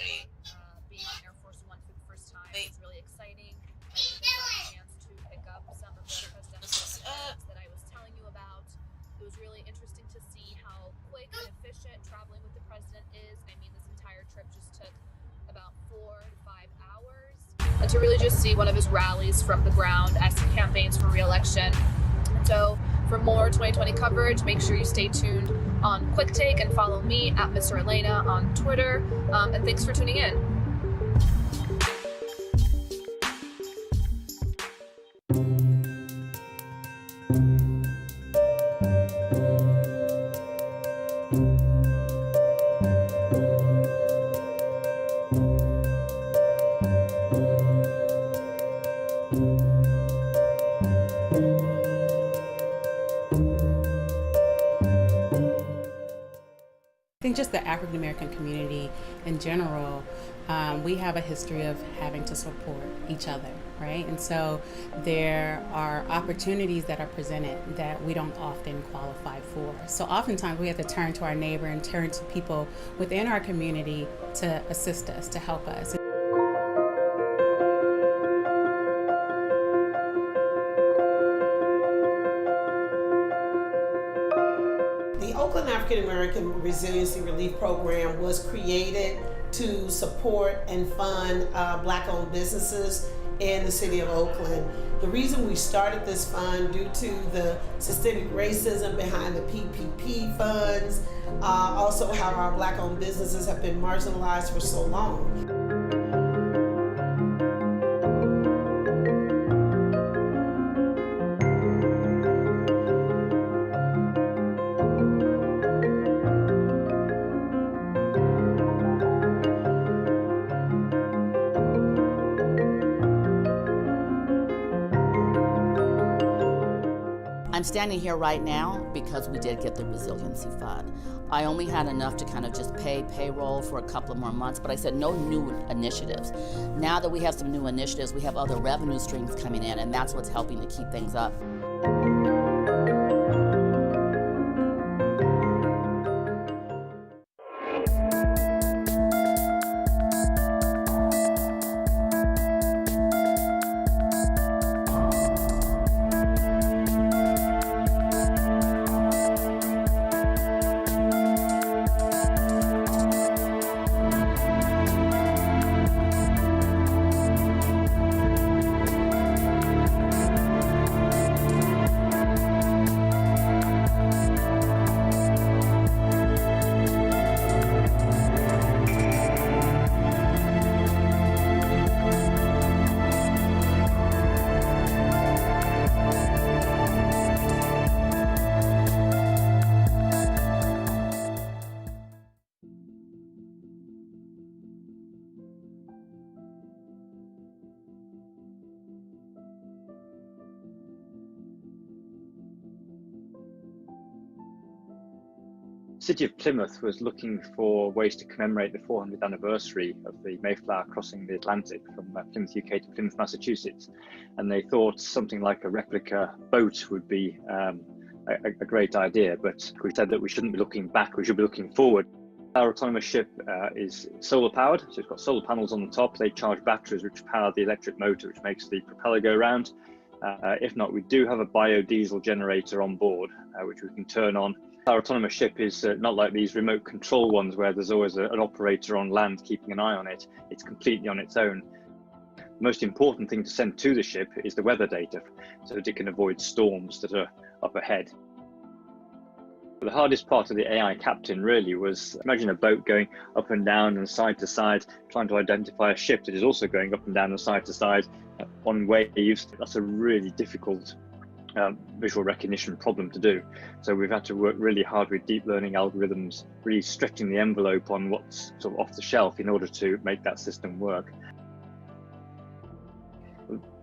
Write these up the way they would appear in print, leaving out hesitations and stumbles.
Being on Air Force One for the first time was really exciting. I even got a chance to pick up some of the presidential epithets that I was telling you about. It was really interesting to see how quick and efficient traveling with the president is. I mean, this entire trip just took about 4 to 5 hours. And to really just see one of his rallies from the ground as he campaigns for re-election. So for more 2020 coverage, make sure you stay tuned on Quick Take and follow me at Mr. Elena on Twitter. And thanks for tuning in. I think just the African American community in general, we have a history of having to support each other, right? And so there are opportunities that are presented that we don't often qualify for. So oftentimes we have to turn to our neighbor and turn to people within our community to assist us, to help us. The Oakland African American Resiliency Relief Program was created to support and fund Black-owned businesses in the city of Oakland. The reason we started this fund due to the systemic racism behind the PPP funds, also how our Black-owned businesses have been marginalized for so long. I'm standing here right now because we did get the resiliency fund. I only had enough to kind of just pay payroll for a couple of more months, but I said no new initiatives. Now that we have some new initiatives, we have other revenue streams coming in, and that's what's helping to keep things up. City of Plymouth was looking for ways to commemorate the 400th anniversary of the Mayflower crossing the Atlantic from Plymouth, UK to Plymouth, Massachusetts. And they thought something like a replica boat would be a great idea, but we said that we shouldn't be looking back, we should be looking forward. Our autonomous ship is solar powered, so it's got solar panels on the top. They charge batteries which power the electric motor which makes the propeller go round. If not, we do have a biodiesel generator on board, which we can turn on. Our autonomous ship is not like these remote control ones where there's always an operator on land keeping an eye on it. It's completely on its own. The most important thing to send to the ship is the weather data so that it can avoid storms that are up ahead. The hardest part of the AI captain really was, imagine a boat going up and down and side to side, trying to identify a ship that is also going up and down and side to side on waves. That's a really difficult visual recognition problem to do. So we've had to work really hard with deep learning algorithms, really stretching the envelope on what's sort of off the shelf in order to make that system work.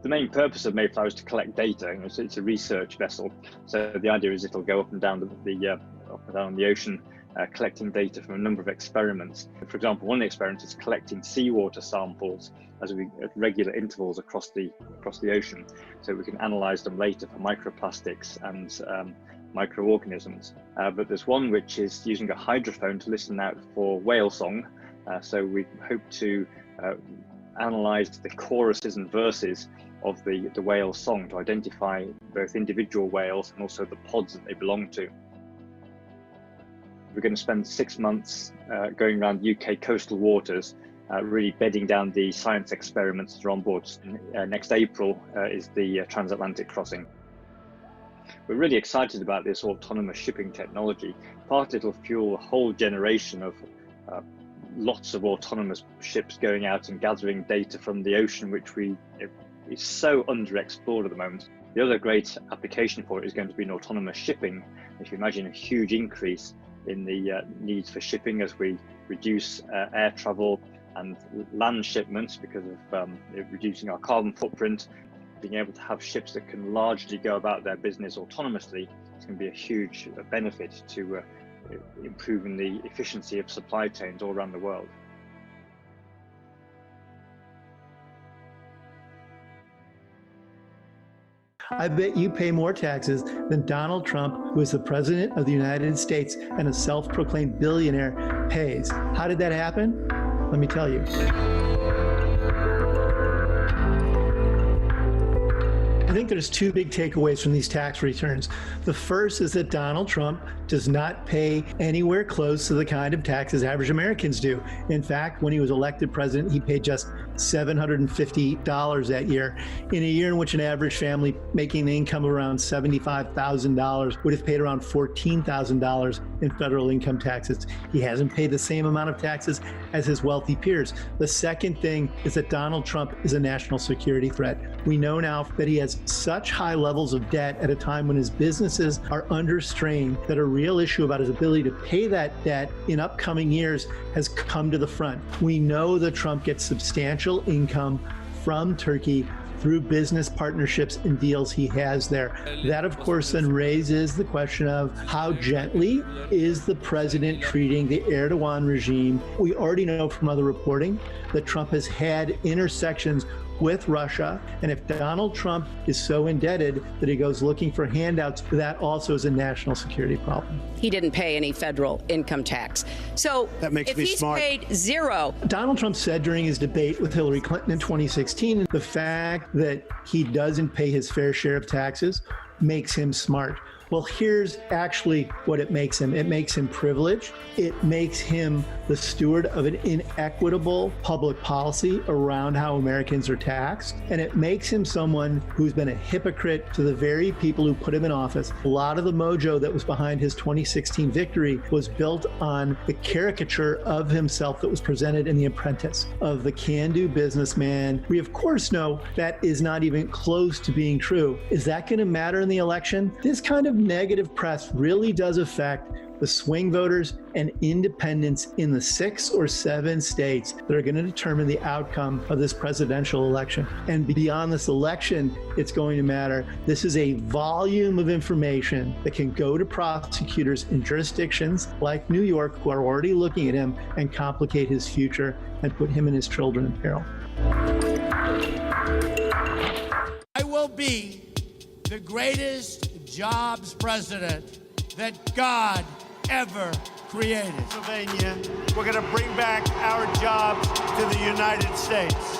The main purpose of Mayflower is to collect data. It's a research vessel. So the idea is it'll go up and down the ocean, collecting data from a number of experiments. For example, one of the experiments is collecting seawater samples at regular intervals across the ocean, so we can analyze them later for microplastics and microorganisms. But there's one which is using a hydrophone to listen out for whale song So we hope to analyze the choruses and verses of the whale song to identify both individual whales and also the pods that they belong to. We're going to spend 6 months going around UK coastal waters, really bedding down the science experiments that are on board. Next April is the transatlantic crossing. We're really excited about this autonomous shipping technology. Partly it'll fuel a whole generation of lots of autonomous ships going out and gathering data from the ocean, which is so underexplored at the moment. The other great application for it is going to be in autonomous shipping. If you imagine a huge increase in the needs for shipping as we reduce air travel and land shipments because of reducing our carbon footprint, being able to have ships that can largely go about their business autonomously, it's going to be a huge benefit to improving the efficiency of supply chains all around the world. I bet you pay more taxes than Donald Trump, who is the president of the United States and a self-proclaimed billionaire, pays. How did that happen? Let me tell you. I think there's two big takeaways from these tax returns. The first is that Donald Trump does not pay anywhere close to the kind of taxes average Americans do. In fact, when he was elected president, he paid just $750 that year. In a year in which an average family making an income of around $75,000 would have paid around $14,000 in federal income taxes. He hasn't paid the same amount of taxes as his wealthy peers. The second thing is that Donald Trump is a national security threat. We know now that he has such high levels of debt at a time when his businesses are under strain that a real issue about his ability to pay that debt in upcoming years has come to the front. We know that Trump gets substantial income from Turkey through business partnerships and deals he has there. That, of course, then raises the question of how gently is the president treating the Erdogan regime. We already know from other reporting that Trump has had intersections with Russia, and if Donald Trump is so indebted that he goes looking for handouts, that also is a national security problem. He didn't pay any federal income tax. So that makes if me he's smart. paid zero. Donald Trump said during his debate with Hillary Clinton in 2016, the fact that he doesn't pay his fair share of taxes makes him smart. Well, here's actually what it makes him. It makes him privileged. It makes him the steward of an inequitable public policy around how Americans are taxed. And it makes him someone who's been a hypocrite to the very people who put him in office. A lot of the mojo that was behind his 2016 victory was built on the caricature of himself that was presented in The Apprentice, of the can-do businessman. We, of course, know that is not even close to being true. Is that going to matter in the election? This kind of negative press really does affect the swing voters and independents in the 6 or 7 states that are going to determine the outcome of this presidential election. And beyond this election, it's going to matter. This is a volume of information that can go to prosecutors in jurisdictions like New York who are already looking at him and complicate his future and put him and his children in peril. I will be the greatest jobs president that God ever created. Pennsylvania, we're going to bring back our jobs to the United States.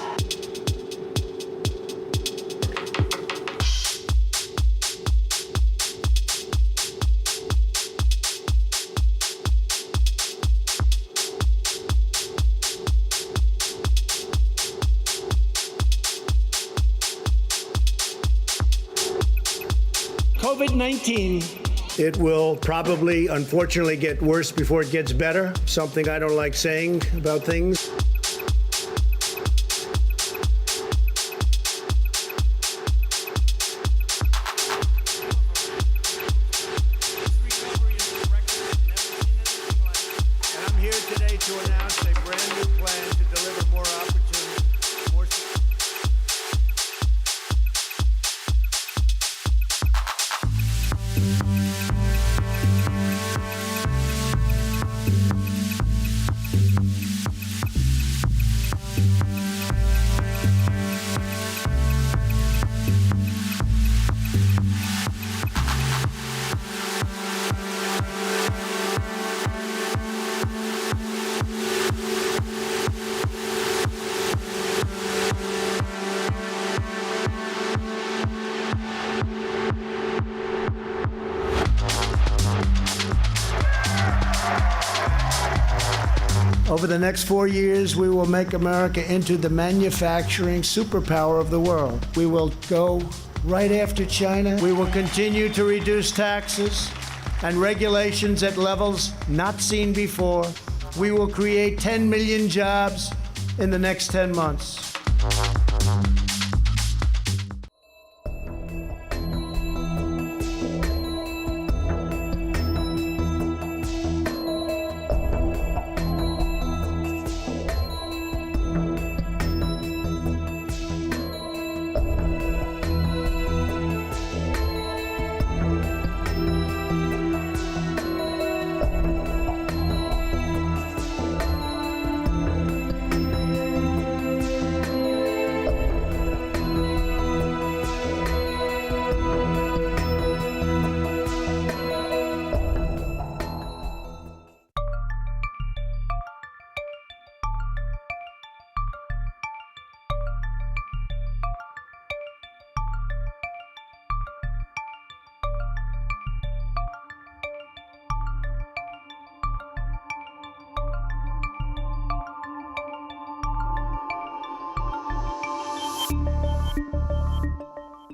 COVID-19. It will probably, unfortunately, get worse before it gets better. Something I don't like saying about things. And I'm here today to announce a brand new plan to deliver more opportunity, more. over the next 4 years, we will make America into the manufacturing superpower of the world. We will go right after China. We will continue to reduce taxes and regulations at levels not seen before. We will create 10 million jobs in the next 10 months.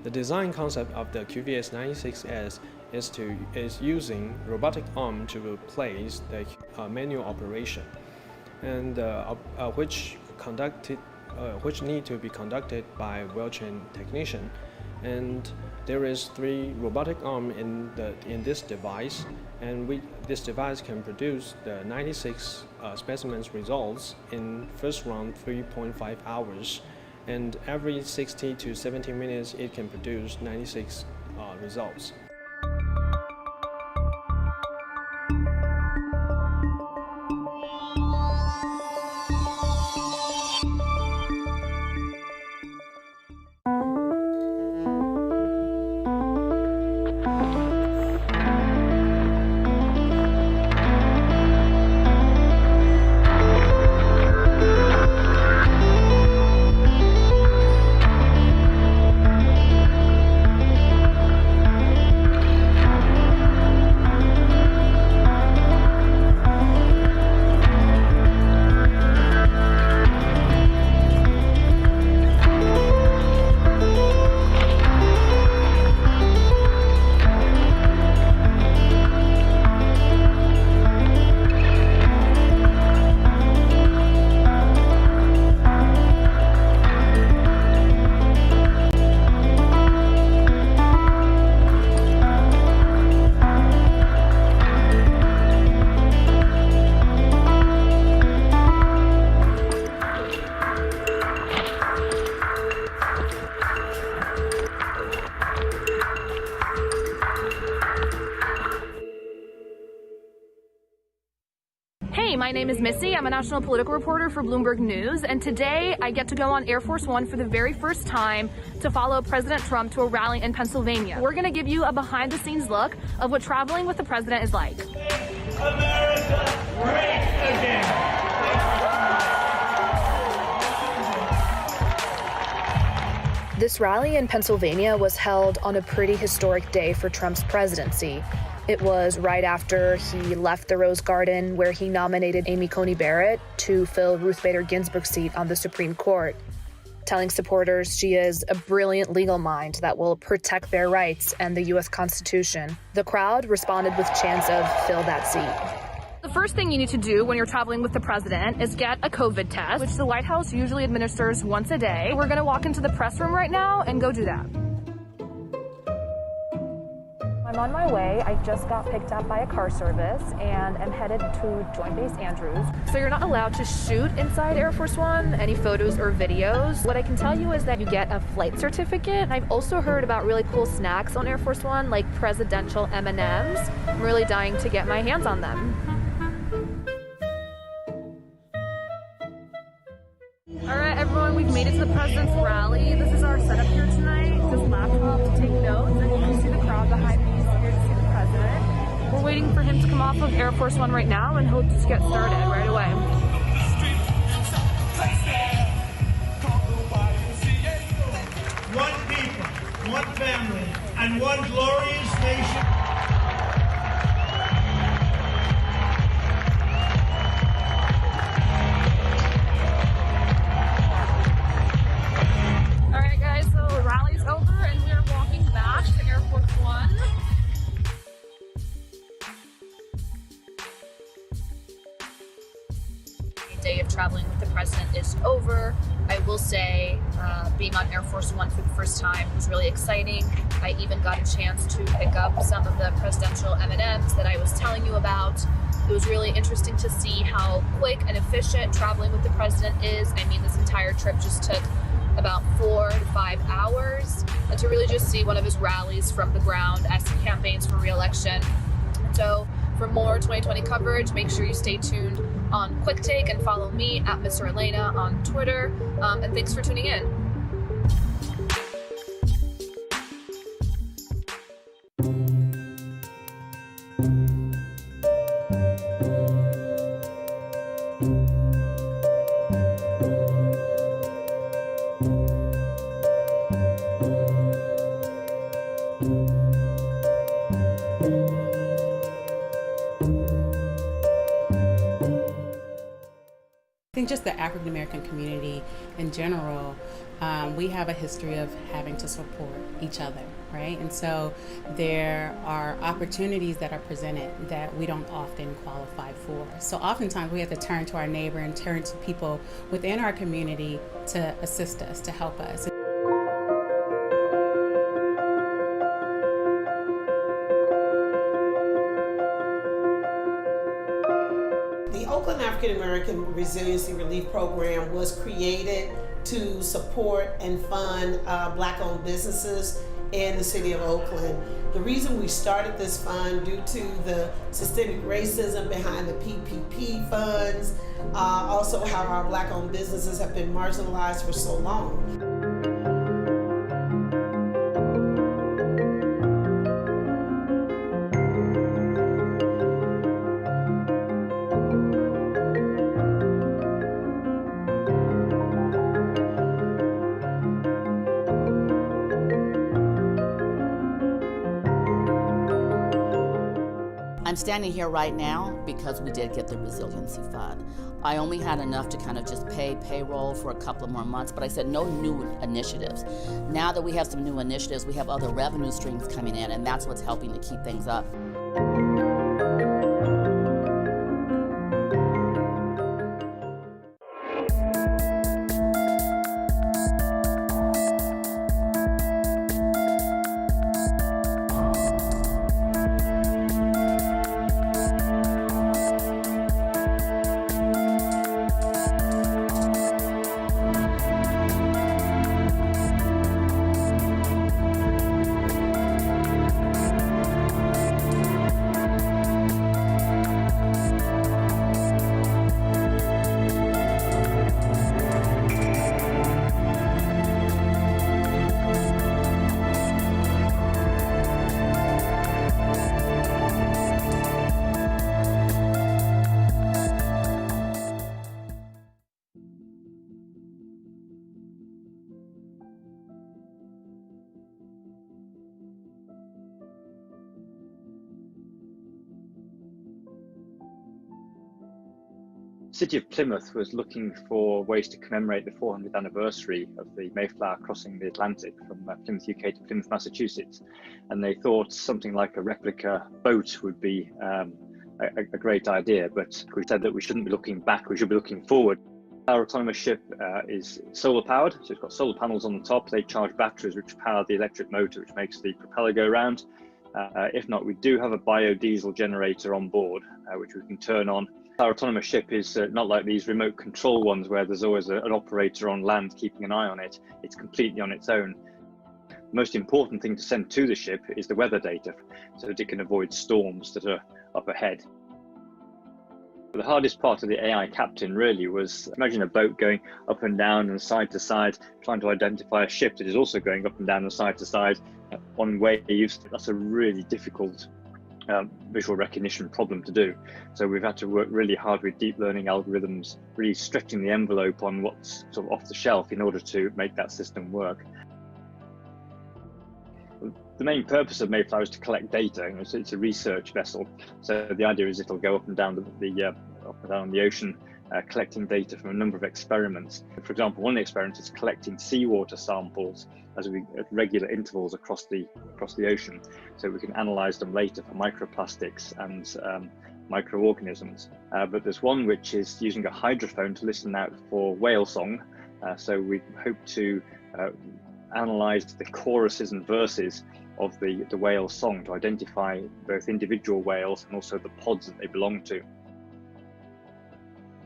The design concept of the QVS-96S is using robotic arm to replace the manual operation, and which need to be conducted by well-trained technician. And there is 3 robotic arm in this device, and this device can produce the 96 specimens results in first round 3.5 hours. And every 60 to 70 minutes, it can produce 96 results. Hey, my name is Missy. I'm a national political reporter for Bloomberg News, and today I get to go on Air Force One for the very first time to follow President Trump to a rally in Pennsylvania. We're going to give you a behind-the-scenes look of what traveling with the president is like. America great again. This rally in Pennsylvania was held on a pretty historic day for Trump's presidency. It was right after he left the Rose Garden, where he nominated Amy Coney Barrett to fill Ruth Bader Ginsburg's seat on the Supreme Court, telling supporters she is a brilliant legal mind that will protect their rights and the U.S. Constitution. The crowd responded with chants of "fill that seat." The first thing you need to do when you're traveling with the president is get a COVID test, which the White House usually administers once a day. We're going to walk into the press room right now and go do that. I'm on my way. I just got picked up by a car service and am headed to Joint Base Andrews. So you're not allowed to shoot inside Air Force One, any photos or videos. What I can tell you is that you get a flight certificate. I've also heard about really cool snacks on Air Force One, like presidential M&Ms. I'm really dying to get my hands on them. All right, everyone, we've made it to the president's rally. This is our setup here tonight. This laptop to take notes, and you can see the crowd behind me is here to see the president. We're waiting for him to come off of Air Force One right now, and he'll just get started right away. One people, one family, and one glorious nation. president is over. I will say being on Air Force One for the first time was really exciting. I even got a chance to pick up some of the presidential M&Ms that I was telling you about. It was really interesting to see how quick and efficient traveling with the president is. I mean, this entire trip just took about 4 to 5 hours, and to really just see one of his rallies from the ground as he campaigns for re-election. So for more 2020 coverage, make sure you stay tuned on Quick Take and follow me at Mr. Elena on Twitter. And thanks for tuning in. I think just the African American community in general, we have a history of having to support each other, right? And so there are opportunities that are presented that we don't often qualify for. So oftentimes we have to turn to our neighbor and turn to people within our community to assist us, to help us. The Oakland African American Resiliency Relief Program was created to support and fund Black-owned businesses in the city of Oakland. The reason we started this fund due to the systemic racism behind the PPP funds, also how our Black-owned businesses have been marginalized for so long. I'm standing here right now because we did get the resiliency fund. I only had enough to kind of just pay payroll for a couple of more months, but I said no new initiatives. Now that we have some new initiatives, we have other revenue streams coming in, and that's what's helping to keep things up. The City of Plymouth was looking for ways to commemorate the 400th anniversary of the Mayflower crossing the Atlantic from Plymouth, UK to Plymouth, Massachusetts. And they thought something like a replica boat would be a great idea, but we said that we shouldn't be looking back, we should be looking forward. Our autonomous ship is solar powered, so it's got solar panels on the top. They charge batteries which power the electric motor which makes the propeller go round. If not, we do have a biodiesel generator on board which we can turn on. Our autonomous ship is not like these remote control ones where there's always an operator on land keeping an eye on it. It's completely on its own. The most important thing to send to the ship is the weather data so that it can avoid storms that are up ahead. The hardest part of the AI captain really was, imagine a boat going up and down and side to side, trying to identify a ship that is also going up and down and side to side on waves. That's a really difficult visual recognition problem to do. So we've had to work really hard with deep learning algorithms, really stretching the envelope on what's sort of off the shelf in order to make that system work. The main purpose of Mayflower is to collect data. It's a research vessel. So the idea is it'll go up and down the ocean, collecting data from a number of experiments. For example, one of the experiments is collecting seawater samples at regular intervals across the ocean, so we can analyze them later for microplastics and microorganisms. But there's one which is using a hydrophone to listen out for whale song. So we hope to analyze the choruses and verses of the whale song to identify both individual whales and also the pods that they belong to.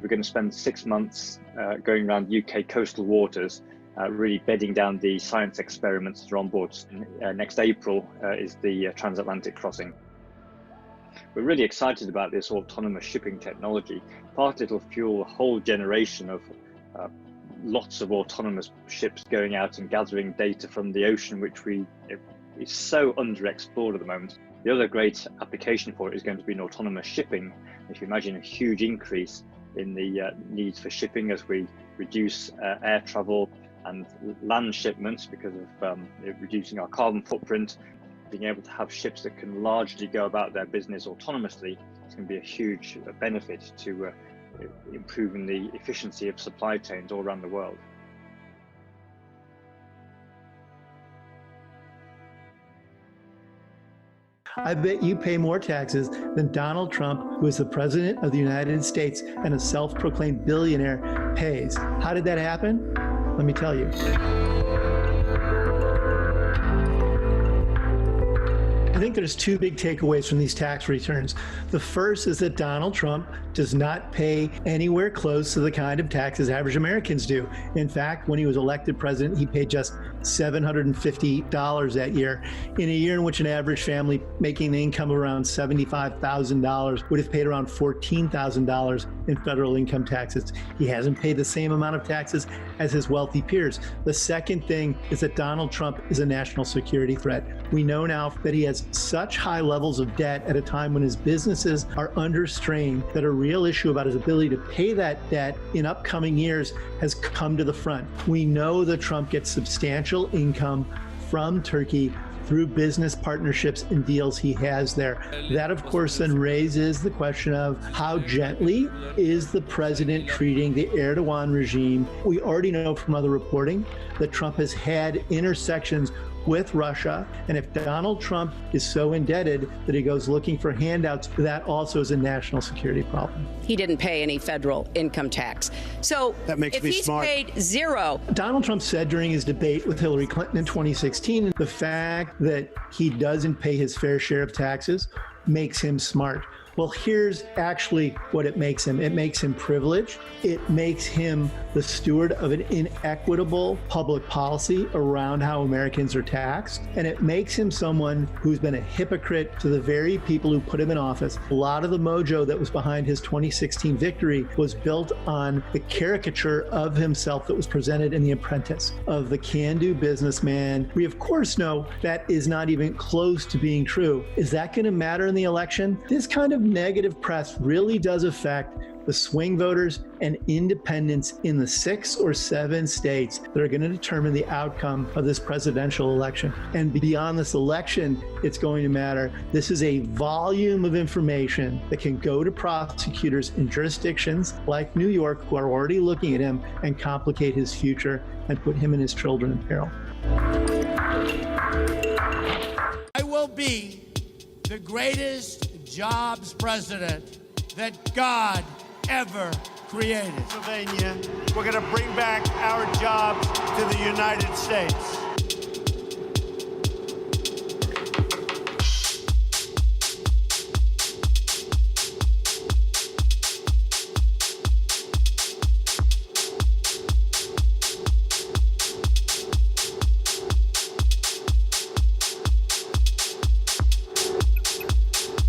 We're going to spend 6 months going around UK coastal waters, really bedding down the science experiments that are on board. Next April is the transatlantic crossing. We're really excited about this autonomous shipping technology. Part it'll fuel a whole generation of lots of autonomous ships going out and gathering data from the ocean, which is so underexplored at the moment. The other great application for it is going to be in autonomous shipping. If you imagine a huge increase in the needs for shipping as we reduce air travel and land shipments because of reducing our carbon footprint, being able to have ships that can largely go about their business autonomously, it's going to be a huge benefit to improving the efficiency of supply chains all around the world. I bet you pay more taxes than Donald Trump, who is the president of the United States and a self-proclaimed billionaire, pays. How did that happen? Let me tell you. I think there's two big takeaways from these tax returns. The first is that Donald Trump does not pay anywhere close to the kind of taxes average Americans do. In fact, when he was elected president, he paid just $750 that year, in a year in which an average family making an income of around $75,000 would have paid around $14,000 in federal income taxes. He hasn't paid the same amount of taxes as his wealthy peers. The second thing is that Donald Trump is a national security threat. We know now that he has such high levels of debt at a time when his businesses are under strain that a real issue about his ability to pay that debt in upcoming years has come to the front. We know that Trump gets substantial income from Turkey through business partnerships and deals he has there. That, of course, then raises the question of how gently is the president treating the Erdogan regime. We already know from other reporting that Trump has had intersections with Russia, and if Donald Trump is so indebted that he goes looking for handouts, that also is a national security problem. He didn't pay any federal income tax. So That makes if me he's smart. paid zero, Donald Trump said during his debate with Hillary Clinton in 2016, the fact that he doesn't pay his fair share of taxes makes him smart. Well, here's actually what it makes him. It makes him privileged. It makes him the steward of an inequitable public policy around how Americans are taxed. And it makes him someone who's been a hypocrite to the very people who put him in office. A lot of the mojo that was behind his 2016 victory was built on the caricature of himself that was presented in The Apprentice, of the can-do businessman. We, of course, know that is not even close to being true. Is that going to matter in the election? This kind of negative press really does affect the swing voters and independents in the 6 or 7 states that are going to determine the outcome of this presidential election. And beyond this election, it's going to matter. This is a volume of information that can go to prosecutors in jurisdictions like New York who are already looking at him and complicate his future and put him and his children in peril. I will be the greatest jobs president that God ever created. Pennsylvania, we're going to bring back our jobs to the United States.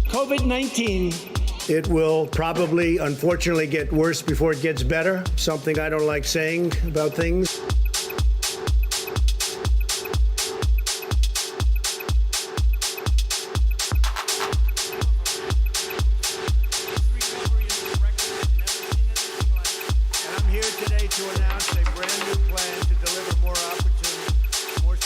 COVID-19. It will probably, unfortunately, get worse before it gets better. Something I don't like saying about things. And I'm here today to announce a brand new plan to deliver more opportunity, more.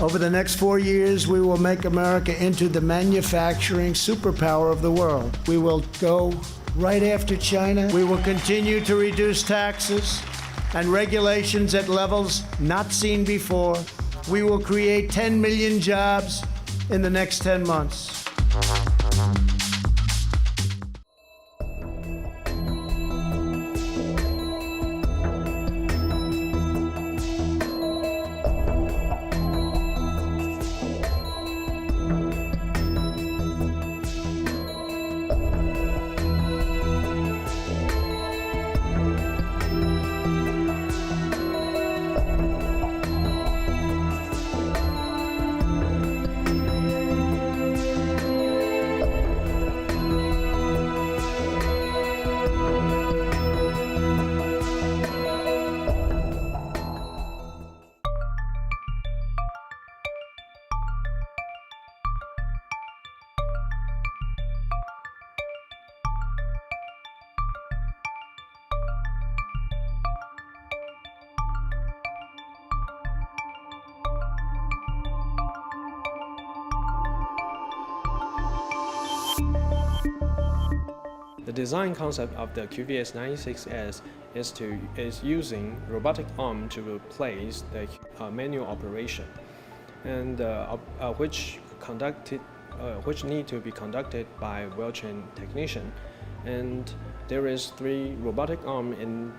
Over the next 4 years, we will make America into the manufacturing superpower of the world. We will go right after China. We will continue to reduce taxes and regulations at levels not seen before. We will create 10 million jobs in the next 10 months. The design concept of the QVS 96S is using robotic arm to replace the manual operation, and which need to be conducted by well-trained technician. And there is 3 robotic arm in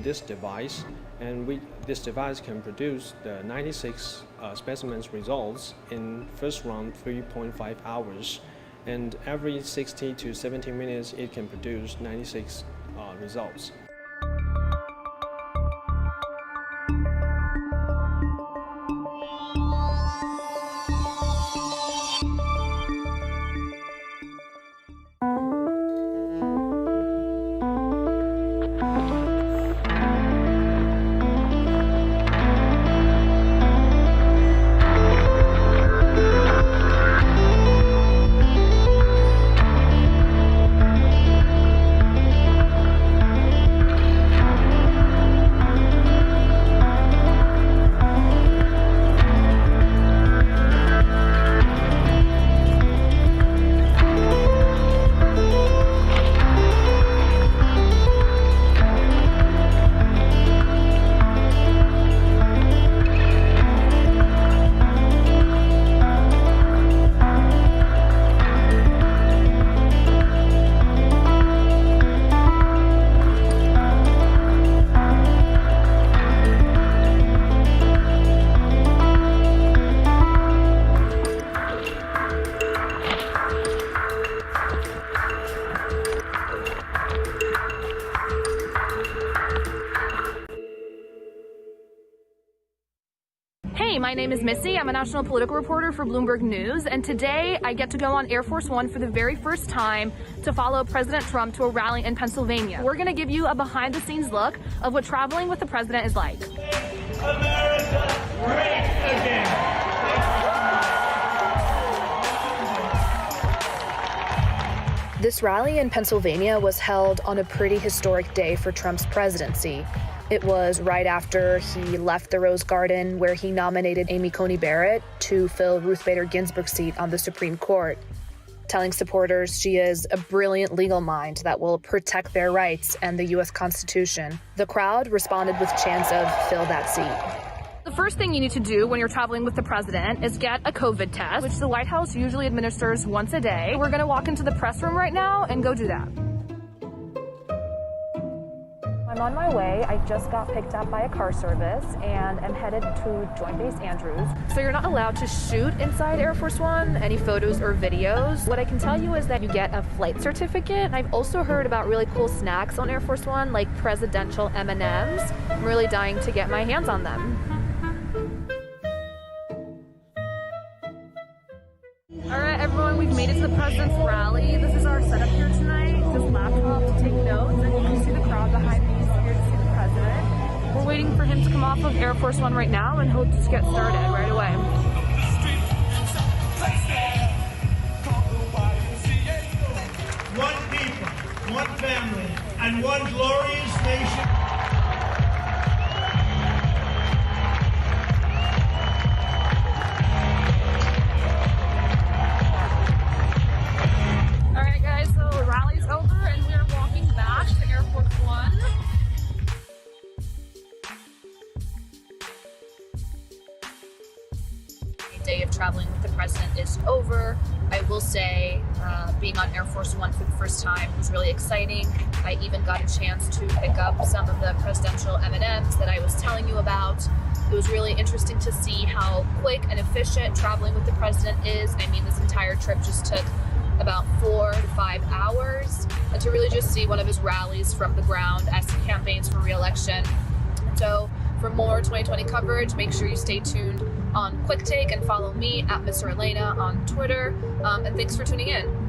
this device, and this device can produce the 96 specimens results in first round 3.5 hours. And every 60 to 70 minutes, it can produce 96 results. Hey, my name is Missy. I'm a national political reporter for Bloomberg News, and today I get to go on Air Force One for the very first time to follow President Trump to a rally in Pennsylvania. We're going to give you a behind-the-scenes look of what traveling with the president is like. America great again. This rally in Pennsylvania was held on a pretty historic day for Trump's presidency. It was right after he left the Rose Garden, where he nominated Amy Coney Barrett to fill Ruth Bader Ginsburg's seat on the Supreme Court, telling supporters she is a brilliant legal mind that will protect their rights and the U.S. Constitution. The crowd responded with chants of "fill that seat." The first thing you need to do when you're traveling with the president is get a COVID test, which the White House usually administers once a day. We're going to walk into the press room right now and go do that. I'm on my way. I just got picked up by a car service and am headed to Joint Base Andrews. So you're not allowed to shoot inside Air Force One, any photos or videos. What I can tell you is that you get a flight certificate. I've also heard about really cool snacks on Air Force One, like presidential M&Ms. I'm really dying to get my hands on them. All right, everyone, we've made it to the president's rally. This is our setup here tonight. This laptop to take notes, and you can see the crowd behind me is here to see the president. We're waiting for him to come off of Air Force One right now, and he'll just get started right away. One people, one family, and one glorious nation. traveling with the president is over. I will say being on Air Force One for the first time was really exciting. I even got a chance to pick up some of the presidential M&Ms that I was telling you about. It was really interesting to see how quick and efficient traveling with the president is. I mean, this entire trip just took about 4 to 5 hours, and to really just see one of his rallies from the ground as he campaigns for re-election. So for more 2020 coverage, make sure you stay tuned on Quick Take and follow me at Mr. Elena on Twitter. And thanks for tuning in.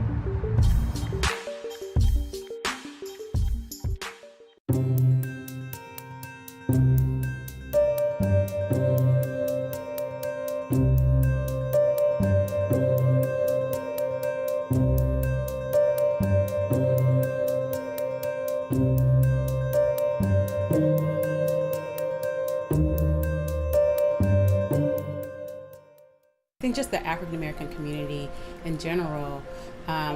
I think just the African American community in general,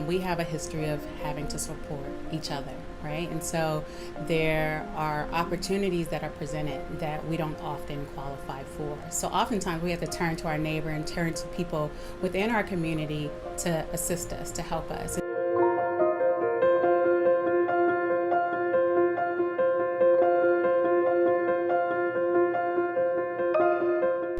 we have a history of having to support each other, right? And so there are opportunities that are presented that we don't often qualify for. So oftentimes we have to turn to our neighbor and turn to people within our community to assist us, to help us.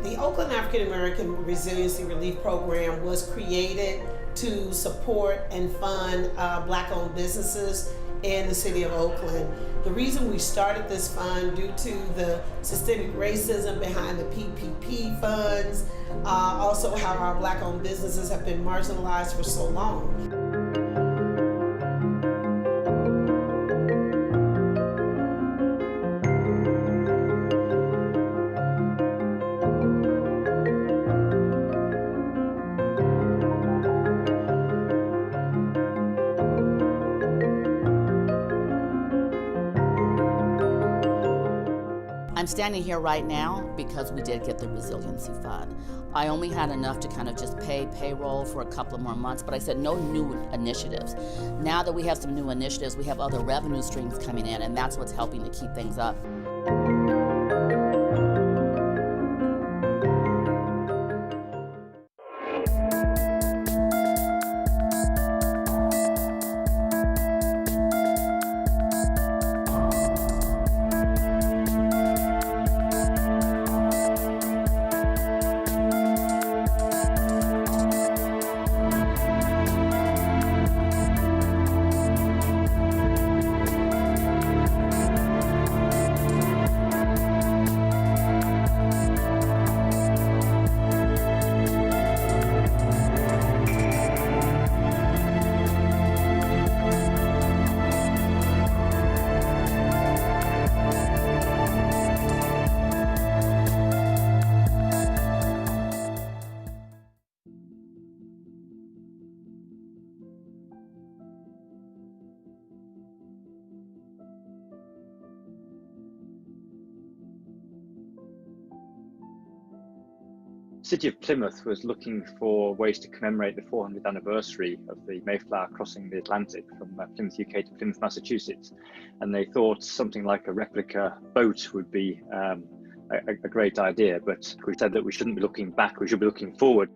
The Oakland African American Resiliency Relief Program was created to support and fund Black-owned businesses in the city of Oakland. The reason we started this fund due to the systemic racism behind the PPP funds, also how our Black-owned businesses have been marginalized for so long. I'm standing here right now because we did get the resiliency fund. I only had enough to kind of just pay payroll for a couple of more months, but I said no new initiatives. Now that we have some new initiatives, we have other revenue streams coming in, and that's what's helping to keep things up. City of Plymouth was looking for ways to commemorate the 400th anniversary of the Mayflower crossing the Atlantic from Plymouth, UK to Plymouth, Massachusetts. And they thought something like a replica boat would be a great idea, but we said that we shouldn't be looking back, we should be looking forward.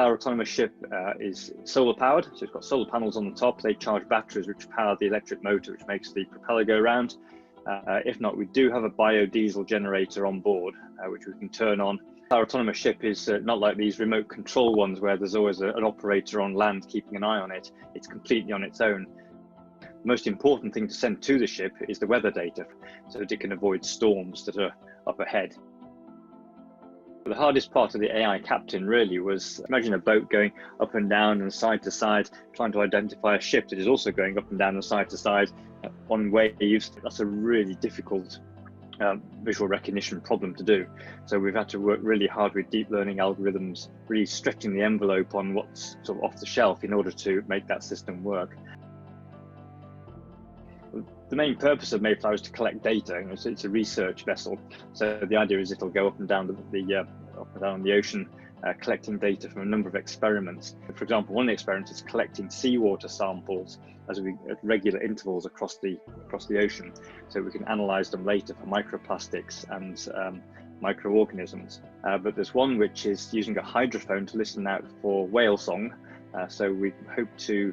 Our autonomous ship is solar powered, so it's got solar panels on the top. They charge batteries which power the electric motor which makes the propeller go round. If not, we do have a biodiesel generator on board which we can turn on. Our autonomous ship is not like these remote control ones where there's always an operator on land keeping an eye on it. It's completely on its own. The most important thing to send to the ship is the weather data so that it can avoid storms that are up ahead. The hardest part of the AI captain really was, imagine a boat going up and down and side to side, trying to identify a ship that is also going up and down and side to side on waves. That's a really difficult visual recognition problem to do. So we've had to work really hard with deep learning algorithms, really stretching the envelope on what's sort of off the shelf in order to make that system work. The main purpose of Mayflower is to collect data. It's a research vessel. So the idea is it'll go up and down the ocean, collecting data from a number of experiments. For example, one of the experiments is collecting seawater samples at regular intervals across the ocean, so we can analyze them later for microplastics and microorganisms. But there's one which is using a hydrophone to listen out for whale song. So we hope to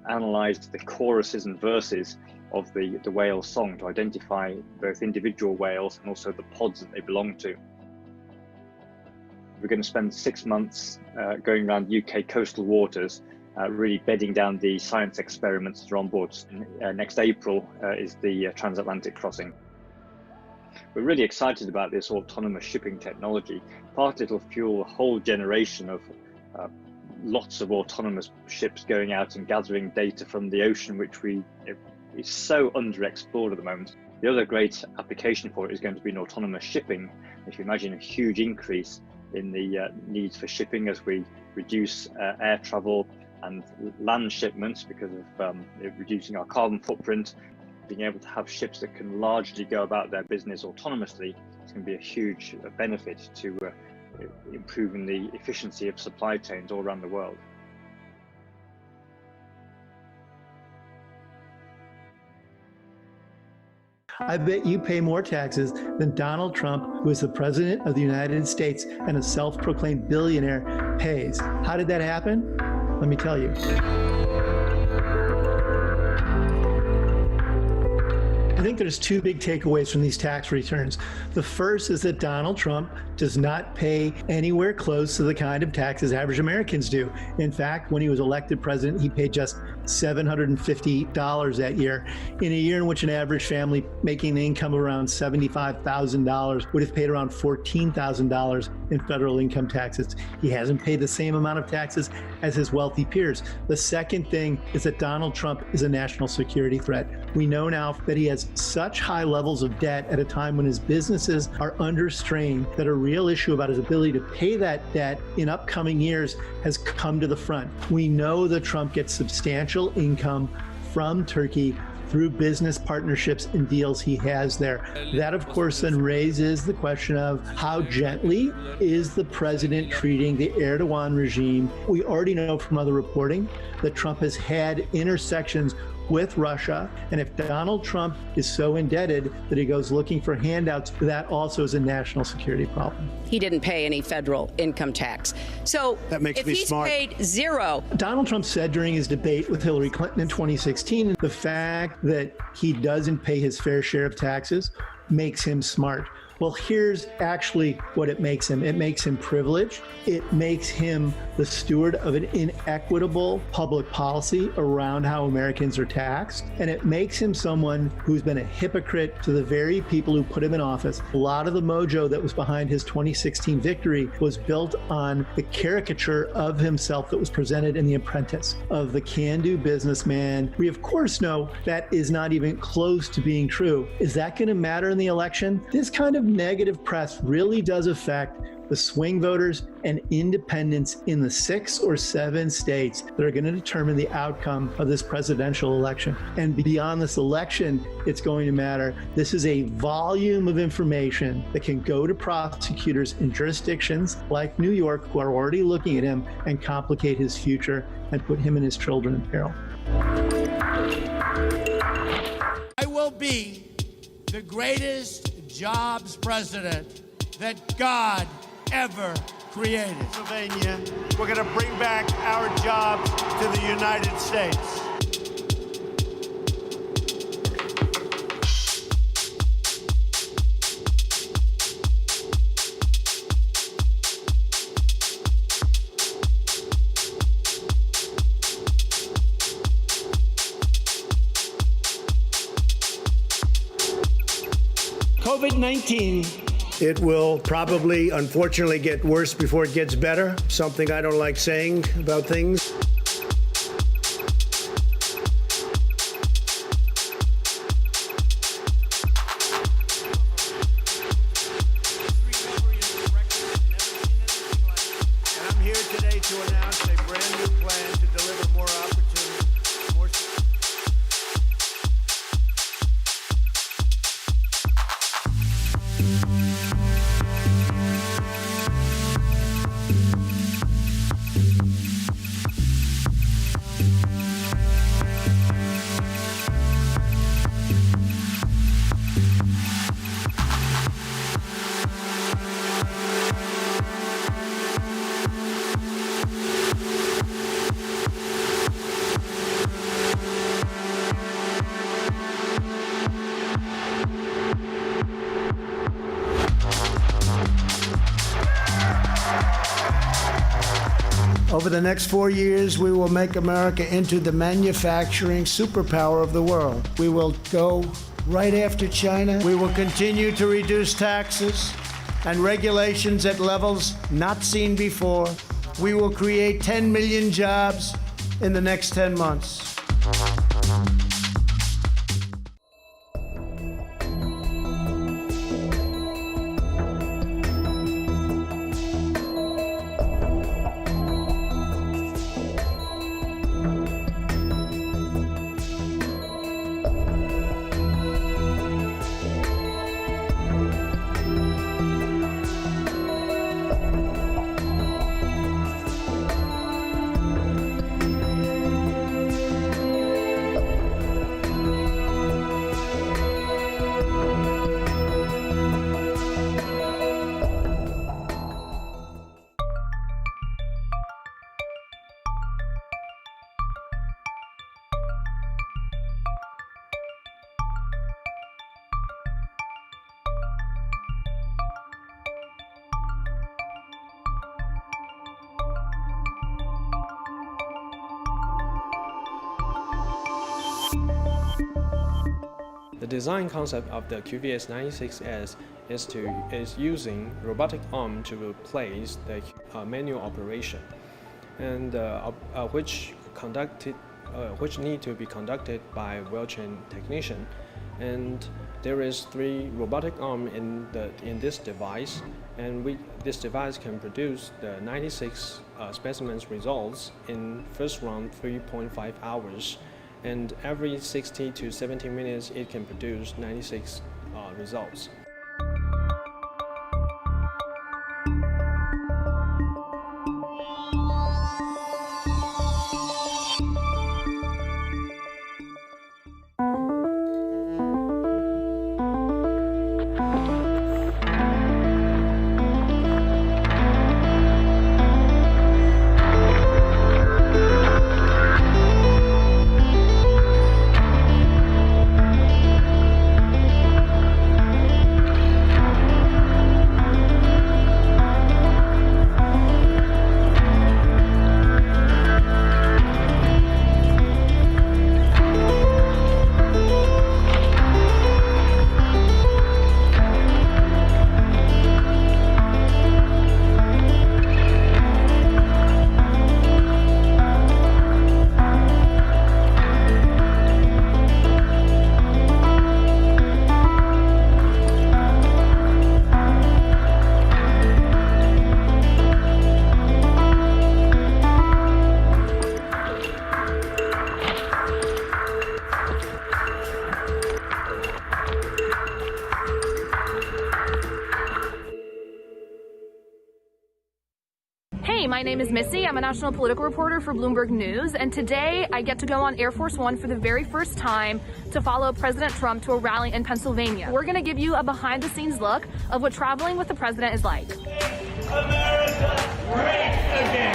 analyze the choruses and verses of the whale song to identify both individual whales and also the pods that they belong to. We're going to spend 6 months going around UK coastal waters, really bedding down the science experiments that are on board. Next April is the transatlantic crossing. We're really excited about this autonomous shipping technology. Partly it'll fuel a whole generation of lots of autonomous ships going out and gathering data from the ocean, which is so underexplored at the moment. The other great application for it is going to be in autonomous shipping. If you imagine a huge increase in the needs for shipping as we reduce air travel and land shipments because of reducing our carbon footprint, being able to have ships that can largely go about their business autonomously, it's going to be a huge benefit to improving the efficiency of supply chains all around the world. I bet you pay more taxes than Donald Trump, who is the president of the United States and a self-proclaimed billionaire, pays. How did that happen? Let me tell you. I think there's two big takeaways from these tax returns. The first is that Donald Trump does not pay anywhere close to the kind of taxes average Americans do. In fact, when he was elected president, he paid just $750 that year. In a year in which an average family making an income of around $75,000 would have paid around $14,000 in federal income taxes. He hasn't paid the same amount of taxes as his wealthy peers. The second thing is that Donald Trump is a national security threat. We know now that he has such high levels of debt at a time when his businesses are under strain that a real issue about his ability to pay that debt in upcoming years has come to the front. We know that Trump gets substantial income from Turkey through business partnerships and deals he has there. That, of course, then raises the question of how gently is the president treating the Erdogan regime. We already know from other reporting that Trump has had intersections with Russia, and if Donald Trump is so indebted that he goes looking for handouts, that also is a national security problem. He didn't pay any federal income tax. So That makes if me he's smart. paid zero, Donald Trump said during his debate with Hillary Clinton in 2016, the fact that he doesn't pay his fair share of taxes makes him smart. Well, here's actually what it makes him. It makes him privileged. It makes him the steward of an inequitable public policy around how Americans are taxed. And it makes him someone who's been a hypocrite to the very people who put him in office. A lot of the mojo that was behind his 2016 victory was built on the caricature of himself that was presented in The Apprentice, of the can-do businessman. We, of course, know that is not even close to being true. Is that going to matter in the election? This kind of negative press really does affect the swing voters and independents in the 6 or 7 states that are going to determine the outcome of this presidential election. And beyond this election, it's going to matter. This is a volume of information that can go to prosecutors in jurisdictions like New York who are already looking at him and complicate his future and put him and his children in peril. I will be the greatest jobs president that God ever created. Pennsylvania, we're going to bring back our jobs to the United States. COVID-19. It will probably, unfortunately, get worse before it gets better. Something I don't like saying about things. And I'm here today to announce a brand new plan to deliver more opportunity, more. Over the next 4 years, we will make America into the manufacturing superpower of the world. We will go right after China. We will continue to reduce taxes and regulations at levels not seen before. We will create 10 million jobs in the next 10 months. The design concept of the QVS 96S is using robotic arm to replace the manual operation, and which need to be conducted by well-trained technician. And there is 3 robotic arm in this device, and this device can produce the 96 specimens results in first round 3.5 hours. And every 60 to 70 minutes, it can produce 96 results. Hey, my name is Missy. I'm a national political reporter for Bloomberg News, and today I get to go on Air Force One for the very first time to follow President Trump to a rally in Pennsylvania. We're going to give you a behind-the-scenes look of what traveling with the president is like. America great again.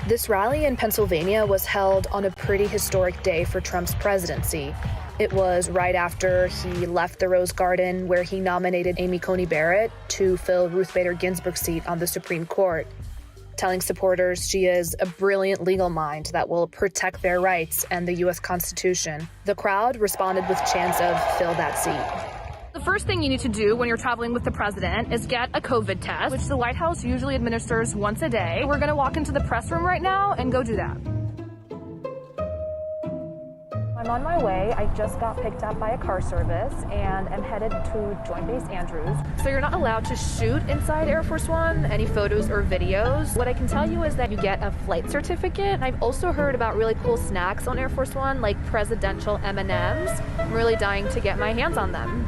This rally in Pennsylvania was held on a pretty historic day for Trump's presidency. It was right after he left the Rose Garden, where he nominated Amy Coney Barrett to fill Ruth Bader Ginsburg's seat on the Supreme Court, telling supporters she is a brilliant legal mind that will protect their rights and the U.S. Constitution. The crowd responded with chants of "fill that seat." The first thing you need to do when you're traveling with the president is get a COVID test, which the White House usually administers once a day. We're going to walk into the press room right now and go do that. I'm on my way. I just got picked up by a car service and am headed to Joint Base Andrews. So you're not allowed to shoot inside Air Force One, any photos or videos. What I can tell you is that you get a flight certificate. I've also heard about really cool snacks on Air Force One, like presidential M&Ms. I'm really dying to get my hands on them.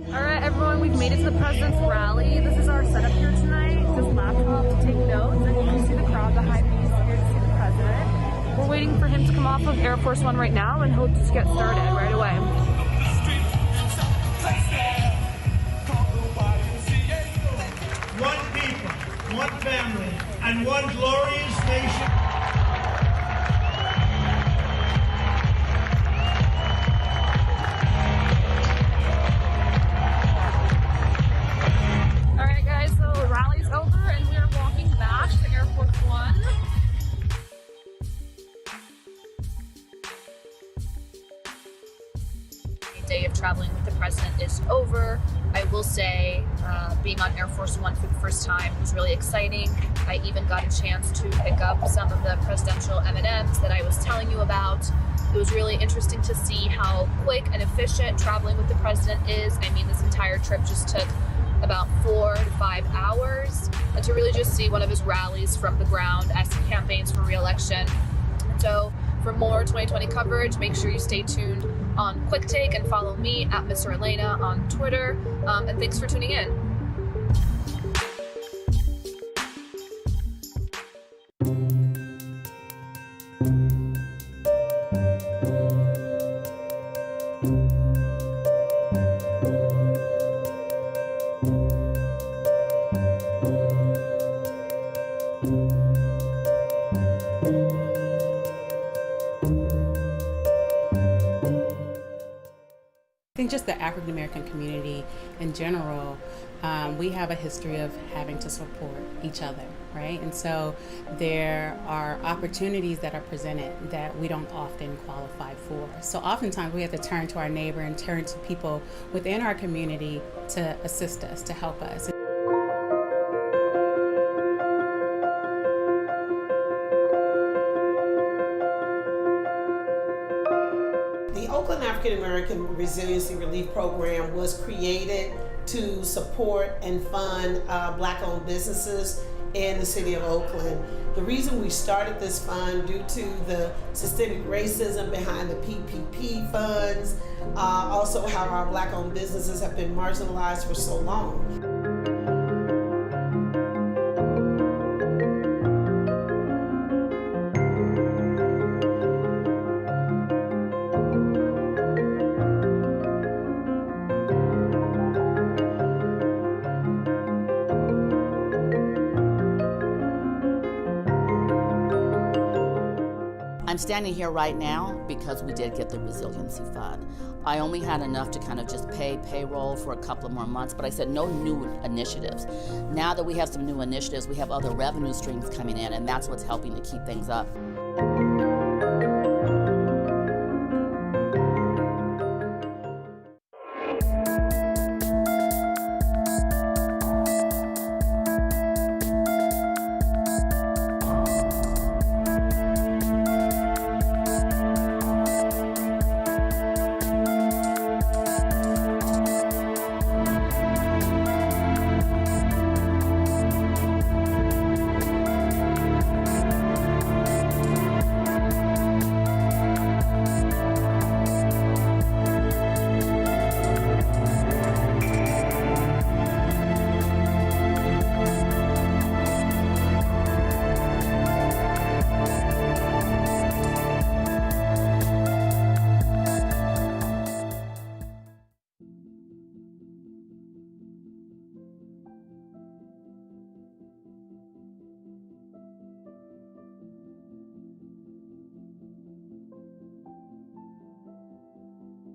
All right, everyone, we've made it to the president's rally. This is our setup here tonight. This laptop to take notes, and you can see the crowd behind me is here to see the president. We're waiting for him to come off of Air Force One right now, and he'll just get started right away. One people, one family, and one glorious nation. day of traveling with the president is over. I will say being on Air Force One for the first time was really exciting. I even got a chance to pick up some of the presidential M&Ms that I was telling you about. It was really interesting to see how quick and efficient traveling with the president is. I mean, this entire trip just took about 4 to 5 hours, and to really just see one of his rallies from the ground as he campaigns for re-election. So for more 2020 coverage, make sure you stay tuned on Quick Take and follow me at Mr. Elena on Twitter. And thanks for tuning in. I think just the African American community in general, we have a history of having to support each other, right? And so there are opportunities that are presented that we don't often qualify for. So oftentimes we have to turn to our neighbor and turn to people within our community to assist us, to help us. The Oakland African American Resiliency Relief Program was created to support and fund Black-owned businesses in the city of Oakland. The reason we started this fund due to the systemic racism behind the PPP funds, also how our Black-owned businesses have been marginalized for so long. I'm standing here right now because we did get the resiliency fund. I only had enough to kind of just pay payroll for a couple of more months, but I said no new initiatives. Now that we have some new initiatives, we have other revenue streams coming in, and that's what's helping to keep things up.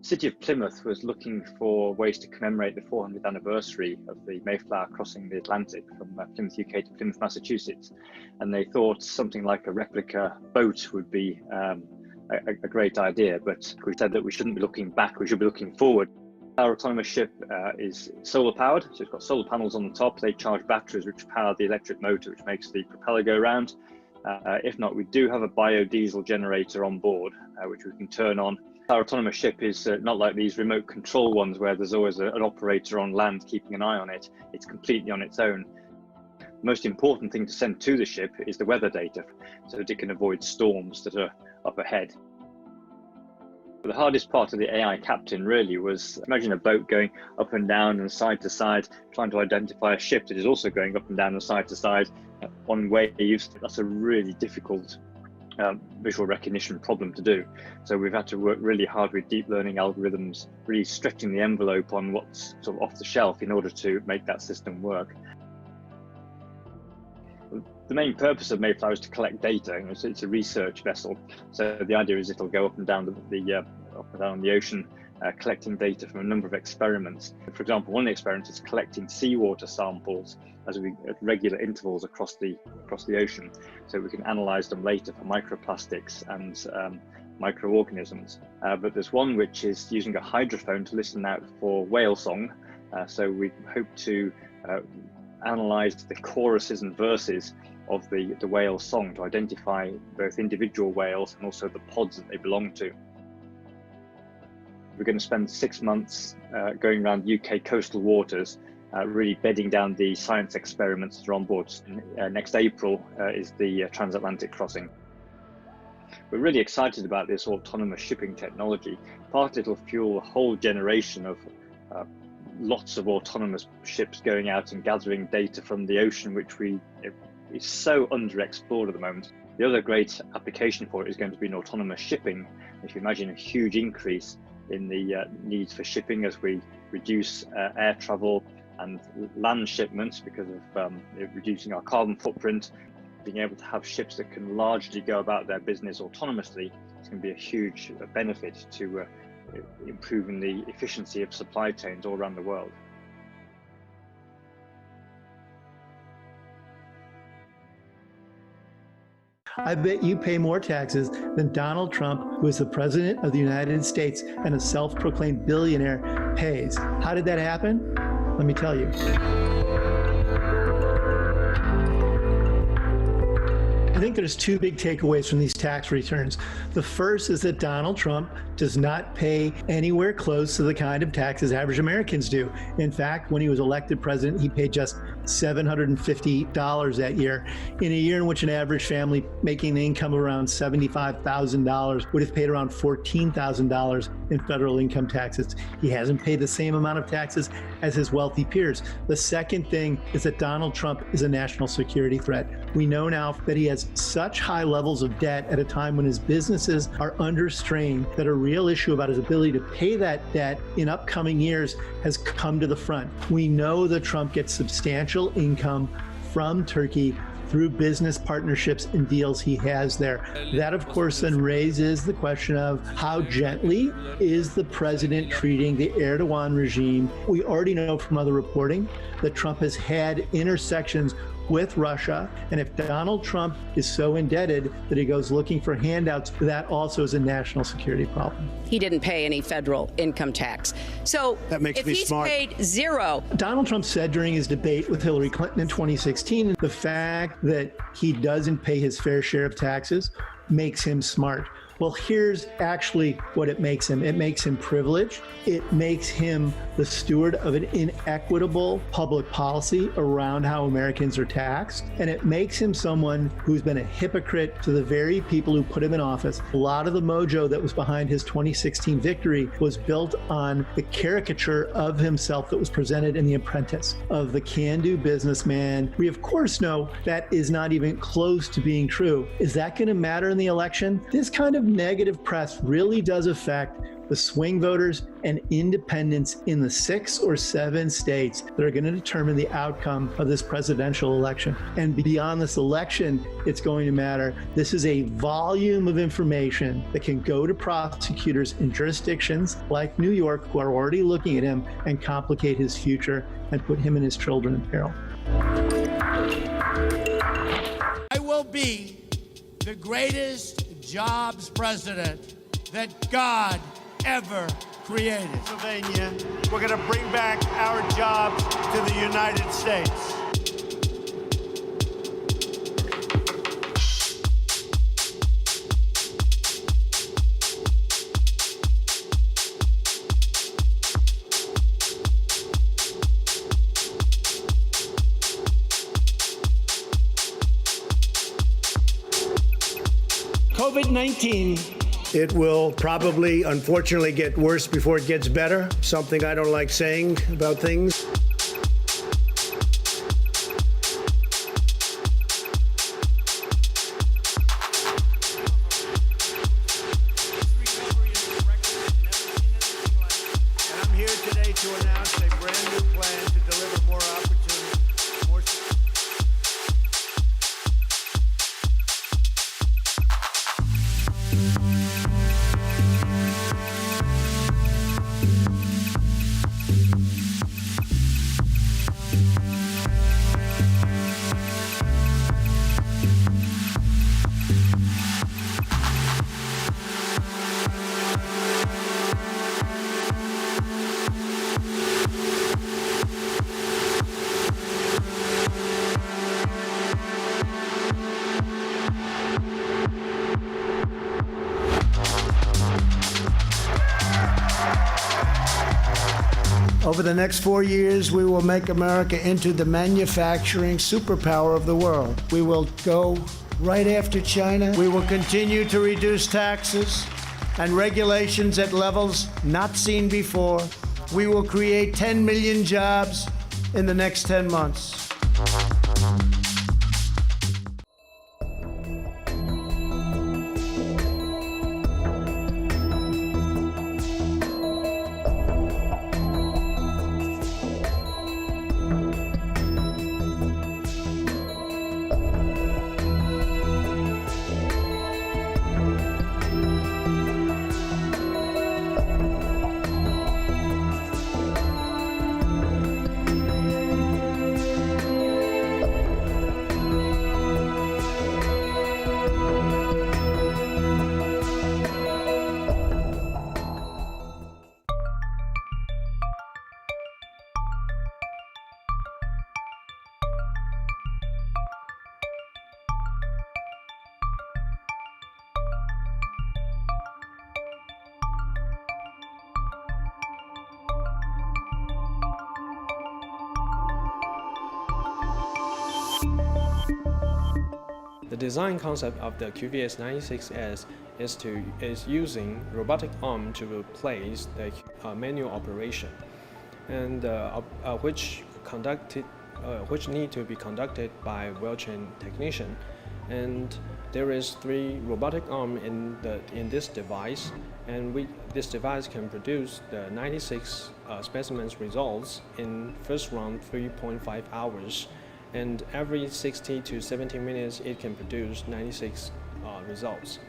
The City of Plymouth was looking for ways to commemorate the 400th anniversary of the Mayflower crossing the Atlantic from Plymouth, UK to Plymouth, Massachusetts. And they thought something like a replica boat would be a great idea, but we said that we shouldn't be looking back, we should be looking forward. Our autonomous ship is solar powered, so it's got solar panels on the top. They charge batteries which power the electric motor, which makes the propeller go round. If not, we do have a biodiesel generator on board, which we can turn on. Our autonomous ship is not like these remote control ones where there's always an operator on land keeping an eye on it. It's completely on its own. The most important thing to send to the ship is the weather data so that it can avoid storms that are up ahead. The hardest part of the AI captain really was, imagine a boat going up and down and side to side, trying to identify a ship that is also going up and down and side to side on waves. That's a really difficult visual recognition problem to do. So we've had to work really hard with deep learning algorithms, really stretching the envelope on what's sort of off the shelf in order to make that system work. The main purpose of Mayflower is to collect data. It's a research vessel. So the idea is it'll go up and down the ocean, collecting data from a number of experiments. For example, one of the experiments is collecting seawater samples at regular intervals across the ocean, so we can analyze them later for microplastics and microorganisms. But there's one which is using a hydrophone to listen out for whale song. So we hope to analyze the choruses and verses of the whale song to identify both individual whales and also the pods that they belong to. We're going to spend 6 months going around UK coastal waters, really bedding down the science experiments that are on board. Next April is the transatlantic crossing. We're really excited about this autonomous shipping technology. Partly it'll fuel a whole generation of lots of autonomous ships going out and gathering data from the ocean, which is so underexplored at the moment. The other great application for it is going to be in autonomous shipping. If you imagine a huge increase in the needs for shipping as we reduce air travel and land shipments because of reducing our carbon footprint, being able to have ships that can largely go about their business autonomously, it's going to be a huge benefit to improving the efficiency of supply chains all around the world. I bet you pay more taxes than Donald Trump, who is the president of the United States and a self-proclaimed billionaire, pays. How did that happen? Let me tell you. I think there's two big takeaways from these tax returns. The first is that Donald Trump does not pay anywhere close to the kind of taxes average Americans do. In fact, when he was elected president, he paid just $750 that year. In a year in which an average family making an income of around $75,000 would have paid around $14,000 in federal income taxes. He hasn't paid the same amount of taxes as his wealthy peers. The second thing is that Donald Trump is a national security threat. We know now that he has such high levels of debt at a time when his businesses are under strain that a real issue about his ability to pay that debt in upcoming years has come to the front. We know that Trump gets substantial income from Turkey through business partnerships and deals he has there. That, of course, then raises the question of how gently is the president treating the Erdogan regime. We already know from other reporting that Trump has had intersections with Russia, and if Donald Trump is so indebted that he goes looking for handouts, that also is a national security problem. He didn't pay any federal income tax. So That makes if me he's smart. paid zero. Donald Trump said during his debate with Hillary Clinton in 2016, the fact that he doesn't pay his fair share of taxes makes him smart. Well, here's actually what it makes him. It makes him privileged. It makes him the steward of an inequitable public policy around how Americans are taxed. And it makes him someone who's been a hypocrite to the very people who put him in office. A lot of the mojo that was behind his 2016 victory was built on the caricature of himself that was presented in The Apprentice, of the can-do businessman. We, of course, know that is not even close to being true. Is that going to matter in the election? This kind of negative press really does affect the swing voters and independents in the 6 or 7 states that are going to determine the outcome of this presidential election. And beyond this election, it's going to matter. This is a volume of information that can go to prosecutors in jurisdictions like New York who are already looking at him and complicate his future and put him and his children in peril. I will be the greatest jobs president that God ever created. Pennsylvania, we're going to bring back our jobs to the United States. COVID-19. It will probably, unfortunately, get worse before it gets better. Something I don't like saying about things. And I'm here today to announce a brand new plan to deliver more opportunity, more. Over the next 4 years, we will make America into the manufacturing superpower of the world. We will go right after China. We will continue to reduce taxes and regulations at levels not seen before. We will create 10 million jobs in the next 10 months. The design concept of the QVS 96S is using robotic arm to replace the manual operation, and which need to be conducted by well-trained technician. And there is 3 robotic arm in this device, and this device can produce the 96 specimens results in first round 3.5 hours. And every 60 to 70 minutes, it can produce 96 results.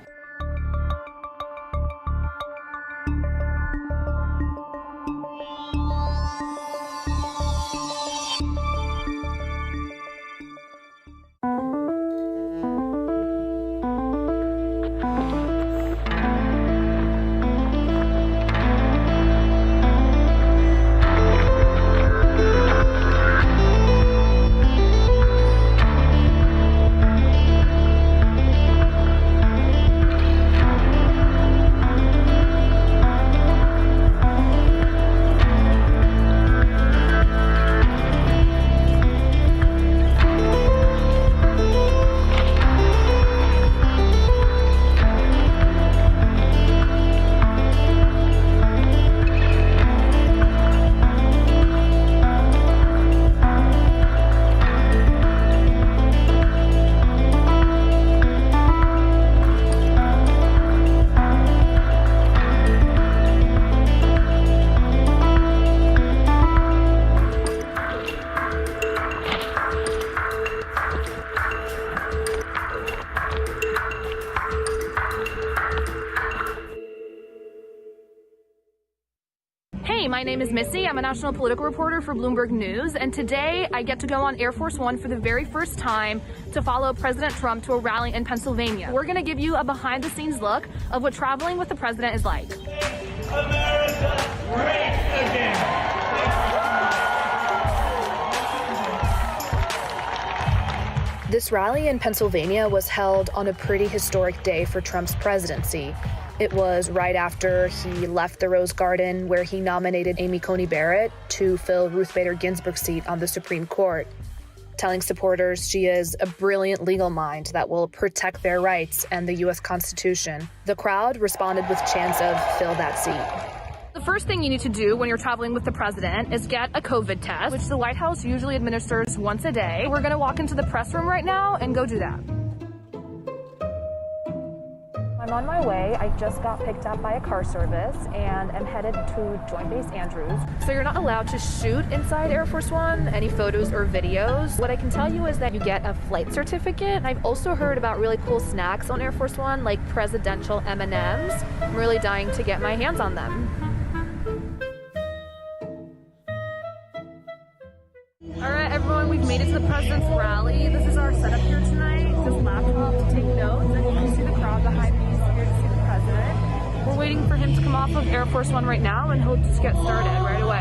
Hey, my name is Missy. I'm a national political reporter for Bloomberg News, and today I get to go on Air Force One for the very first time to follow President Trump to a rally in Pennsylvania. We're going to give you a behind-the-scenes look of what traveling with the president is like. America great again. This rally in Pennsylvania was held on a pretty historic day for Trump's presidency. It was right after he left the Rose Garden, where he nominated Amy Coney Barrett to fill Ruth Bader Ginsburg's seat on the Supreme Court, telling supporters she is a brilliant legal mind that will protect their rights and the U.S. Constitution. The crowd responded with chants of "fill that seat." The first thing you need to do when you're traveling with the president is get a COVID test, which the White House usually administers once a day. We're going to walk into the press room right now and go do that. I'm on my way. I just got picked up by a car service and am headed to Joint Base Andrews. So you're not allowed to shoot inside Air Force One, any photos or videos. What I can tell you is that you get a flight certificate. I've also heard about really cool snacks on Air Force One, like presidential M&Ms. I'm really dying to get my hands on them. All right, everyone, we've made it to the president's rally. This is our setup here tonight. This laptop to take notes, and you can see the crowd behind me here to see the president. We're waiting for him to come off of Air Force One right now, and he'll just get started right away.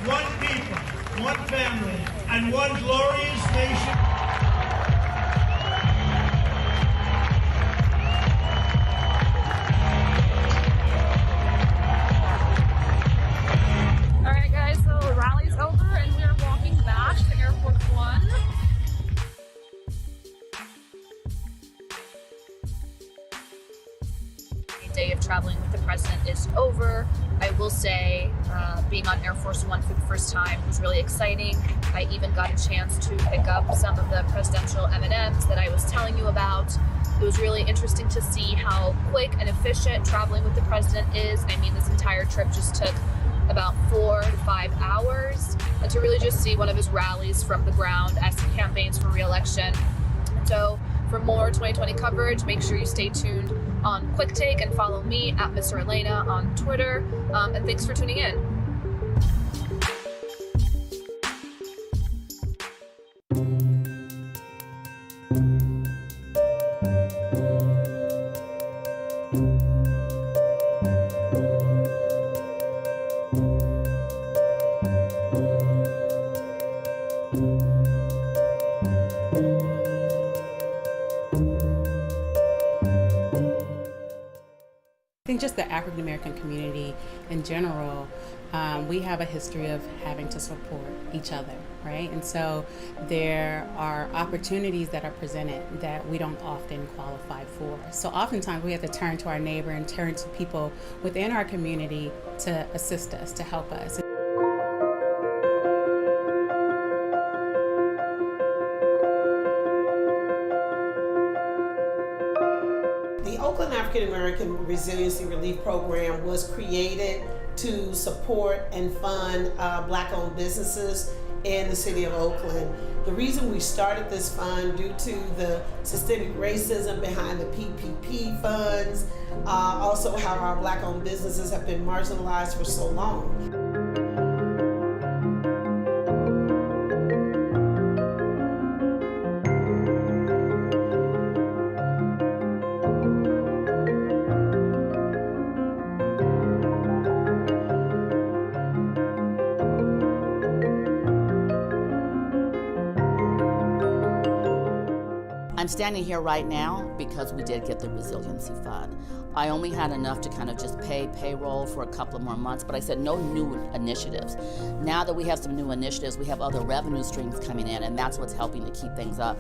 One people, one family, and one glorious nation. day of traveling with the president is over. I will say being on Air Force One for the first time was really exciting. I even got a chance to pick up some of the presidential M&Ms that I was telling you about. It was really interesting to see how quick and efficient traveling with the president is. I mean, this entire trip just took about 4 to 5 hours, and to really just see one of his rallies from the ground as he campaigns for re-election. So for more 2020 coverage, make sure you stay tuned on Quick Take and follow me at Mr. Elena on Twitter. And thanks for tuning in. I think just the African American community in general, we have a history of having to support each other, right? And so there are opportunities that are presented that we don't often qualify for. So oftentimes we have to turn to our neighbor and turn to people within our community to assist us, to help us. The Oakland African American Resiliency Relief Program was created to support and fund Black-owned businesses in the city of Oakland. The reason we started this fund due to the systemic racism behind the PPP funds, also how our Black-owned businesses have been marginalized for so long. I'm standing here right now because we did get the resiliency fund. I only had enough to kind of just pay payroll for a couple of more months, but I said no new initiatives. Now that we have some new initiatives, we have other revenue streams coming in, and that's what's helping to keep things up.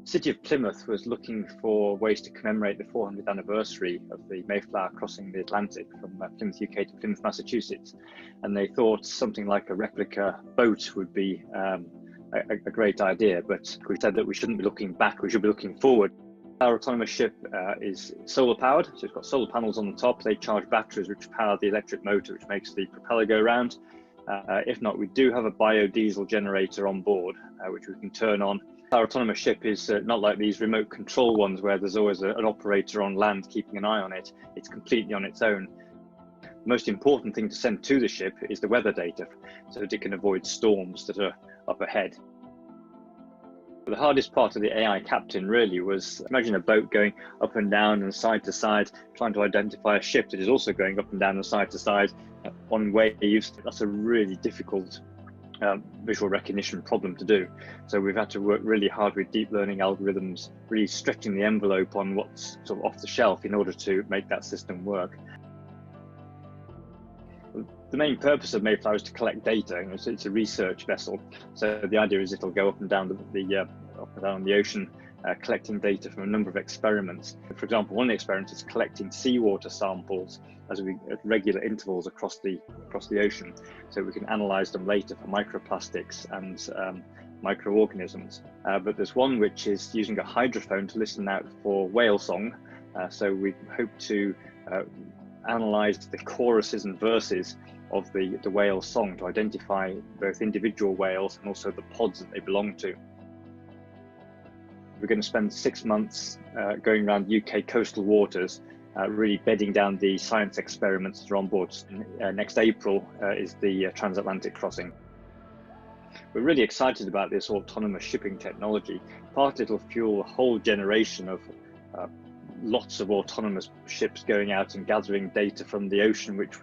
The City of Plymouth was looking for ways to commemorate the 400th anniversary of the Mayflower crossing the Atlantic from Plymouth, UK to Plymouth, Massachusetts. And they thought something like a replica boat would be a great idea, but we said that we shouldn't be looking back, we should be looking forward. Our autonomous ship is solar powered, so it's got solar panels on the top. They charge batteries which power the electric motor, which makes the propeller go round. If not, we do have a biodiesel generator on board, which we can turn on. Our autonomous ship is not like these remote control ones where there's always an operator on land keeping an eye on it. It's completely on its own. The most important thing to send to the ship is the weather data so that it can avoid storms that are up ahead. The hardest part of the AI captain really was, imagine a boat going up and down and side to side, trying to identify a ship that is also going up and down and side to side on waves. That's a really difficult visual recognition problem to do. So we've had to work really hard with deep learning algorithms, really stretching the envelope on what's sort of off the shelf in order to make that system work. The main purpose of Mayflower is to collect data. It's a research vessel. So the idea is it'll go up and down the ocean, collecting data from a number of experiments. For example, one of the experiments is collecting seawater samples at regular intervals across the ocean, so we can analyze them later for microplastics and microorganisms. But there's one which is using a hydrophone to listen out for whale song. So we hope to analyze the choruses and verses of the whale song to identify both individual whales and also the pods that they belong to. We're going to spend 6 months going around UK coastal waters, really bedding down the science experiments that are on board. Next April is the transatlantic crossing. We're really excited about this autonomous shipping technology. Part it'll fuel a whole generation of lots of autonomous ships going out and gathering data from the ocean, which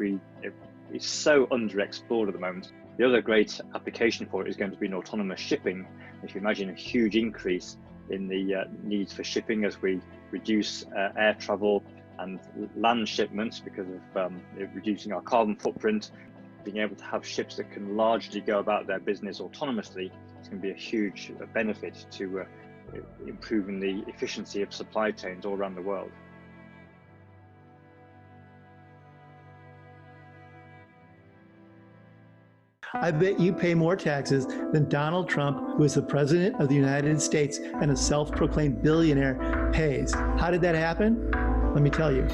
is so underexplored at the moment. The other great application for it is going to be in autonomous shipping. If you imagine a huge increase in the needs for shipping as we reduce air travel and land shipments because of reducing our carbon footprint, being able to have ships that can largely go about their business autonomously is going to be a huge benefit to improving the efficiency of supply chains all around the world. I bet you pay more taxes than Donald Trump, who is the president of the United States and a self-proclaimed billionaire, pays. How did that happen? Let me tell you.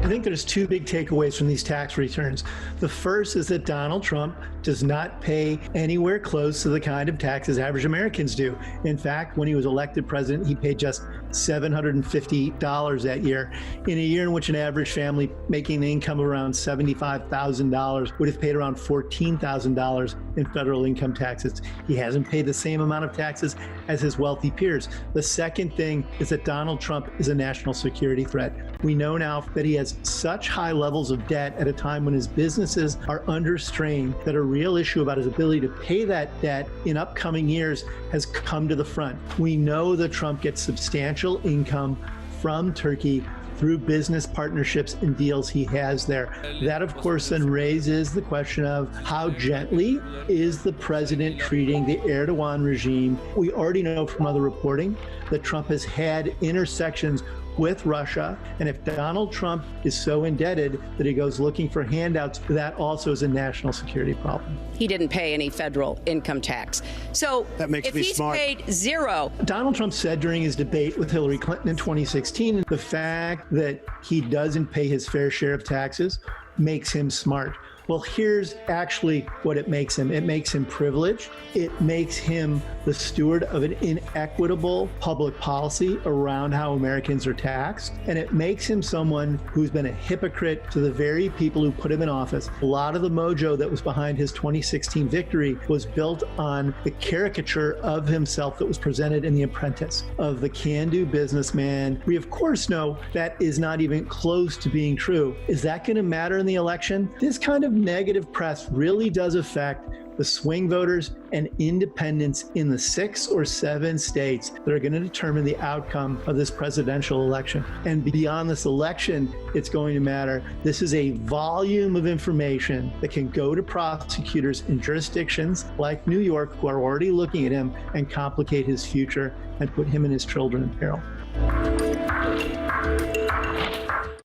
I think there's two big takeaways from these tax returns. The first is that Donald Trump does not pay anywhere close to the kind of taxes average Americans do. In fact, when he was elected president, he paid just $750 that year. In a year in which an average family making the income of around $75,000 would have paid around $14,000 in federal income taxes. He hasn't paid the same amount of taxes as his wealthy peers. The second thing is that Donald Trump is a national security threat. We know now that he has such high levels of debt at a time when his businesses are under strain that a real issue about his ability to pay that debt in upcoming years has come to the front. We know that Trump gets substantial income from Turkey through business partnerships and deals he has there. That, of course, then raises the question of how gently is the president treating the Erdogan regime. We already know from other reporting that Trump has had intersections with Russia, and if Donald Trump is so indebted that he goes looking for handouts, that also is a national security problem. He didn't pay any federal income tax. So That makes if me he's smart. paid zero, Donald Trump said during his debate with Hillary Clinton in 2016, the fact that he doesn't pay his fair share of taxes makes him smart. Well, here's actually what it makes him. It makes him privileged. It makes him the steward of an inequitable public policy around how Americans are taxed. And it makes him someone who's been a hypocrite to the very people who put him in office. A lot of the mojo that was behind his 2016 victory was built on the caricature of himself that was presented in The Apprentice, of the can-do businessman. We, of course, know that is not even close to being true. Is that going to matter in the election? This kind of negative press really does affect the swing voters and independents in the 6 or 7 states that are going to determine the outcome of this presidential election. And beyond this election, it's going to matter. This is a volume of information that can go to prosecutors in jurisdictions like New York who are already looking at him and complicate his future and put him and his children in peril.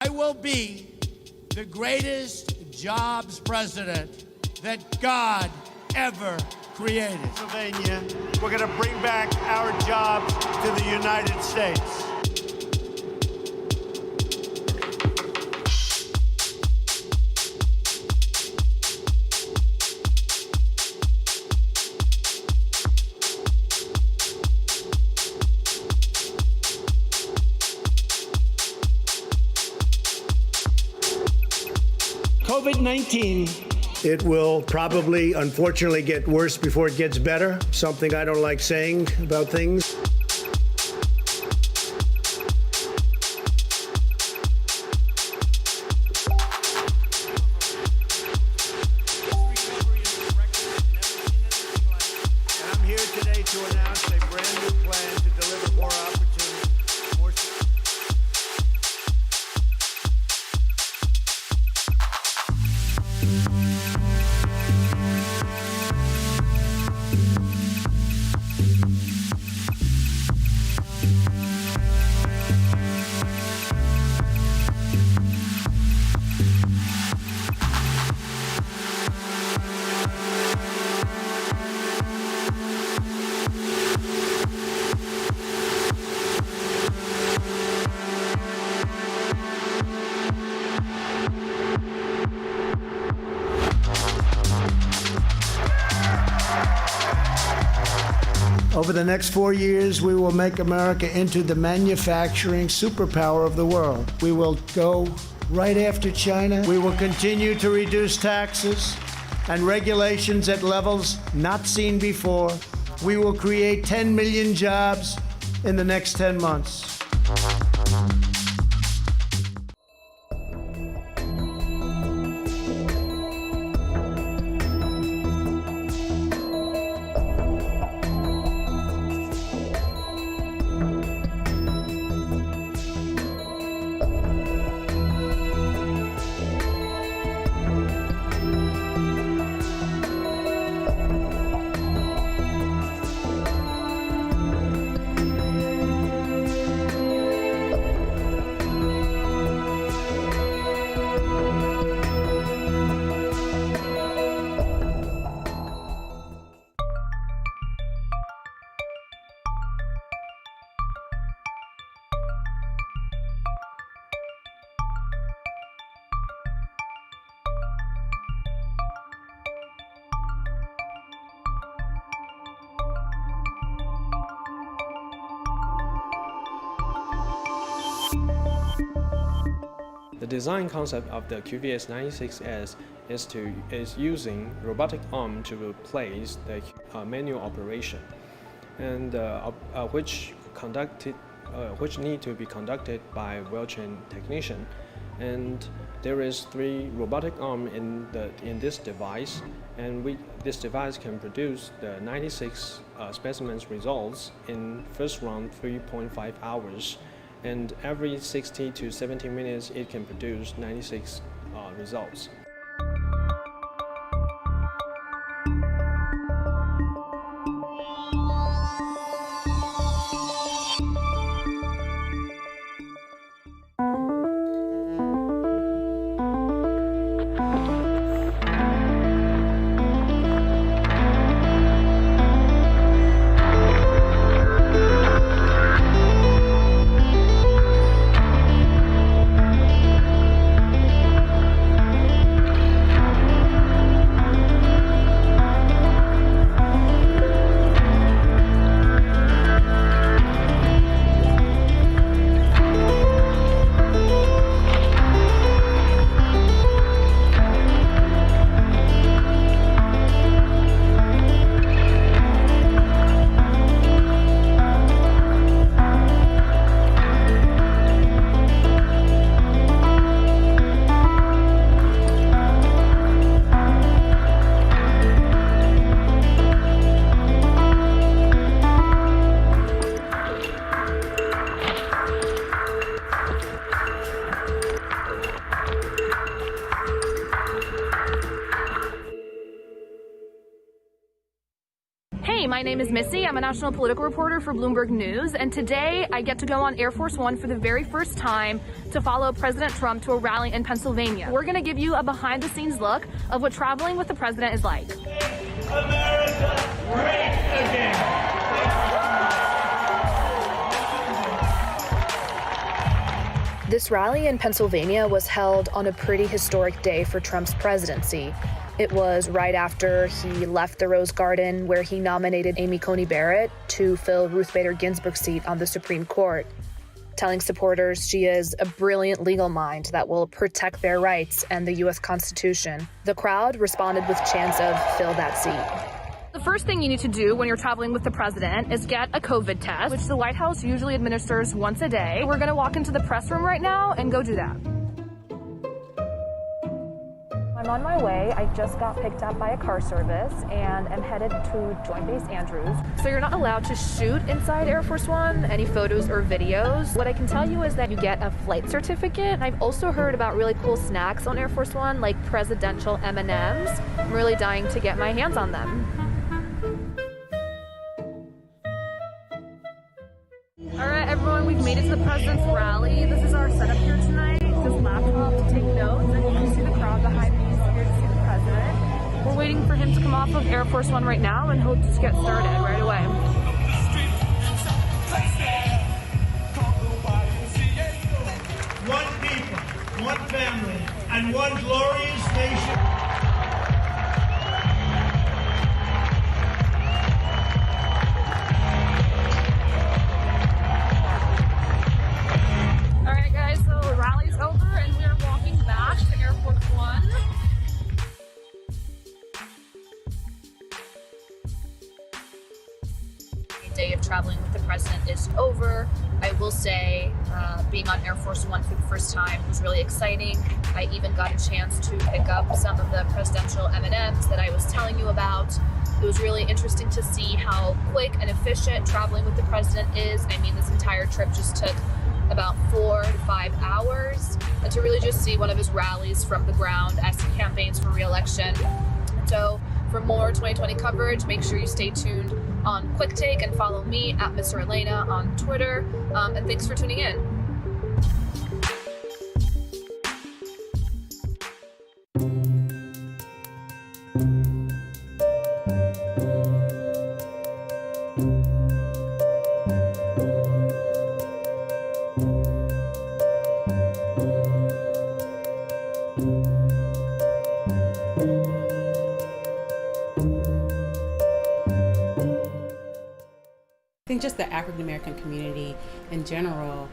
I will be the greatest jobs president that God ever created. Pennsylvania, we're going to bring back our jobs to the United States. COVID-19. It will probably, unfortunately, get worse before it gets better. Something I don't like saying about things. And I'm here today to announce a brand new plan to deliver more opportunity, more. Over the next 4 years, we will make America into the manufacturing superpower of the world. We will go right after China. We will continue to reduce taxes and regulations at levels not seen before. We will create 10 million jobs in the next 10 months. The design concept of the QVS 96S is using robotic arm to replace the manual operation, and which need to be conducted by well-trained technician. And there is 3 robotic arm in this device, and this device can produce the 96 specimens results in first round 3.5 hours. And every 60 to 70 minutes, it can produce 96 results. Hey, my name is Missy. I'm a national political reporter for Bloomberg News, and today I get to go on Air Force One for the very first time to follow President Trump to a rally in Pennsylvania. We're going to give you a behind-the-scenes look of what traveling with the president is like. America, great again. This rally in Pennsylvania was held on a pretty historic day for Trump's presidency. It was right after he left the Rose Garden, where he nominated Amy Coney Barrett to fill Ruth Bader Ginsburg's seat on the Supreme Court, telling supporters she is a brilliant legal mind that will protect their rights and the U.S. Constitution. The crowd responded with chants of "fill that seat." The first thing you need to do when you're traveling with the president is get a COVID test, which the White House usually administers once a day. We're going to walk into the press room right now and go do that. I'm on my way. I just got picked up by a car service and am headed to Joint Base Andrews. So you're not allowed to shoot inside Air Force One, any photos or videos. What I can tell you is that you get a flight certificate. I've also heard about really cool snacks on Air Force One, like presidential M&Ms. I'm really dying to get my hands on them. All right, everyone, we've made it to the president's rally. This is our setup here tonight. This laptop to take notes, and you can see the crowd behind me is here to see the president. We're waiting for him to come off of Air Force One right now, and he'll just get started right away. One people, one family, and one glorious nation. day of traveling with the president is over. I will say being on Air Force One for the first time was really exciting. I even got a chance to pick up some of the presidential M&Ms that I was telling you about. It was really interesting to see how quick and efficient traveling with the president is. I mean, this entire trip just took about 4 to 5 hours, and to really just see one of his rallies from the ground as he campaigns for re-election. So for more 2020 coverage, make sure you stay tuned on Quick Take and follow me at Mr. Elena on Twitter. And thanks for tuning in. I think just the African American community in general,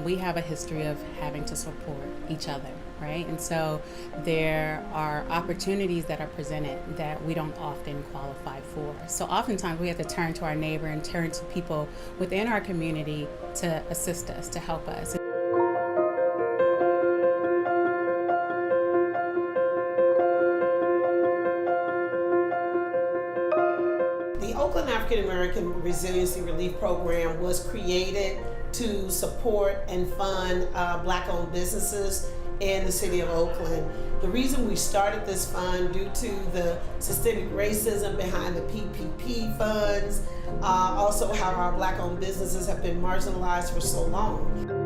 we have a history of having to support each other, right? And so there are opportunities that are presented that we don't often qualify for. So oftentimes we have to turn to our neighbor and turn to people within our community to assist us, to help us. The Oakland African American Resiliency Relief Program was created to support and fund Black-owned businesses in the city of Oakland. The reason we started this fund due to the systemic racism behind the PPP funds, also how our Black-owned businesses have been marginalized for so long.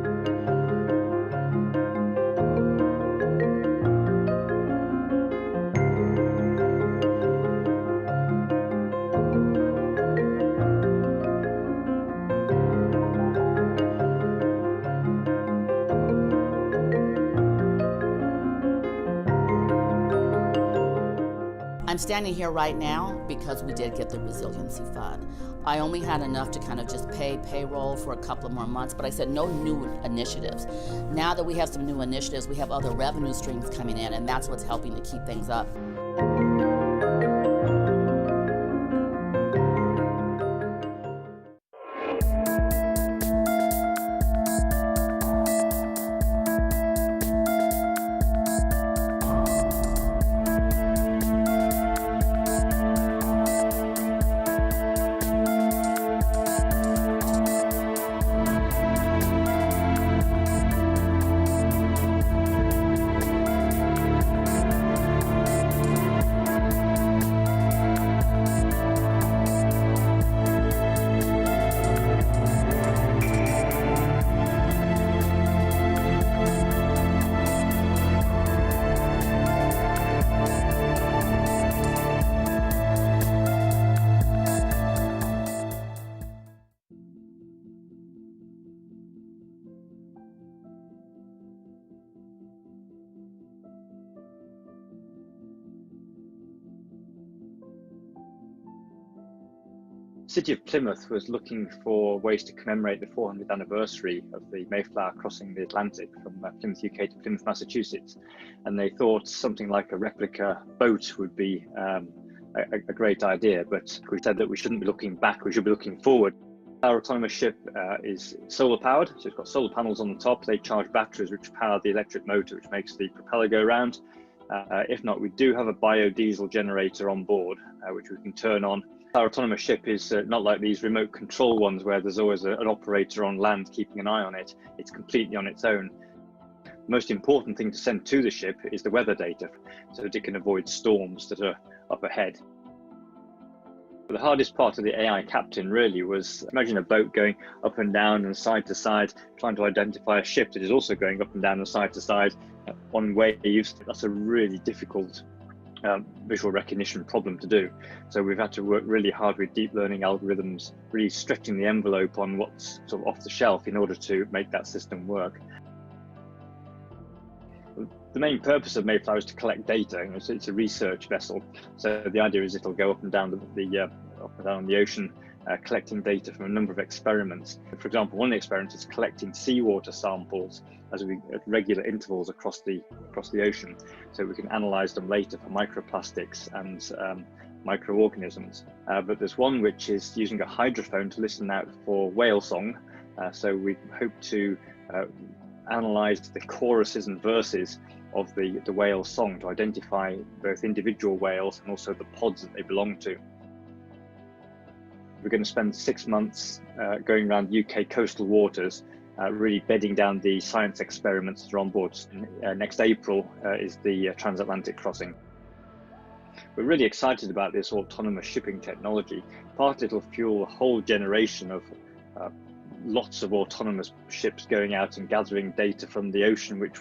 I'm standing here right now because we did get the resiliency fund. I only had enough to kind of just pay payroll for a couple of more months, but I said no new initiatives. Now that we have some new initiatives, we have other revenue streams coming in, and that's what's helping to keep things up. The City of Plymouth was looking for ways to commemorate the 400th anniversary of the Mayflower crossing the Atlantic from Plymouth, UK to Plymouth, Massachusetts. And they thought something like a replica boat would be a great idea, but we said that we shouldn't be looking back, we should be looking forward. Our autonomous ship is solar powered, so it's got solar panels on the top. They charge batteries which power the electric motor, which makes the propeller go round. If not, we do have a biodiesel generator on board, which we can turn on. Our autonomous ship is not like these remote control ones where there's always an operator on land keeping an eye on it. It's completely on its own. The most important thing to send to the ship is the weather data so that it can avoid storms that are up ahead. The hardest part of the AI captain really was, imagine a boat going up and down and side to side, trying to identify a ship that is also going up and down and side to side on waves. That's a really difficult visual recognition problem to do. So we've had to work really hard with deep learning algorithms, really stretching the envelope on what's sort of off the shelf in order to make that system work. The main purpose of Mayflower is to collect data. It's a research vessel. So the idea is it'll go up and down the ocean, collecting data from a number of experiments. For example, one of the experiments is collecting seawater samples at regular intervals across the ocean, so we can analyze them later for microplastics and microorganisms. But there's one which is using a hydrophone to listen out for whale song. So we hope to analyze the choruses and verses of the whale song to identify both individual whales and also the pods that they belong to. We're going to spend 6 months going around UK coastal waters, really bedding down the science experiments that are on board. Next April is the transatlantic crossing. We're really excited about this autonomous shipping technology. Partly it'll fuel a whole generation of lots of autonomous ships going out and gathering data from the ocean, which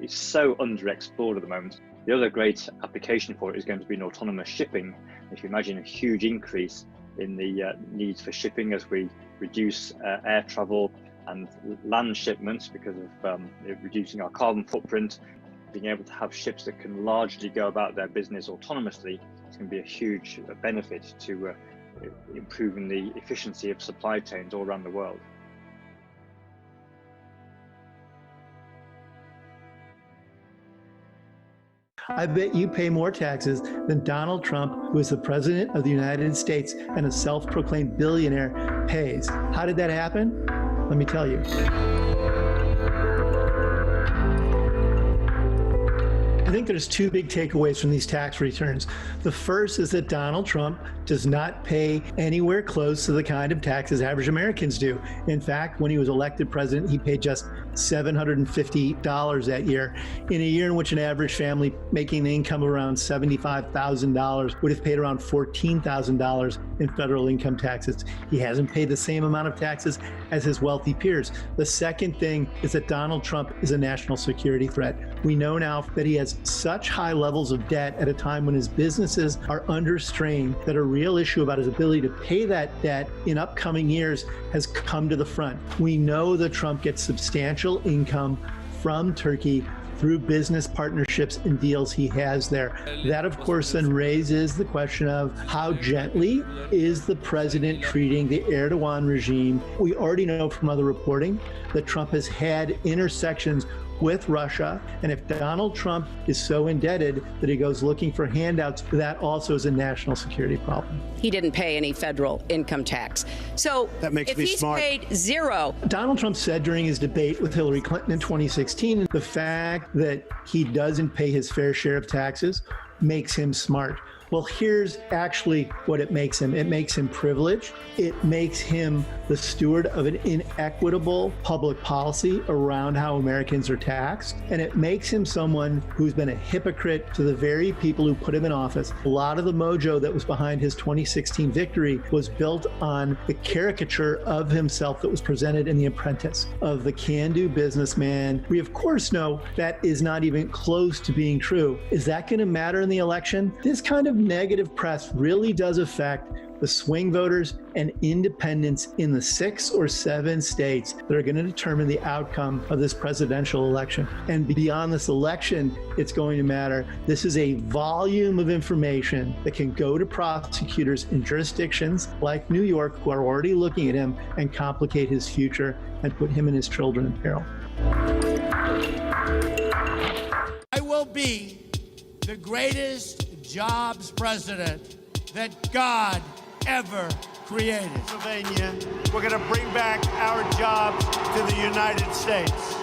is so underexplored at the moment. The other great application for it is going to be in autonomous shipping. If you imagine a huge increase in the needs for shipping as we reduce air travel and land shipments because of reducing our carbon footprint, being able to have ships that can largely go about their business autonomously is going to be a huge benefit to improving the efficiency of supply chains all around the world. I bet you pay more taxes than Donald Trump, who is the president of the United States and a self-proclaimed billionaire, pays. How did that happen? Let me tell you. I think there's two big takeaways from these tax returns. The first is that Donald Trump does not pay anywhere close to the kind of taxes average Americans do. In fact, when he was elected president, he paid just $750 that year. In a year in which an average family making an income of around $75,000 would have paid around $14,000 in federal income taxes. He hasn't paid the same amount of taxes as his wealthy peers. The second thing is that Donald Trump is a national security threat. We know now that he has such high levels of debt at a time when his businesses are under strain that a real issue about his ability to pay that debt in upcoming years has come to the front. We know that Trump gets substantial income from Turkey through business partnerships and deals he has there. That, of course, then raises the question of how gently is the president treating the Erdogan regime. We already know from other reporting that Trump has had intersections with Russia, and if Donald Trump is so indebted that he goes looking for handouts, that also is a national security problem. He didn't pay any federal income tax. So That makes if me he's smart. paid zero, Donald Trump said during his debate with Hillary Clinton in 2016, the fact that he doesn't pay his fair share of taxes makes him smart. Well, here's actually what it makes him. It makes him privileged. It makes him the steward of an inequitable public policy around how Americans are taxed. And it makes him someone who's been a hypocrite to the very people who put him in office. A lot of the mojo that was behind his 2016 victory was built on the caricature of himself that was presented in The Apprentice, of the can-do businessman. We, of course, know that is not even close to being true. Is that going to matter in the election? This kind of negative press really does affect the swing voters and independents in the 6 or 7 states that are going to determine the outcome of this presidential election. And beyond this election, it's going to matter. This is a volume of information that can go to prosecutors in jurisdictions like New York who are already looking at him and complicate his future and put him and his children in peril. I will be the greatest jobs president that God ever created. Pennsylvania, we're going to bring back our jobs to the United States.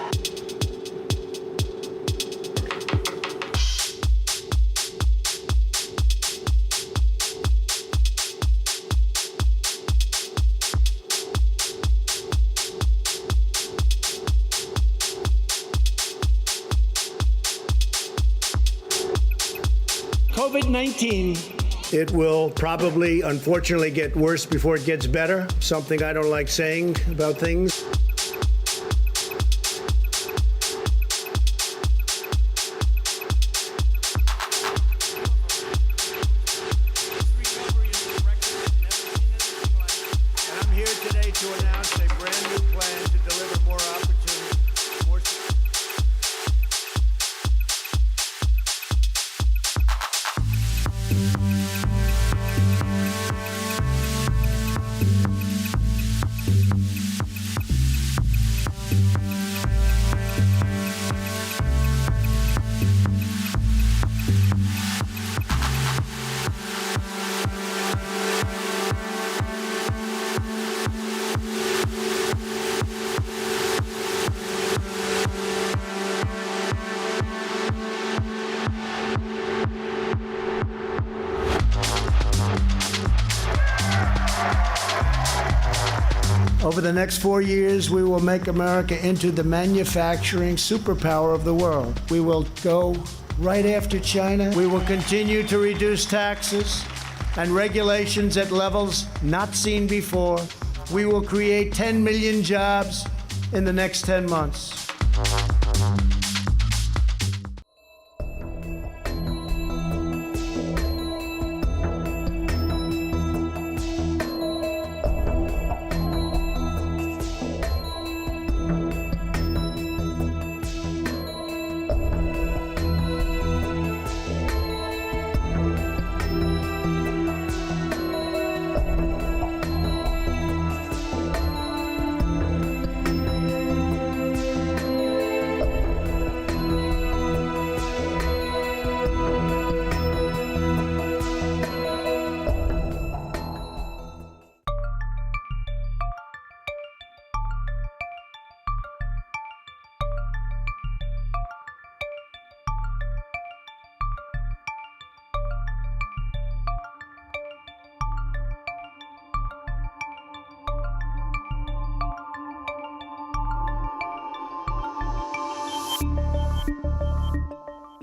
COVID-19. It will probably, unfortunately, get worse before it gets better. Something I don't like saying about things. And I'm here today to announce a brand new plan to deliver more opportunity, more. Over the next 4 years, we will make America into the manufacturing superpower of the world. We will go right after China. We will continue to reduce taxes and regulations at levels not seen before. We will create 10 million jobs in the next 10 months.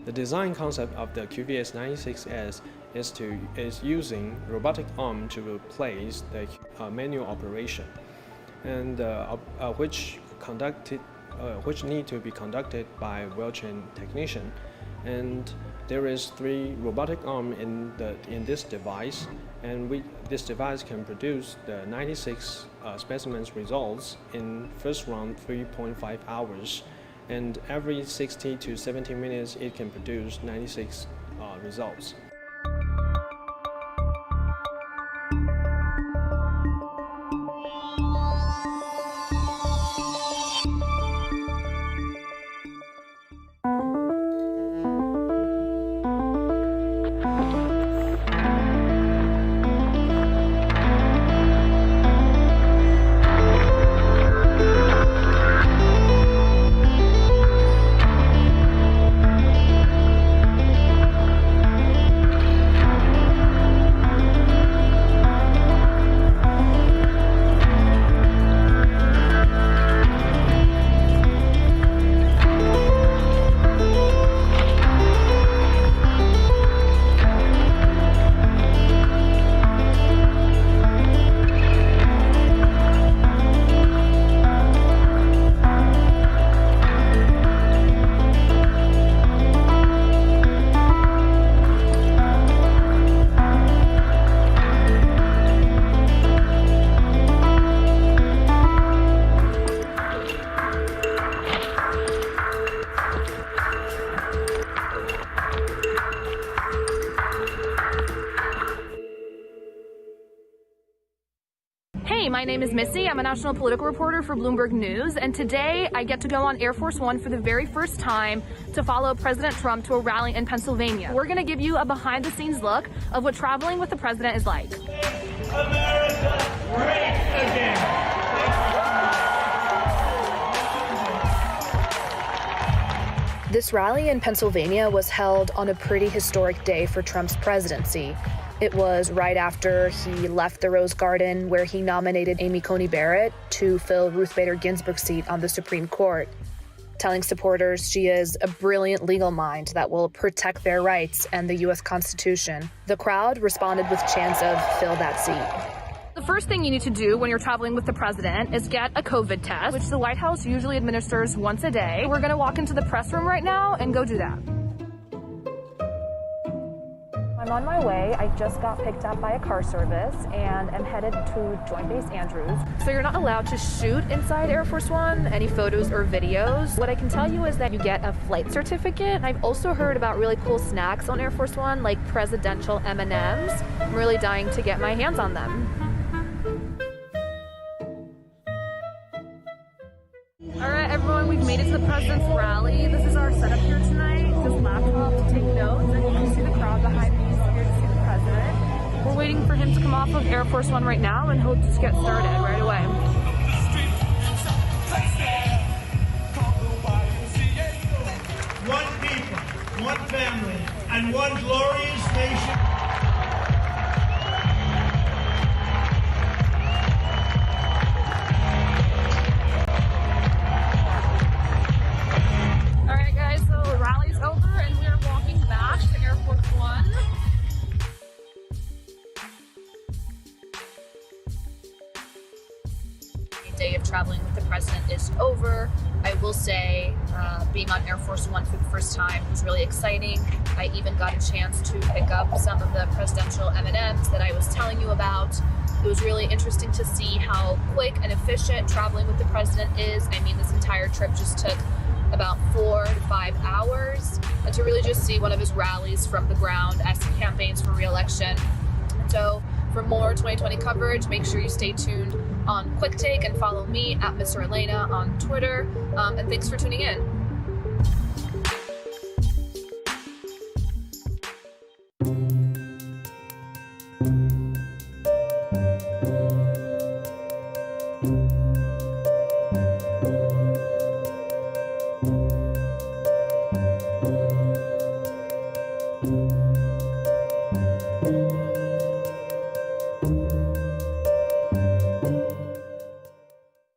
The design concept of the QVS 96S is using robotic arm to replace the manual operation, and which need to be conducted by well-trained technician. And there is 3 robotic arm in this device, and this device can produce the 96 specimens results in first round 3.5 hours. And every 60 to 70 minutes, it can produce 96 results. Hey, my name is Missy. I'm a national political reporter for Bloomberg News, and today I get to go on Air Force One for the very first time to follow President Trump to a rally in Pennsylvania. We're going to give you a behind-the-scenes look of what traveling with the president is like. America great again. This rally in Pennsylvania was held on a pretty historic day for Trump's presidency. It was right after he left the Rose Garden, where he nominated Amy Coney Barrett to fill Ruth Bader Ginsburg's seat on the Supreme Court, telling supporters she is a brilliant legal mind that will protect their rights and the U.S. Constitution. The crowd responded with chants of "fill that seat." The first thing you need to do when you're traveling with the president is get a COVID test, which the White House usually administers once a day. We're gonna walk into the press room right now and go do that. I'm on my way. I just got picked up by a car service and am headed to Joint Base Andrews. So you're not allowed to shoot inside Air Force One, any photos or videos. What I can tell you is that you get a flight certificate. I've also heard about really cool snacks on Air Force One, like presidential M&Ms. I'm really dying to get my hands on them. All right, everyone, we've made it to the president's rally. This is our setup here tonight. This laptop to take notes, and you can see the crowd behind me here to see the president. We're waiting for him to come off of Air Force One right now, and he'll just get started right away. One people, one family, and one glorious nation. day of traveling with the president is over. I will say being on Air Force One for the first time was really exciting. I even got a chance to pick up some of the presidential M&Ms that I was telling you about. It was really interesting to see how quick and efficient traveling with the president is. I mean, this entire trip just took about 4 to 5 hours, and to really just see one of his rallies from the ground as he campaigns for re-election. So for more 2020 coverage, make sure you stay tuned on Quick Take and follow me at Mr. Elena on Twitter. And thanks for tuning in.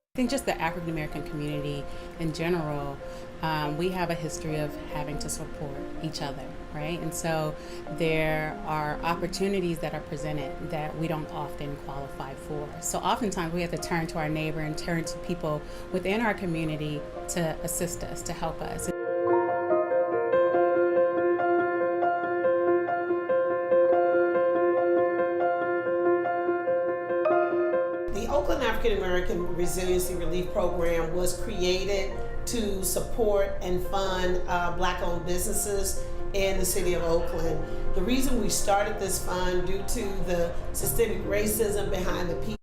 I think just the African American community in general, we have a history of having to support each other, right? And so there are opportunities that are presented that we don't often qualify for. So oftentimes we have to turn to our neighbor and turn to people within our community to assist us, to help us. The Oakland African American Resiliency Relief Program was created to support and fund Black-owned businesses in the city of Oakland. The reason we started this fund due to the systemic racism behind the people.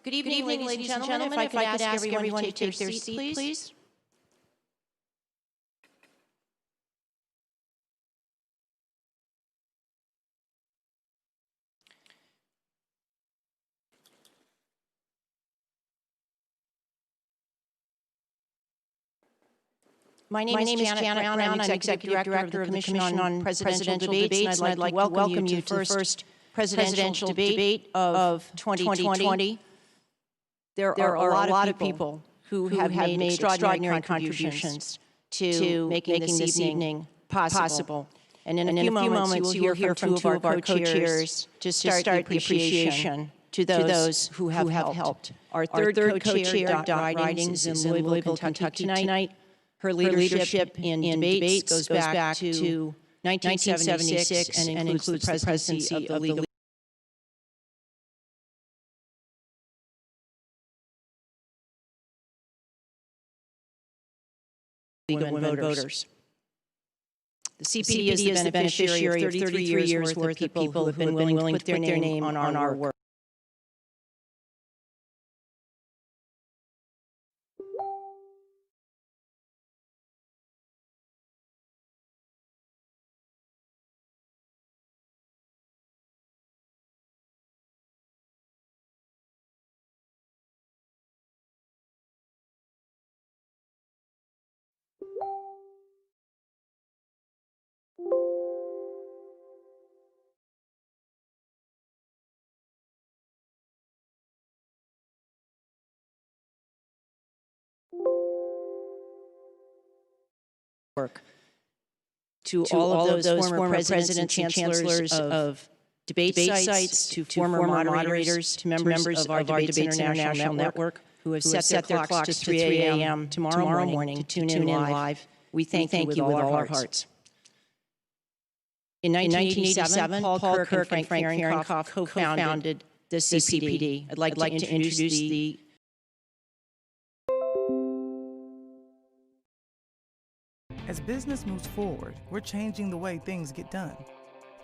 Good evening, ladies and gentlemen. If I could ask everyone to take their seat, please. My name is Janet Brown. I'm Executive Director of the Commission on Presidential Debates, and I'd like to welcome you to the first presidential debate of 2020. There are a lot of people who have made extraordinary contributions to making this evening possible. And in a few moments, you will hear from two of our co-chairs to start the appreciation to those who have helped. Our third co-chair, Dot Ridings, in Louisville, Kentucky tonight. Her leadership in debates goes back to 1976 and includes the presidency of the League of Women Voters. The CPD is the beneficiary of 33 years' worth of people who have been willing to put their name on our work. To all of those former presidents and chancellors of debate sites, to former moderators, to members of our Debates International Network who have set their clocks to 3 a.m. tomorrow morning to tune in live, we thank you with all our hearts. In 1987, Paul Kirk and Frank Fahrenkopf co-founded the CPD. I'd like to introduce the As business moves forward, we're changing the way things get done,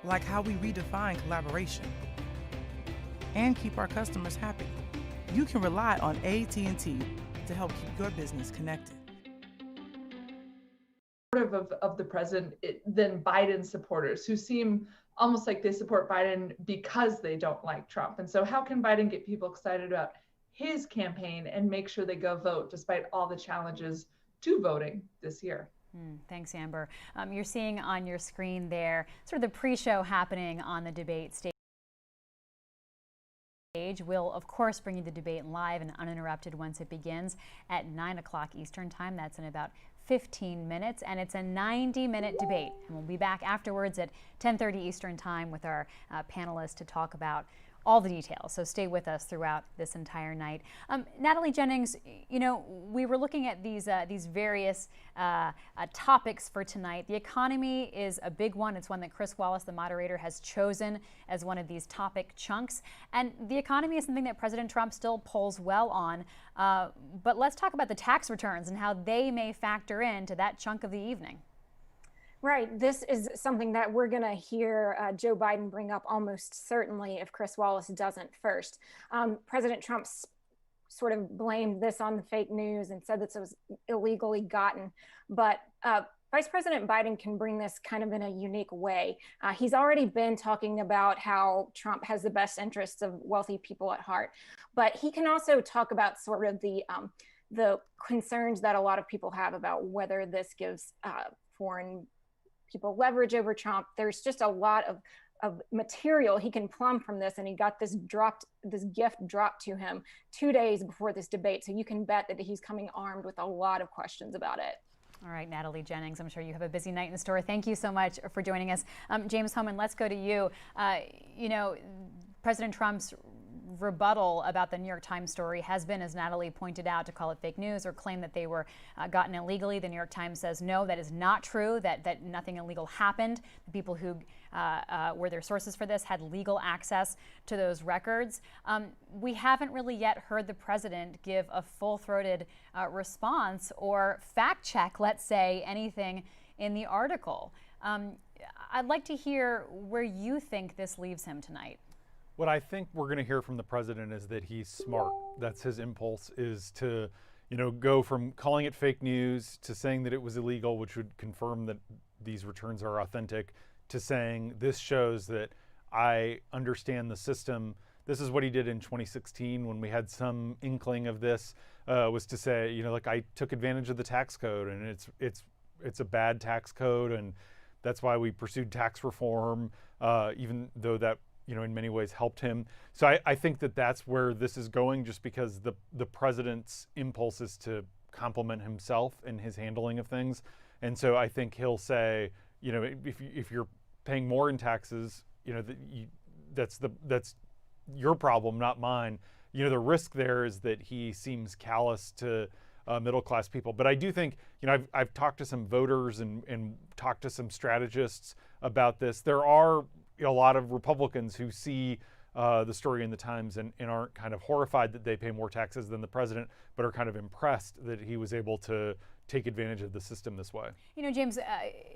like how we redefine collaboration and keep our customers happy. You can rely on AT&T to help keep your business connected. Of the president than Biden supporters, who seem almost like they support Biden because they don't like Trump. And so how can Biden get people excited about his campaign and make sure they go vote despite all the challenges to voting this year? Thanks, Amber. You're seeing on your screen there sort of the pre-show happening on the debate stage. We'll, of course, bring you the debate live and uninterrupted once it begins at 9 o'clock Eastern Time. That's in about 15 minutes, and it's a 90-minute debate. And we'll be back afterwards at 10:30 Eastern Time with our panelists to talk about all the details. So stay with us throughout this entire night. Natalie Jennings, you know, we were looking at these various topics for tonight. The economy is a big one. It's one that Chris Wallace, the moderator, has chosen as one of these topic chunks. And the economy is something that President Trump still polls well on. But let's talk about the tax returns and how they may factor into that chunk of the evening. Right. This is something that we're going to hear Joe Biden bring up almost certainly if Chris Wallace doesn't first. President Trump sort of blamed this on the fake news and said that it was illegally gotten. But Vice President Biden can bring this kind of in a unique way. He's already been talking about how Trump has the best interests of wealthy people at heart. But he can also talk about sort of the concerns that a lot of people have about whether this gives foreign people leverage over Trump. There's just a lot of material he can plumb from this, and he got this gift dropped to him 2 days before this debate. So you can bet that he's coming armed with a lot of questions about it. All right, Natalie Jennings, I'm sure you have a busy night in store. Thank you so much for joining us. James Hohmann, let's go to you. You know, President Trump's rebuttal about the New York Times story has been, as Natalie pointed out, to call it fake news or claim that they were gotten illegally. The New York Times says no, that is not true, that nothing illegal happened. The people who were their sources for this had legal access to those records. We haven't really yet heard the president give a full-throated response or fact check, let's say, anything in the article. I'd like to hear where you think this leaves him tonight. What I think we're going to hear from the president is that he's smart. That's his impulse, is to, go from calling it fake news to saying that it was illegal, which would confirm that these returns are authentic, to saying this shows that I understand the system. This is what he did in 2016 when we had some inkling of this, was to say, I took advantage of the tax code, and it's a bad tax code, and that's why we pursued tax reform, even though that in many ways helped him. So I think that that's where this is going, just because the president's impulse is to compliment himself in his handling of things. And so I think he'll say, if you're paying more in taxes, that's your problem, not mine. The risk there is that he seems callous to middle-class people. But I do think, I've talked to some voters and talked to some strategists about this. There are a lot of Republicans who see the story in the Times and aren't kind of horrified that they pay more taxes than the president, but are kind of impressed that he was able to take advantage of the system this way. James,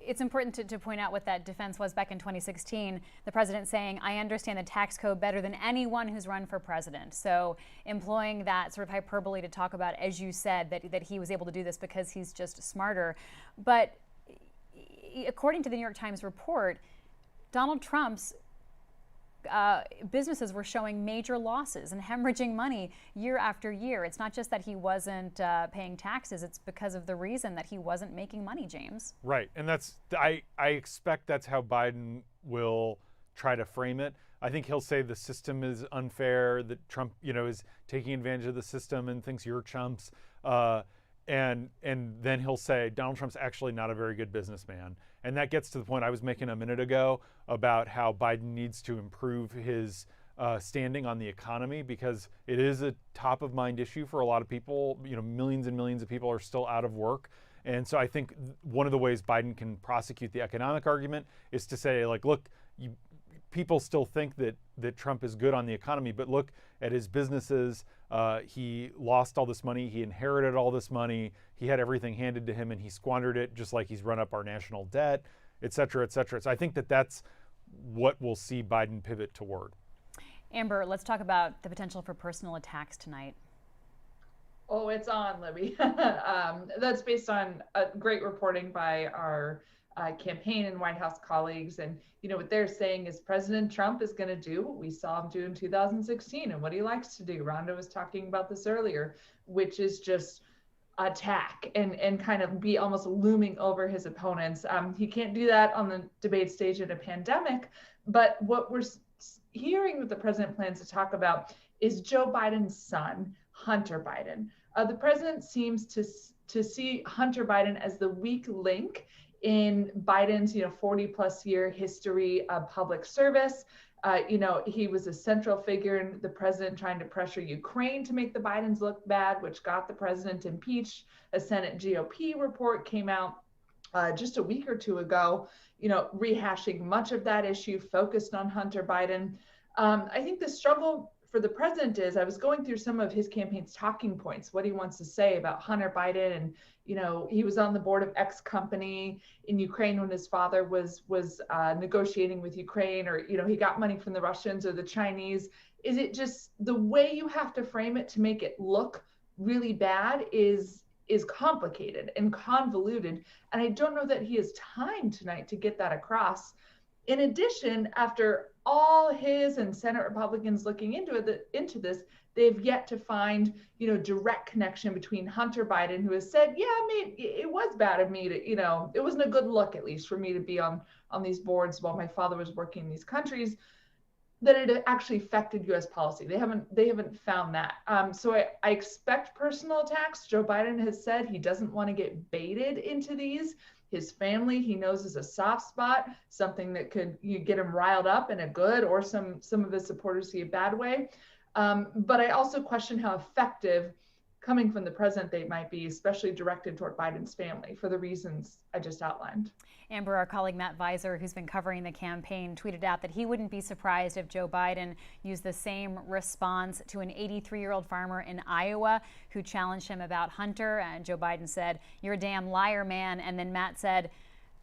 it's important to point out what that defense was back in 2016. The president saying, I understand the tax code better than anyone who's run for president. So employing that sort of hyperbole to talk about, as you said, that he was able to do this because he's just smarter. But according to the New York Times report, Donald Trump's businesses were showing major losses and hemorrhaging money year after year. It's not just that he wasn't paying taxes, it's because of the reason that he wasn't making money, James. Right, and I expect that's how Biden will try to frame it. I think he'll say the system is unfair, that Trump, is taking advantage of the system and thinks you're chumps. And then he'll say Donald Trump's actually not a very good businessman. And that gets to the point I was making a minute ago about how Biden needs to improve his standing on the economy, because it is a top of mind issue for a lot of people. Millions and millions of people are still out of work. And so I think one of the ways Biden can prosecute the economic argument is to say, look, people still think that Trump is good on the economy, but look at his businesses. He lost all this money. He inherited all this money. He had everything handed to him, and he squandered it, just like he's run up our national debt, et cetera, et cetera. So I think that's what we'll see Biden pivot toward. Amber, let's talk about the potential for personal attacks tonight. Oh, it's on, Libby. That's based on great reporting by our campaign and White House colleagues. And, what they're saying is President Trump is going to do what we saw him do in 2016 and what he likes to do. Rhonda was talking about this earlier, which is just attack and kind of be almost looming over his opponents. He can't do that on the debate stage in a pandemic. But what we're hearing that the president plans to talk about is Joe Biden's son, Hunter Biden. The president seems to see Hunter Biden as the weak link in Biden's 40 plus year history of public service. He was a central figure in the president trying to pressure Ukraine to make the Bidens look bad, which got the president impeached. A Senate GOP report came out just a week or two ago, rehashing much of that issue, focused on Hunter Biden. I think the struggle for the president is, I was going through some of his campaign's talking points, what he wants to say about Hunter Biden. And, he was on the board of X company in Ukraine when his father was negotiating with Ukraine, or, he got money from the Russians or the Chinese. Is it just the way you have to frame it to make it look really bad is complicated and convoluted. And I don't know that he has time tonight to get that across. In addition, after all his and Senate Republicans looking into this, they've yet to find, direct connection between Hunter Biden, who has said, yeah, it was bad of me to, it wasn't a good look, at least for me to be on these boards while my father was working in these countries, that it actually affected U.S. policy. They haven't found that. So I expect personal attacks. Joe Biden has said he doesn't want to get baited into these. His family, he knows, is a soft spot, something that could get him riled up in a good, or some of his supporters see a bad way. But I also question how effective, coming from the president, they might be, especially directed toward Biden's family, for the reasons I just outlined. Amber, our colleague Matt Visor, who's been covering the campaign, tweeted out that he wouldn't be surprised if Joe Biden used the same response to an 83-year-old farmer in Iowa who challenged him about Hunter. And Joe Biden said, "You're a damn liar, man." And then Matt said,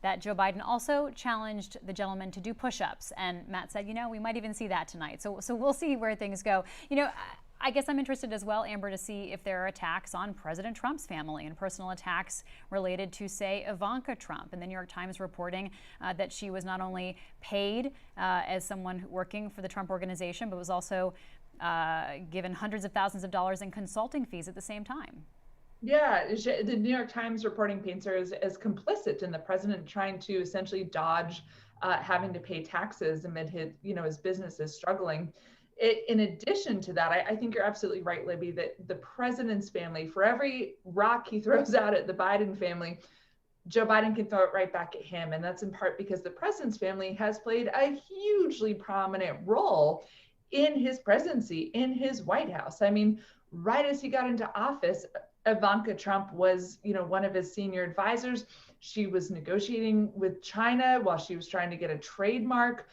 that Joe Biden also challenged the gentleman to do push-ups. And Matt said, we might even see that tonight. So we'll see where things go. I guess I'm interested as well, Amber, to see if there are attacks on President Trump's family and personal attacks related to, say, Ivanka Trump. And the New York Times reporting that she was not only paid as someone working for the Trump organization, but was also given hundreds of thousands of dollars in consulting fees at the same time. Yeah, the New York Times reporting paints her as complicit in the president trying to essentially dodge having to pay taxes amid his business is struggling. In addition to that, I think you're absolutely right, Libby, that the president's family, for every rock he throws out at the Biden family, Joe Biden can throw it right back at him. And that's in part because the president's family has played a hugely prominent role in his presidency, in his White House. I mean, right as he got into office, Ivanka Trump was, one of his senior advisors. She was negotiating with China while she was trying to get a trademark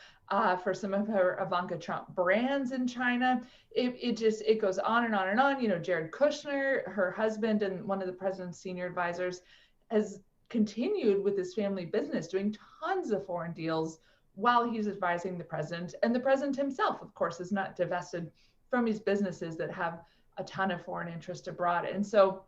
for some of her Ivanka Trump brands in China. It goes on and on and on. Jared Kushner, her husband and one of the president's senior advisors, has continued with his family business, doing tons of foreign deals while he's advising the president. And the president himself, of course, is not divested from his businesses that have a ton of foreign interest abroad. And so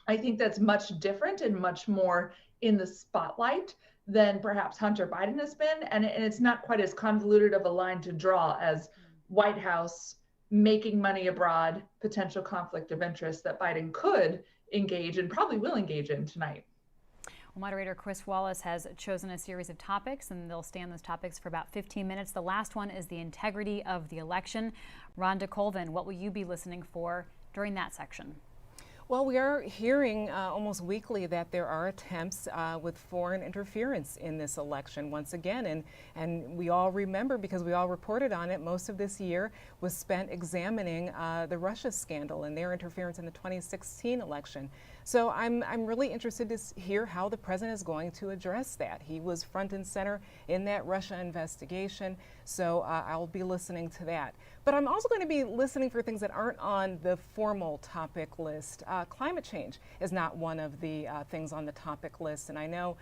I think that's much different and much more in the spotlight than perhaps Hunter Biden has been. And it's not quite as convoluted of a line to draw as White House, making money abroad, potential conflict of interest that Biden could engage and probably will engage in tonight. Well, moderator Chris Wallace has chosen a series of topics, and they'll stay on those topics for about 15 minutes. The last one is the integrity of the election. Rhonda Colvin, what will you be listening for during that section? Well, we are hearing almost weekly that there are attempts with foreign interference in this election once again. And we all remember, because we all reported on it, most of this year was spent examining the Russia scandal and their interference in the 2016 election. So I'm really interested to hear how the president is going to address that. He was front and center in that Russia investigation, so I'll be listening to that. But I'm also going to be listening for things that aren't on the formal topic list. Climate change is not one of the things on the topic list, and I know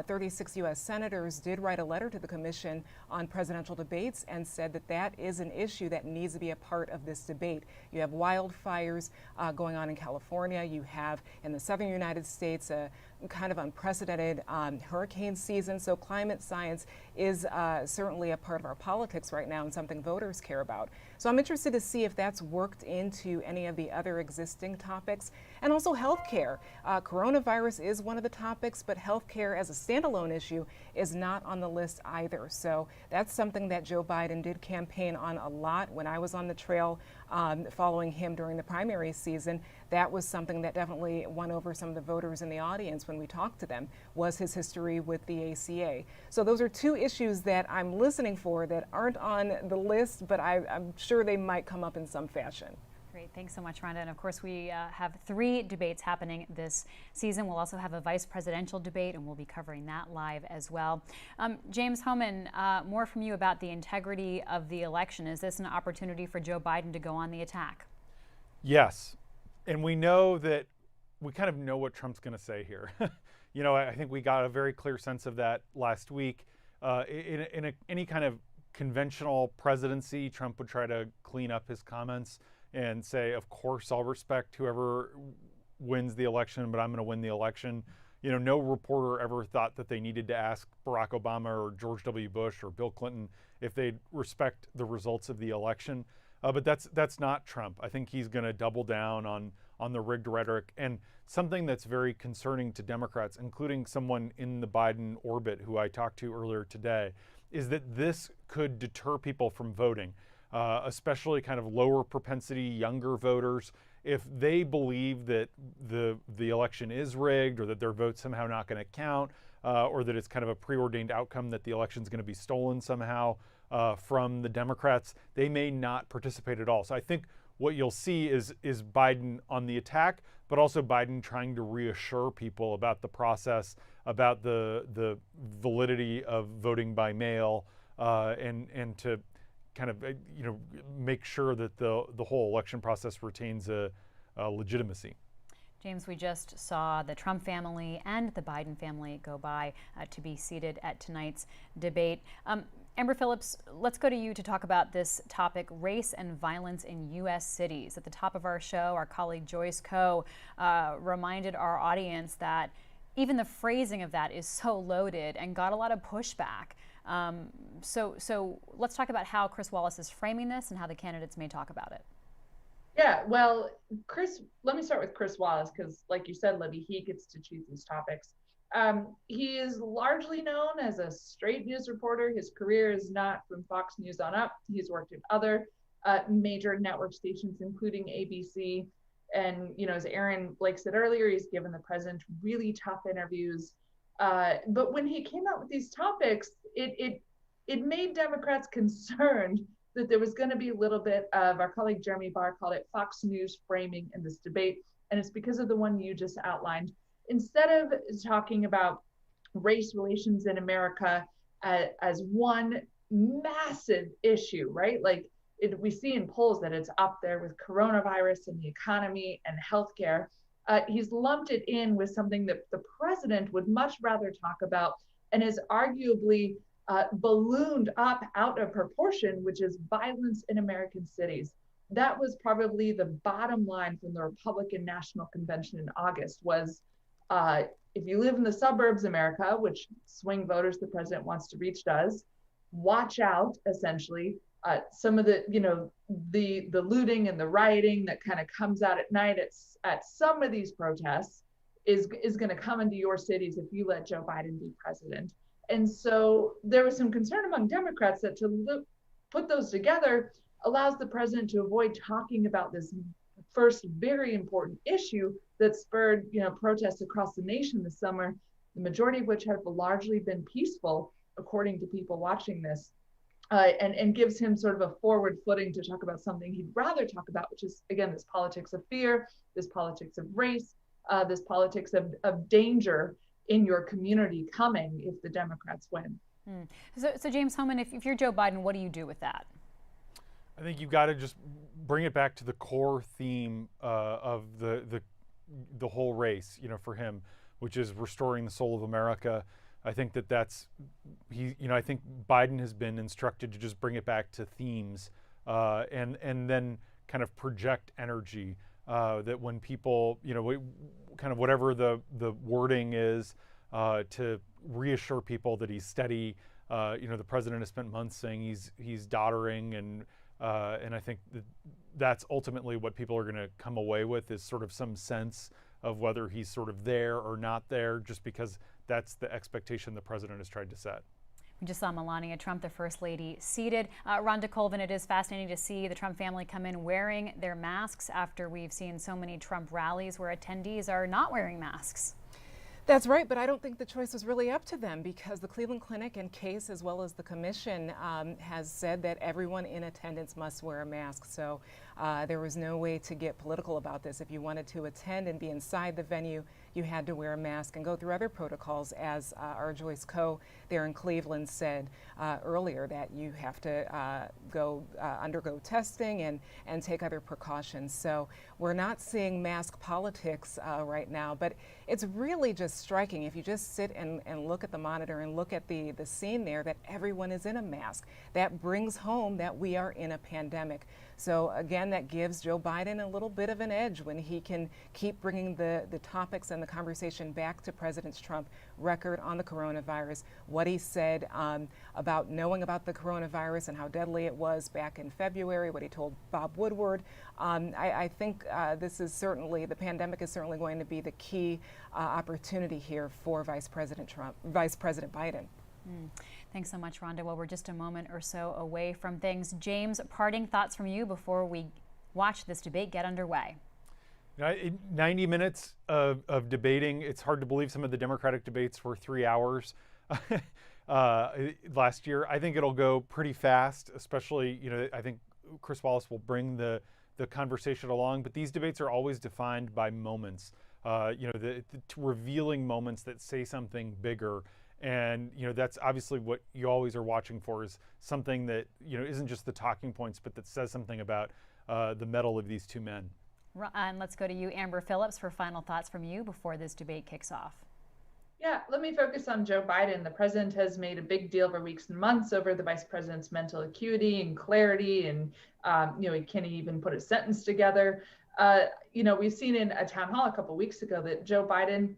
36 U.S. senators did write a letter to the commission on presidential debates and said that that is an issue that needs to be a part of this debate. You have wildfires going on in California. You have in the southern United States a kind of unprecedented hurricane season. So climate science is certainly a part of our politics right now and something voters care about. So I'm interested to see if that's worked into any of the other existing topics. And also healthcare. Coronavirus is one of the topics, but healthcare as a standalone issue is not on the list either. So that's something that Joe Biden did campaign on a lot when I was on the trail following him during the primary season. That was something that definitely won over some of the voters in the audience when we talked to them, was his history with the ACA. So those are two issues that I'm listening for that aren't on the list, but I'm sure they might come up in some fashion. Great. Thanks so much, Rhonda. And of course, we have 3 debates happening this season. We'll also have a vice presidential debate, and we'll be covering that live as well. James Hohmann, more from you about the integrity of the election. Is this an opportunity for Joe Biden to go on the attack? Yes. And we know that we kind of know what Trump's going to say here. I think we got a very clear sense of that last week. In any kind of conventional presidency, Trump would try to clean up his comments and say, of course, I'll respect whoever wins the election, but I'm going to win the election. No reporter ever thought that they needed to ask Barack Obama or George W. Bush or Bill Clinton if they'd respect the results of the election. But that's not Trump. I think he's going to double down on the rigged rhetoric. And something that's very concerning to Democrats, including someone in the Biden orbit who I talked to earlier today, is that this could deter people from voting, especially kind of lower propensity, younger voters. If they believe that the election is rigged or that their vote's somehow not going to count, or that it's kind of a preordained outcome that the election's going to be stolen somehow from the Democrats, they may not participate at all. So I think what you'll see is Biden on the attack, but also Biden trying to reassure people about the process, about the validity of voting by mail, and to kind of make sure that the whole election process retains a legitimacy. James, we just saw the Trump family and the Biden family go by to be seated at tonight's debate. Amber Phillips, let's go to you to talk about this topic, race and violence in U.S. cities. At the top of our show, our colleague Joyce Koh reminded our audience that even the phrasing of that is so loaded and got a lot of pushback. So let's talk about how Chris Wallace is framing this and how the candidates may talk about it. Yeah, well, let me start with Chris Wallace, because like you said, Libby, he gets to choose these topics. He is largely known as a straight news reporter. His career is not from Fox News on up. He's worked at other major network stations, including ABC. And, you know, as Aaron Blake said earlier, he's given the president really tough interviews. But when he came out with these topics, it made Democrats concerned that there was going to be a little bit of, our colleague Jeremy Barr called it Fox News framing in this debate. And it's because of the one you just outlined. Instead of talking about race relations in America as one massive issue, right? Like we see in polls that it's up there with coronavirus and the economy and healthcare. He's lumped it in with something that the president would much rather talk about and is arguably ballooned up out of proportion, which is violence in American cities. That was probably the bottom line from the Republican National Convention in August was, if you live in the suburbs, America, which swing voters the president wants to reach does, watch out, essentially. Some of the, you know, the looting and the rioting that kind of comes out at night at some of these protests is going to come into your cities if you let Joe Biden be president. And so there was some concern among Democrats that to put those together allows the president to avoid talking about this first very important issue that spurred, you know, protests across the nation this summer, the majority of which have largely been peaceful, according to people watching this, and gives him sort of a forward footing to talk about something he'd rather talk about, which is, again, this politics of fear, this politics of race, this politics of danger in your community coming if the Democrats win. So James Hohmann, if you're Joe Biden, what do you do with that? I think you've got to just bring it back to the core theme of the whole race, you know, for him, which is restoring the soul of America. I think I think Biden has been instructed to just bring it back to themes and then kind of project energy that when people, you know, kind of whatever the wording is, to reassure people that he's steady. You know, the president has spent months saying he's doddering, and I think that's ultimately what people are going to come away with is sort of some sense of whether he's sort of there or not there, just because that's the expectation the president has tried to set. We just saw Melania Trump, the First Lady, seated. Rhonda Colvin, it is fascinating to see the Trump family come in wearing their masks after we've seen so many Trump rallies where attendees are not wearing masks. That's right, but I don't think the choice was really up to them because the Cleveland Clinic and Case, as well as the commission, has said that everyone in attendance must wear a mask. So there was no way to get political about this. If you wanted to attend and be inside the venue, you had to wear a mask and go through other protocols, as our Joyce Koh there in Cleveland said earlier, that you have to undergo testing and take other precautions. So we're not seeing mask politics right now, but it's really just striking if you just sit and look at the monitor and look at the scene there that everyone is in a mask. That brings home that we are in a pandemic. So again, that gives Joe Biden a little bit of an edge when he can keep bringing the topics and the conversation back to President Trump, record on the coronavirus, what he said about knowing about the coronavirus and how deadly it was back in February, what he told Bob Woodward. I think the pandemic is certainly going to be the key opportunity here for Vice President Biden. Thanks so much, Rhonda. Well, we're just a moment or so away from things. James, parting thoughts from you before we watch this debate get underway. 90 minutes of debating. It's hard to believe some of the Democratic debates were 3 hours last year. I think it'll go pretty fast, especially, you know, I think Chris Wallace will bring the conversation along, but these debates are always defined by moments, you know, the revealing moments that say something bigger. And, you know, that's obviously what you always are watching for, is something that, you know, isn't just the talking points, but that says something about the mettle of these two men. And let's go to you, Amber Phillips, for final thoughts from you before this debate kicks off. Yeah, let me focus on Joe Biden. The president has made a big deal for weeks and months over the vice president's mental acuity and clarity, and he can't even put a sentence together. We've seen in a town hall a couple weeks ago that Joe Biden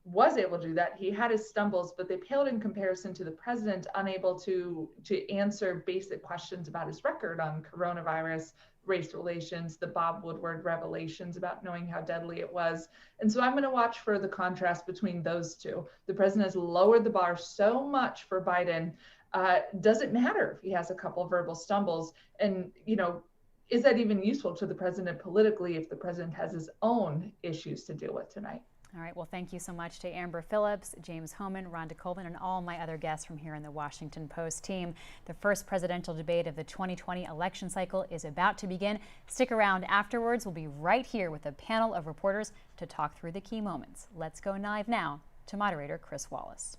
was able to do that. He had his stumbles, but they paled in comparison to the president unable to answer basic questions about his record on coronavirus, race relations, the Bob Woodward revelations about knowing how deadly it was. And so I'm going to watch for the contrast between those two. The president has lowered the bar so much for Biden. Does it matter if he has a couple verbal stumbles? And, is that even useful to the president politically if the president has his own issues to deal with tonight? All right. Well, thank you so much to Amber Phillips, James Hohmann, Rhonda Colvin, and all my other guests from here in the Washington Post team. The first presidential debate of the 2020 election cycle is about to begin. Stick around afterwards. We'll be right here with a panel of reporters to talk through the key moments. Let's go live now to moderator Chris Wallace.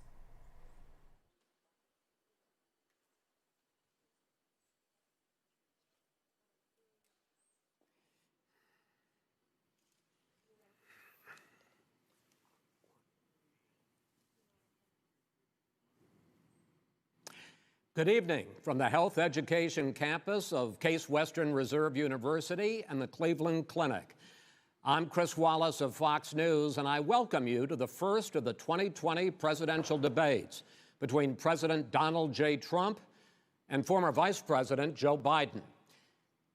Good evening from the Health Education campus of Case Western Reserve University and the Cleveland Clinic. I'm Chris Wallace of Fox News, and I welcome you to the first of the 2020 presidential debates between President Donald J. Trump and former Vice President Joe Biden.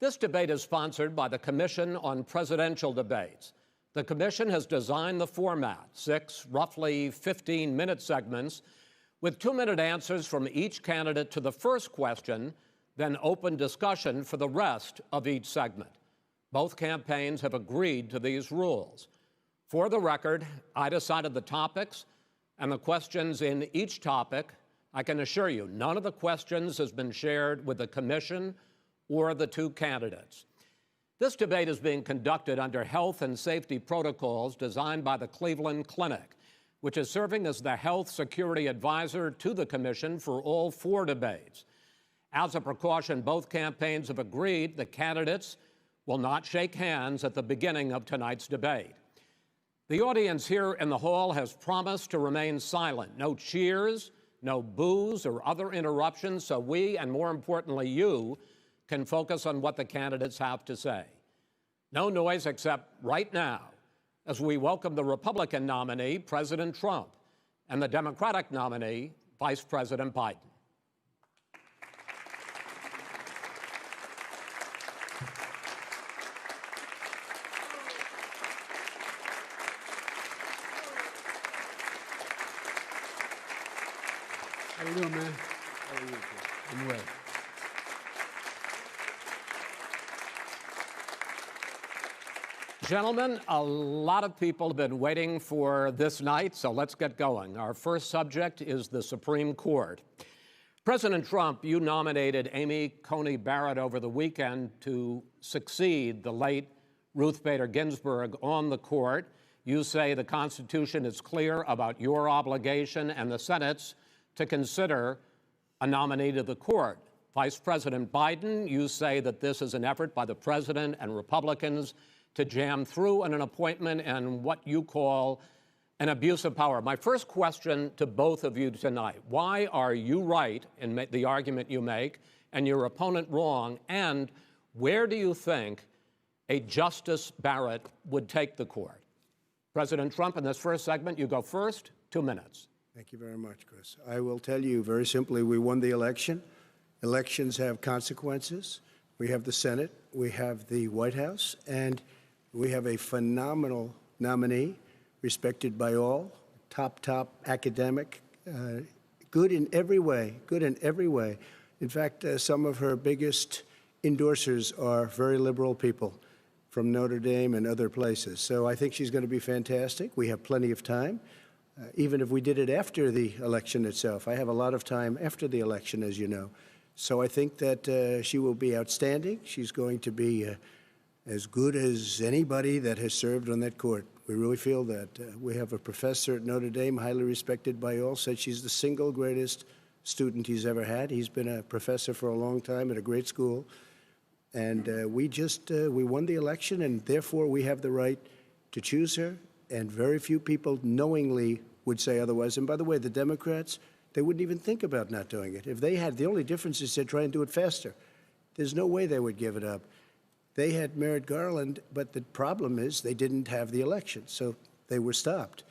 This debate is sponsored by the Commission on Presidential Debates. The commission has designed the format, 6 roughly 15-minute segments, with 2-minute answers from each candidate to the first question, then open discussion for the rest of each segment. Both campaigns have agreed to these rules. For the record, I decided the topics and the questions in each topic. I can assure you, none of the questions has been shared with the commission or the two candidates. This debate is being conducted under health and safety protocols designed by the Cleveland Clinic, which is serving as the health security advisor to the commission for all 4 debates. As a precaution, both campaigns have agreed the candidates will not shake hands at the beginning of tonight's debate. The audience here in the hall has promised to remain silent. No cheers, no boos or other interruptions, so we, and more importantly you, can focus on what the candidates have to say. No noise except right now, as we welcome the Republican nominee, President Trump, and the Democratic nominee, Vice President Biden. How you doing, man? How are you? I'm well. Gentlemen, a lot of people have been waiting for this night, so let's get going. Our first subject is the Supreme Court. President Trump, you nominated Amy Coney Barrett over the weekend to succeed the late Ruth Bader Ginsburg on the court. You say the Constitution is clear about your obligation and the Senate's to consider a nominee to the court. Vice President Biden, you say that this is an effort by the president and Republicans to jam through an appointment and what you call an abuse of power. My first question to both of you tonight, why are you right in the argument you make and your opponent wrong? And where do you think a Justice Barrett would take the court? President Trump, in this first segment, you go first, 2 minutes. Thank you very much, Chris. I will tell you very simply, we won the election. Elections have consequences. We have the Senate, we have the White House, and we have a phenomenal nominee, respected by all, top academic, good in every way, In fact, some of her biggest endorsers are very liberal people from Notre Dame and other places. So I think she's going to be fantastic. We have plenty of time, even if we did it after the election itself. I have a lot of time after the election, as you know. So I think that she will be outstanding. She's going to be as good as anybody that has served on that court. We really feel that. We have a professor at Notre Dame, highly respected by all, said she's the single greatest student he's ever had. He's been a professor for a long time at a great school. And we won the election, and therefore we have the right to choose her. And very few people knowingly would say otherwise. And by the way, the Democrats, they wouldn't even think about not doing it. If they had, the only difference is they'd try and do it faster. There's no way they would give it up. They had Merrick Garland, but the problem is they didn't have the election, so they were stopped.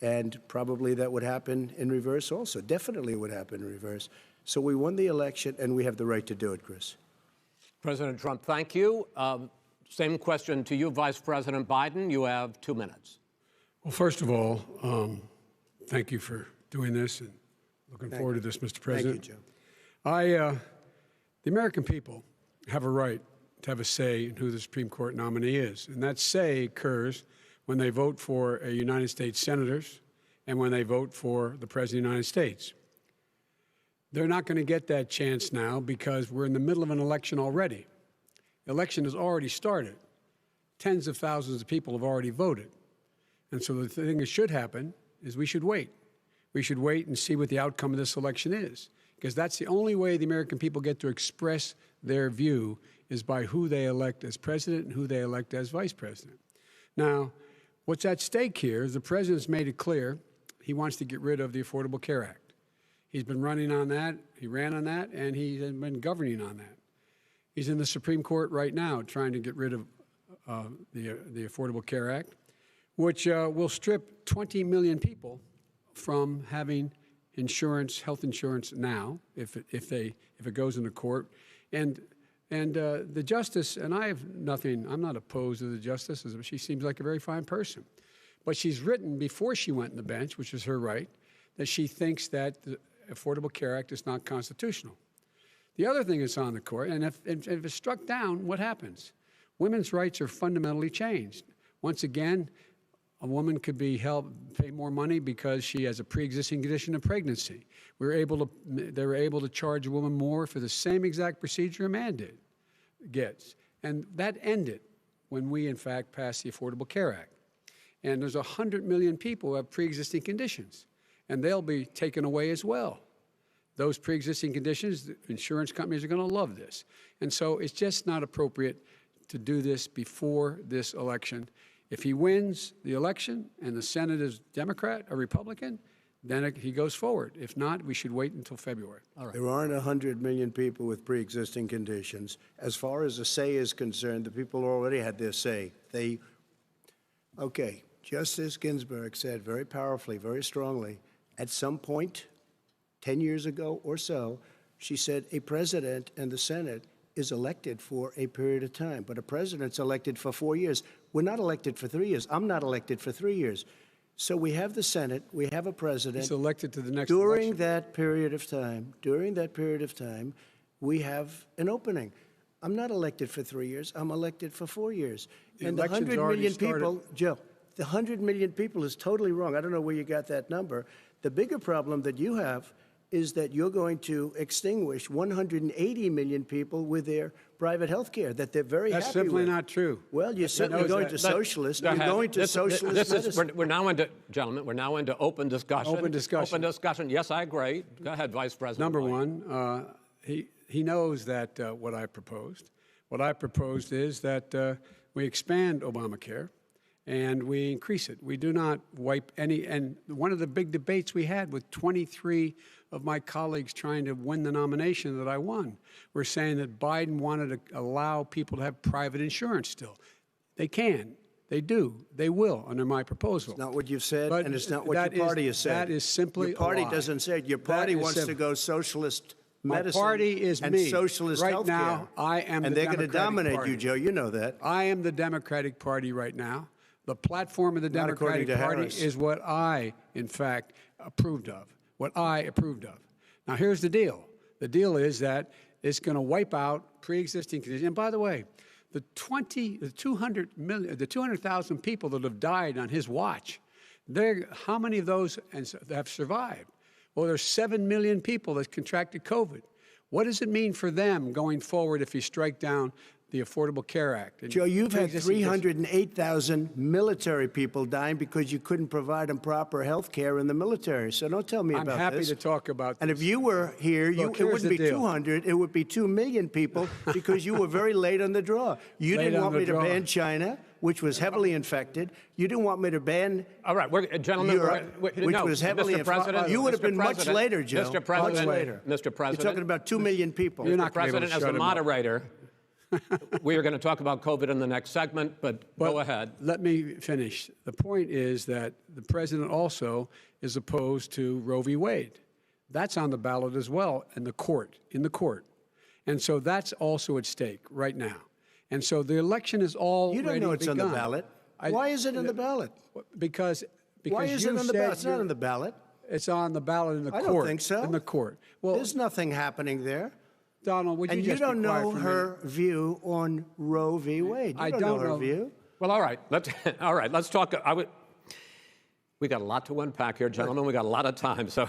And probably that would happen in reverse also. Definitely would happen in reverse. So we won the election, and we have the right to do it, Chris. President Trump, thank you. Same question to you, Vice President Biden. You have 2 minutes. Well, first of all, thank you for doing this, and looking forward to this, Mr. President. Thank you, Joe. The American people have a right to have a say in who the Supreme Court nominee is, and that say occurs when they vote for a United States senators and when they vote for the President of the United States. They're not going to get that chance now because we're in the middle of an election already. The election has already started. Tens of thousands of people have already voted. And so the thing that should happen is we should wait. We should wait and see what the outcome of this election is, because that's the only way the American people get to express their view is by who they elect as president and who they elect as vice president. Now, what's at stake here is the president's made it clear he wants to get rid of the Affordable Care Act. He's been running on that, he ran on that, and he's been governing on that. He's in the Supreme Court right now trying to get rid of the Affordable Care Act, which will strip 20 million people from having insurance, health insurance now, if it goes into court. And the justice, and I have nothing, I'm not opposed to the justice, she seems like a very fine person. But she's written before she went on the bench, which is her right, that she thinks that the Affordable Care Act is not constitutional. The other thing that's on the court, and if it's struck down, what happens? Women's rights are fundamentally changed. Once again, a woman could be pay more money because she has a pre-existing condition of pregnancy. They were able to charge a woman more for the same exact procedure a man gets. And that ended when we, in fact, passed the Affordable Care Act. And there's 100 million people who have pre-existing conditions, and they'll be taken away as well. Those pre-existing conditions, the insurance companies are going to love this. And so it's just not appropriate to do this before this election. If he wins the election and the Senate is Democrat or Republican, then he goes forward. If not, we should wait until February. All right. There aren't 100 million people with pre-existing conditions. As far as the say is concerned, the people already had their say. Okay, Justice Ginsburg said very powerfully, very strongly, at some point, 10 years ago or so, she said a president and the Senate is elected for a period of time, but a president's elected for 4 years. We're not elected for 3 years. I'm not elected for 3 years. So we have the Senate, we have a president. He's elected to the next during election. that period of time, we have an opening. I'm not elected for 3 years. I'm elected for 4 years. And the 100 million people, Joe, the 100 million people is totally wrong. I don't know where you got that number. The bigger problem that you have is that you're going to extinguish 180 million people with their private health care that they're very That's happy with. That's simply not true. Well, you're certainly going to socialist. You're going to socialist medicine. We're now into, gentlemen, we're now into open discussion. Open discussion. Open discussion. Yes, I agree. Go ahead, Vice President. Number one, he knows that what I proposed. What I proposed is that we expand Obamacare and we increase it. We do not wipe any, and one of the big debates we had with 23 of my colleagues trying to win the nomination that I won, were saying that Biden wanted to allow people to have private insurance still. They can. They do. They will under my proposal. It's not what you've said, But and it's not what your party has said. That is simply your party a lie. doesn't say it. Your party wants to go socialist medicine. My party is and me. socialist right healthcare. now, I am and the they're going to Democratic dominate Party. you, Joe. You know that. I am the Democratic Party right now. The platform of the Not according Democratic to Party Harris. is what I, in fact, approved of. What I approved of. Now, here's the deal. The deal is that it's going to wipe out pre-existing conditions. And by the way, the 200,000 people that have died on his watch, how many of those have survived? Well, there's 7 million people that contracted COVID. What does it mean for them going forward if you strike down the Affordable Care Act. Joe, you've had Pre-existing 308,000 military people dying because you couldn't provide them proper health care in the military. So don't tell me I'm about happy this. to talk about And this. if you were here, Look, it here's wouldn't the be deal. 200, it would be 2 million people because you were very late on the draw. You Late didn't on want the me to draw. ban China, which was heavily infected. You didn't want me to ban All right, gentlemen, Europe, which no, was heavily Mr. President, You would have Mr. been much President, later, Joe. Mr. President, much later. Mr. President, You're talking about 2 million people. You're not Mr. gonna be able to President, as shut a him up. moderator, we are going to talk about COVID in the next segment, but go ahead. Let me finish. The point is that the president also is opposed to Roe v. Wade. That's on the ballot as well in the court. And so that's also at stake right now. And so the election is already You don't know it's on the begun. ballot. Why is it on the ballot? Because Why is it you on the said ballot? It's not you're- on the ballot. It's on the ballot in the I court. don't think so. In the court. Well, There's nothing happening there. Donald, would you And just you don't be quiet know for a her minute? view on Roe v. Wade. You I don't don't know her know. view. Well, all right. Let's talk. We got a lot to unpack here, gentlemen. We got a lot of time. So,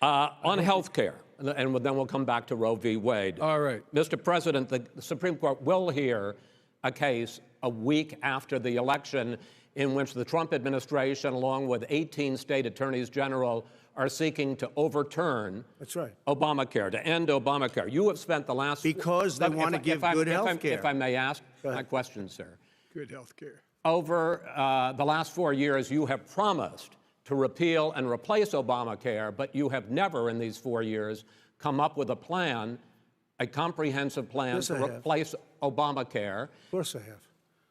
on health care, and then we'll come back to Roe v. Wade. All right. Mr. President, the Supreme Court will hear a case a week after the election in which the Trump administration, along with 18 state attorneys general, are seeking to overturn That's right. Obamacare, to end Obamacare. You have spent the last... Because they want to give good health care. If I may ask my question, sir. Good health care. Over the last 4 years, you have promised to repeal and replace Obamacare, but you have never in these 4 years come up with a plan, a comprehensive plan Yes, to I have. replace Obamacare. Of course I have.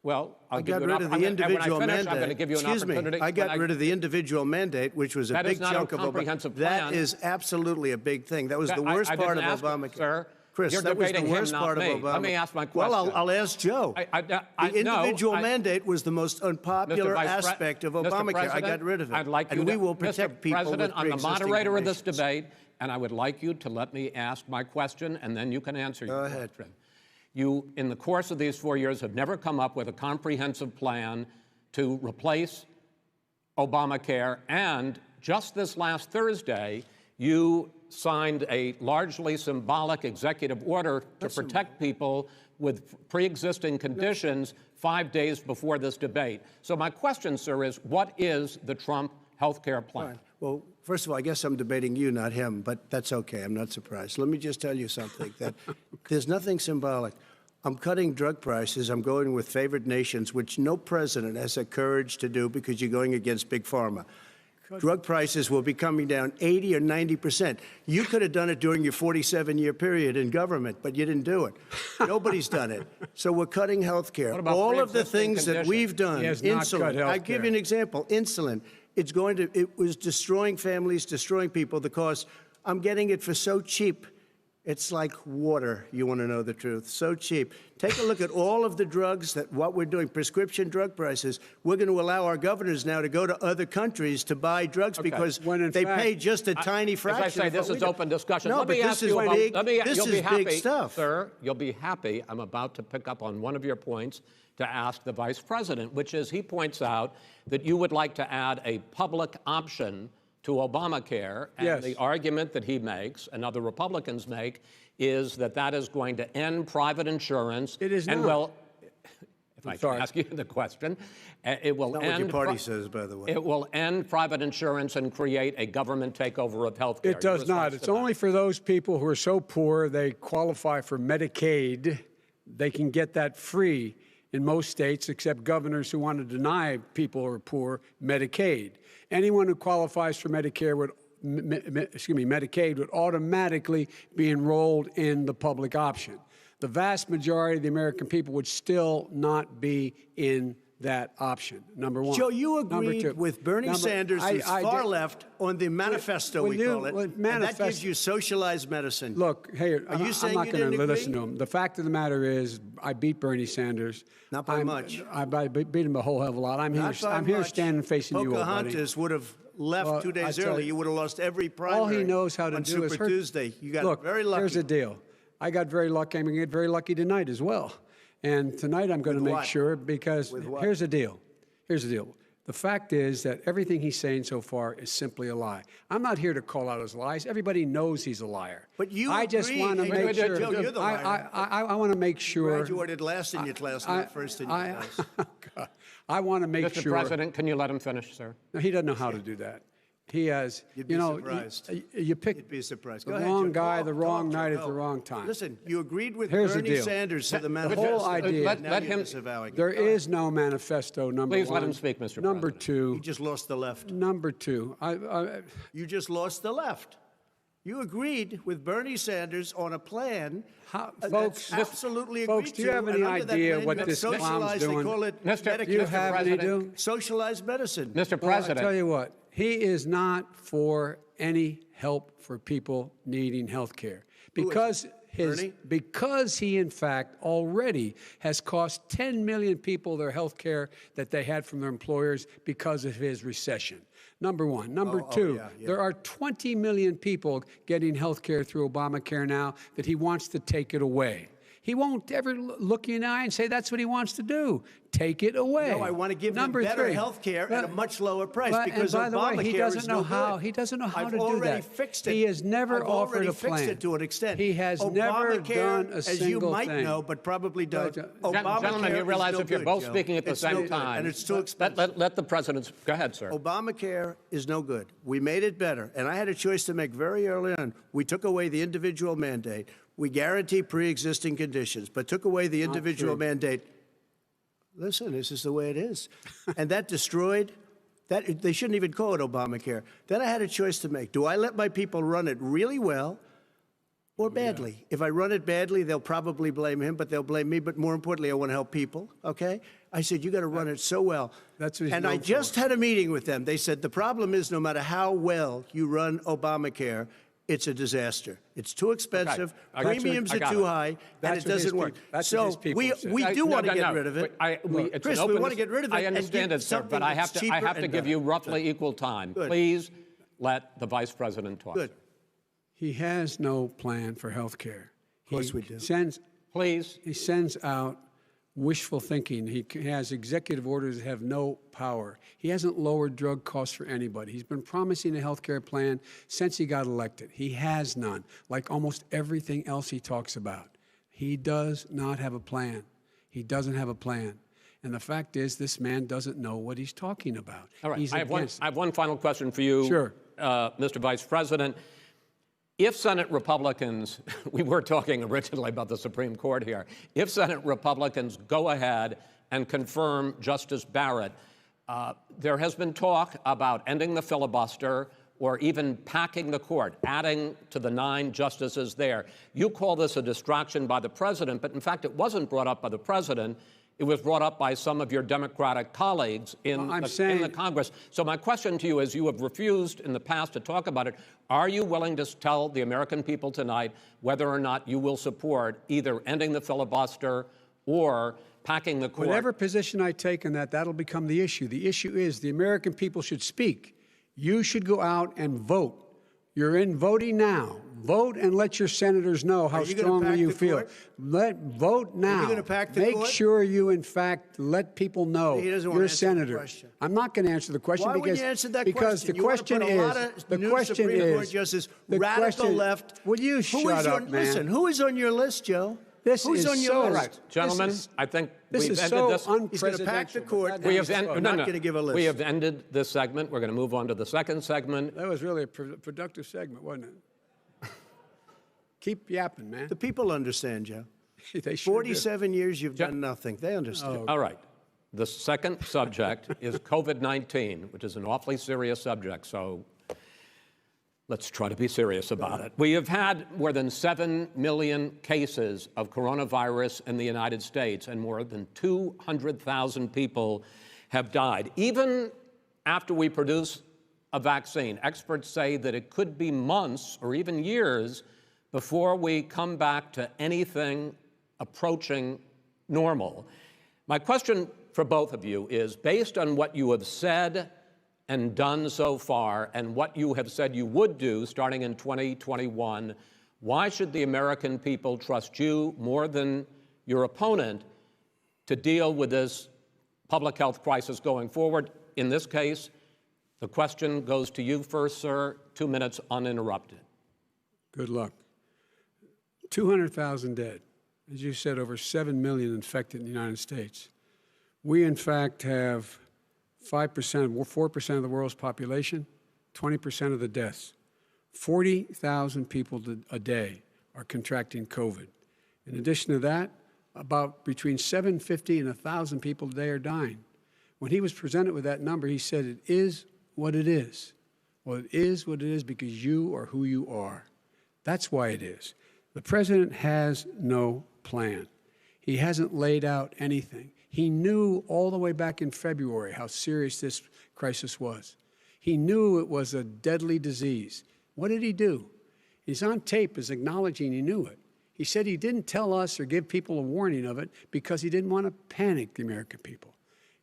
Well, I got rid of the individual mandate. I'm going to give you an Excuse opportunity. me. I got rid of the individual mandate, which was a That is big not a chunk of comprehensive Obamacare. plan. That is absolutely a big thing. That was That- the worst I part of didn't ask, Obamacare. Sir, Chris, you're that was the debating him, worst not part me. of Obamacare. Let me ask my question. Well, I'll ask Joe. The no, individual I- mandate was the most unpopular Mr. Vice Pre- aspect of Mr. Obamacare. I President, got rid of it. I'd like you and to, we will protect Mr. people President, with I'm the pre-existing moderator of this conditions. debate, and I would like you to let me ask my question, and then you can answer your ahead. question. You, in the course of these 4 years, have never come up with a comprehensive plan to replace Obamacare, and just this last Thursday, you signed a largely symbolic executive order to protect people with pre-existing conditions 5 days before this debate. So my question, sir, is what is the Trump health care plan? Fine. Well, first of all, I guess I'm debating you, not him, but that's okay. I'm not surprised. Let me just tell you something, that there's nothing symbolic. I'm cutting drug prices. I'm going with favored nations, which no president has the courage to do because you're going against Big Pharma. Drug prices will be coming down 80 or 90%. You could have done it during your 47-year period in government, but you didn't do it. Nobody's done it. So we're cutting health care. What about All of the pre-existing things that conditions? we've done, He has not cut insulin. health I give care. you an example. Insulin. It was destroying families, destroying people. The cost. I'm getting it for so cheap. It's like water. You want to know the truth? So cheap. Take a look at all of the drugs what we're doing, prescription drug prices. We're going to allow our governors now to go to other countries to buy drugs because When in they fact- pay just a tiny fraction. As I say, of this what is we do. open discussion. No, Let but me this ask is you about, big. this This you'll be is happy, big stuff. Sir, you'll be happy. I'm about to pick up on one of your points to ask the Vice President, which is he points out that you would like to add a public option to Obamacare. And Yes. the argument that he makes and other Republicans make is that that is going to end private insurance. It is and not. well, if I sorry. can ask you the question, it will Not end what your party says, by the way. it will end private insurance and create a government takeover of health care. It does not. It's only for those people who are so poor they qualify for Medicaid. They can get that free in most states, except governors who want to deny people who are poor Medicaid. Anyone who qualifies for Medicare would Medicaid would automatically be enrolled in the public option. The vast majority of the American people would still not be in that option, number one. Joe, you Number agreed two. with Bernie Number- Sanders, who's I far did- left, on the manifesto, When we you- call it. when And that manifest- gives you socialized medicine. Look, hey, Are you saying I'm not you going to didn't listen agree? to him. The fact of the matter is, I beat Bernie Sanders. Not by much. I beat him a whole hell of a lot. I'm Not here. by I'm here much. standing facing you, old buddy. Pocahontas would have left Well, 2 I days tell early. you, You would have lost every primary. All he knows how to on do Super is hurt. Tuesday. You got Look, very lucky. here's the deal. I got very lucky. I'm going to get very lucky tonight as well. And tonight I'm going to With make what? sure because With what? here's the deal. Here's the deal. The fact is that everything he's saying so far is simply a lie. I'm not here to call out his lies. Everybody knows he's a liar. But you I just want to make sure. Joe, you're the liar. I want to make sure. Graduated last in your class, not first in your class. I want to make Mr. sure. President, can you let him finish, sir? No, he doesn't know how to do that. He has, You'd be surprised. You pick You'd be surprised. the Go ahead, wrong Joe. guy, Go, the wrong Joe, night at go. the wrong time. Listen, you agreed with Here's the Bernie deal. Sanders to the The manifesto. whole idea. Let him. There is no manifesto. Number Please one. let him speak, Mr. Number President. two. You just lost the left. Number two. You just lost the left. You agreed with Bernie Sanders on a plan. Folks, absolutely folks, agreed do you have to, any and under that idea plan, what you have this clown's socialized, doing? They call it Mr. Do you have any President. do? Socialized medicine. Mr. Well, President. I tell you what, he is not for any help for people needing health care because because he in fact already has cost 10 million people their health care that they had from their employers because of his recession. Number one. Number two, there are 20 million people getting health care through Obamacare now that he wants to take it away. He won't ever look you in the eye and say that's what he wants to do. Take it away. No, I want to give them better health care at a much lower price because and by Obamacare the way, he doesn't is know no how. good. He doesn't know how I've to do already that. fixed it. He has never I've offered already a plan. fixed it to an extent. He has never Obamacare, done a as single you might thing. know, but probably don't. Gentlemen, you realize if you're both speaking at the it's no same good, time, and it's too expensive. let the president. Go ahead, sir. Obamacare is no good. We made it better, and I had a choice to make very early on. We took away the individual mandate. We guarantee pre-existing conditions, but took away the individual mandate. Listen, this is the way it is. And that destroyed, they shouldn't even call it Obamacare. Then I had a choice to make. Do I let my people run it really well or badly? If I run it badly, they'll probably blame him, but they'll blame me. But more importantly, I want to help people, okay? I said, you got to run it so well. That's what he's and I known just had a meeting with them. They said, the problem is no matter how well you run Obamacare, it's a disaster. It's too expensive. Okay. Premiums are too high, and it doesn't work. So we do want to get rid of it. Chris, we want to get rid of it. I understand it, sir, but I have to give you roughly equal time. Good. Please let the vice president talk. Good. He has no plan for health care. Of course we do. He sends out wishful thinking. He has executive orders that have no power. He hasn't lowered drug costs for anybody. He's been promising a health care plan since he got elected. He has none, like almost everything else he talks about. He does not have a plan. He doesn't have a plan. And the fact is, this man doesn't know what he's talking about. All right. He's I have one final question for you, Sure. Mr. Vice President. If Senate Republicans, we were talking originally about the Supreme Court here, if Senate Republicans go ahead and confirm Justice Barrett, there has been talk about ending the filibuster or even packing the court, adding to the 9 justices there. You call this a distraction by the president, but in fact it wasn't brought up by the president. It was brought up by some of your Democratic colleagues in the Congress. So my question to you is, you have refused in the past to talk about it. Are you willing to tell the American people tonight whether or not you will support either ending the filibuster or packing the court? Whatever position I take on that, that'll become the issue. The issue is the American people should speak. You should go out and vote. You're in voting now. Vote and let your senators know how strongly you feel. Vote now. Are you gonna pack the Make court? sure you, in fact, let people know He doesn't want you're a to answer the senator. question. I'm not going to answer the question Why because wouldn't you answer that because question? the question you want to put a is lot of the new question Supreme Court is justices, the radical question- left. Will you shut up, man? Listen, who is on your list, Joe? This Who's is on your so list? Right. Gentlemen, I think this we've is ended so this. He's going to pack the court. We have I'm not going to give a list. We have ended this segment. We're going to move on to the second segment. That was really a productive segment, wasn't it? Keep yapping, man. The people understand, Joe. They sure 47 years you've done nothing. They understand. All right. The second subject is COVID-19, which is an awfully serious subject, so let's try to be serious about it. We have had more than 7 million cases of coronavirus in the United States, and more than 200,000 people have died. Even after we produce a vaccine, experts say that it could be months or even years before we come back to anything approaching normal. My question for both of you is, based on what you have said and done so far and what you have said you would do starting in 2021, why should the American people trust you more than your opponent to deal with this public health crisis going forward? in this case, the question goes to you first, sir. 2 minutes uninterrupted. Good luck. 200,000 dead. As you said, over 7 million infected in the United States. We, in fact, have 4% of the world's population, 20% of the deaths. 40,000 people a day are contracting COVID. In addition to that, about between 750 and 1,000 people a day are dying. When he was presented with that number, he said, it is what it is. Well, it is what it is because you are who you are. That's why it is. The president has no plan. He hasn't laid out anything. He knew all the way back in February how serious this crisis was. He knew it was a deadly disease. What did he do? He's on tape as acknowledging he knew it. He said he didn't tell us or give people a warning of it because he didn't want to panic the American people.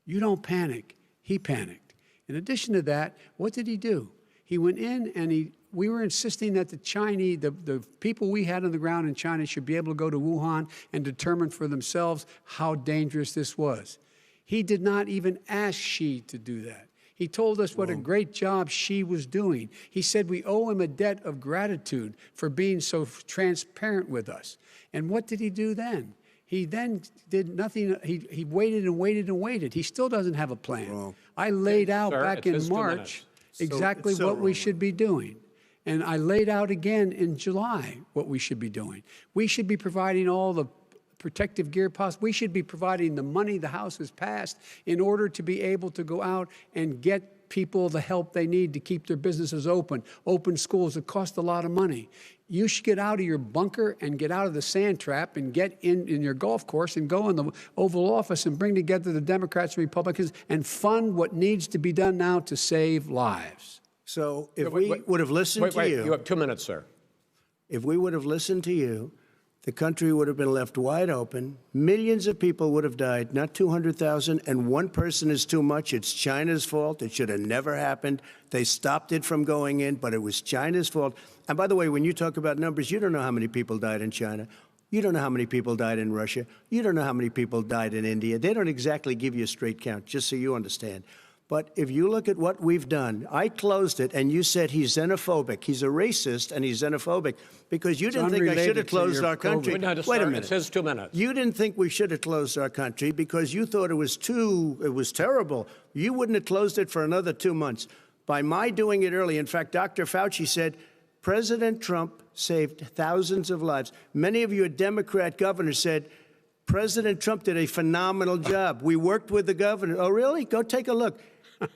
You don't panic. He panicked. In addition to that, what did he do? He went in and we were insisting that the people we had on the ground in China should be able to go to Wuhan and determine for themselves how dangerous this was. He did not even ask Xi to do that. He told us what a great job Xi was doing. He said we owe him a debt of gratitude for being so transparent with us. And what did he do then? He then did nothing. He waited and waited and waited. He still doesn't have a plan. I laid out back in March exactly what we should be doing. And I laid out again in July what we should be doing. We should be providing all the protective gear possible. We should be providing the money the House has passed in order to be able to go out and get people the help they need to keep their businesses open schools. It costs a lot of money. You should get out of your bunker and get out of the sand trap and get in your golf course and go in the Oval Office and bring together the Democrats and Republicans and fund what needs to be done now to save lives. So if we would have listened to you. You have 2 minutes, sir. If we would have listened to you, the country would have been left wide open. Millions of people would have died, not 200,000, and one person is too much. It's China's fault. It should have never happened. They stopped it from going in, but it was China's fault. And by the way, when you talk about numbers, you don't know how many people died in China. You don't know how many people died in Russia. You don't know how many people died in India. They don't exactly give you a straight count, just so you understand. But if you look at what we've done, I closed it, and you said he's xenophobic. He's a racist, and he's xenophobic because you didn't think I should have closed our country. Wait a minute. It says 2 minutes. You didn't think we should have closed our country because you thought it was terrible. You wouldn't have closed it for another 2 months. By my doing it early, in fact, Dr. Fauci said, President Trump saved thousands of lives. Many of your Democrat governors said, President Trump did a phenomenal job. We worked with the governor. Oh, really? Go take a look.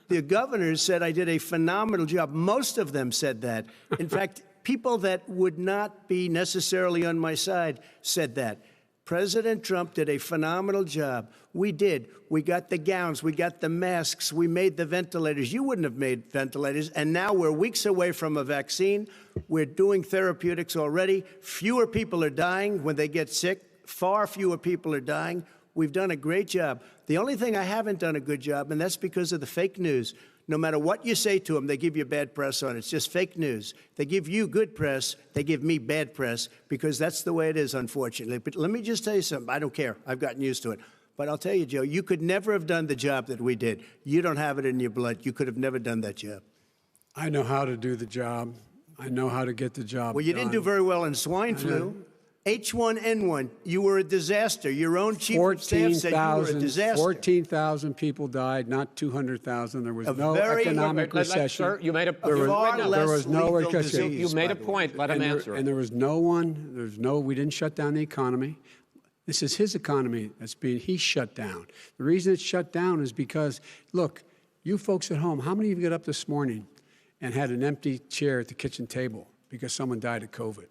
The governors said I did a phenomenal job. Most of them said that. In fact, people that would not be necessarily on my side said that. President Trump did a phenomenal job. We did. We got the gowns. We got the masks. We made the ventilators. You wouldn't have made ventilators. And now we're weeks away from a vaccine. We're doing therapeutics already. Fewer people are dying when they get sick. Far fewer people are dying. We've done a great job. The only thing I haven't done a good job, and that's because of the fake news. No matter what you say to them, they give you bad press on it. It's just fake news. They give you good press. They give me bad press because that's the way it is, unfortunately. But let me just tell you something. I don't care. I've gotten used to it. But I'll tell you, Joe, you could never have done the job that we did. You don't have it in your blood. You could have never done that job. I know how to do the job. I know how to get the job Well, you done. didn't do very well in swine flu. H1N1, you were a disaster. Your own chief of staff said you were a disaster. 14,000 people died, not 200,000. There was no economic recession. Sir, you made a there was no recession. You made a point. Let him answer. And there was we didn't shut down the economy. This is his economy he's shut down. The reason it's shut down is because, look, you folks at home, how many of you got up this morning and had an empty chair at the kitchen table because someone died of COVID?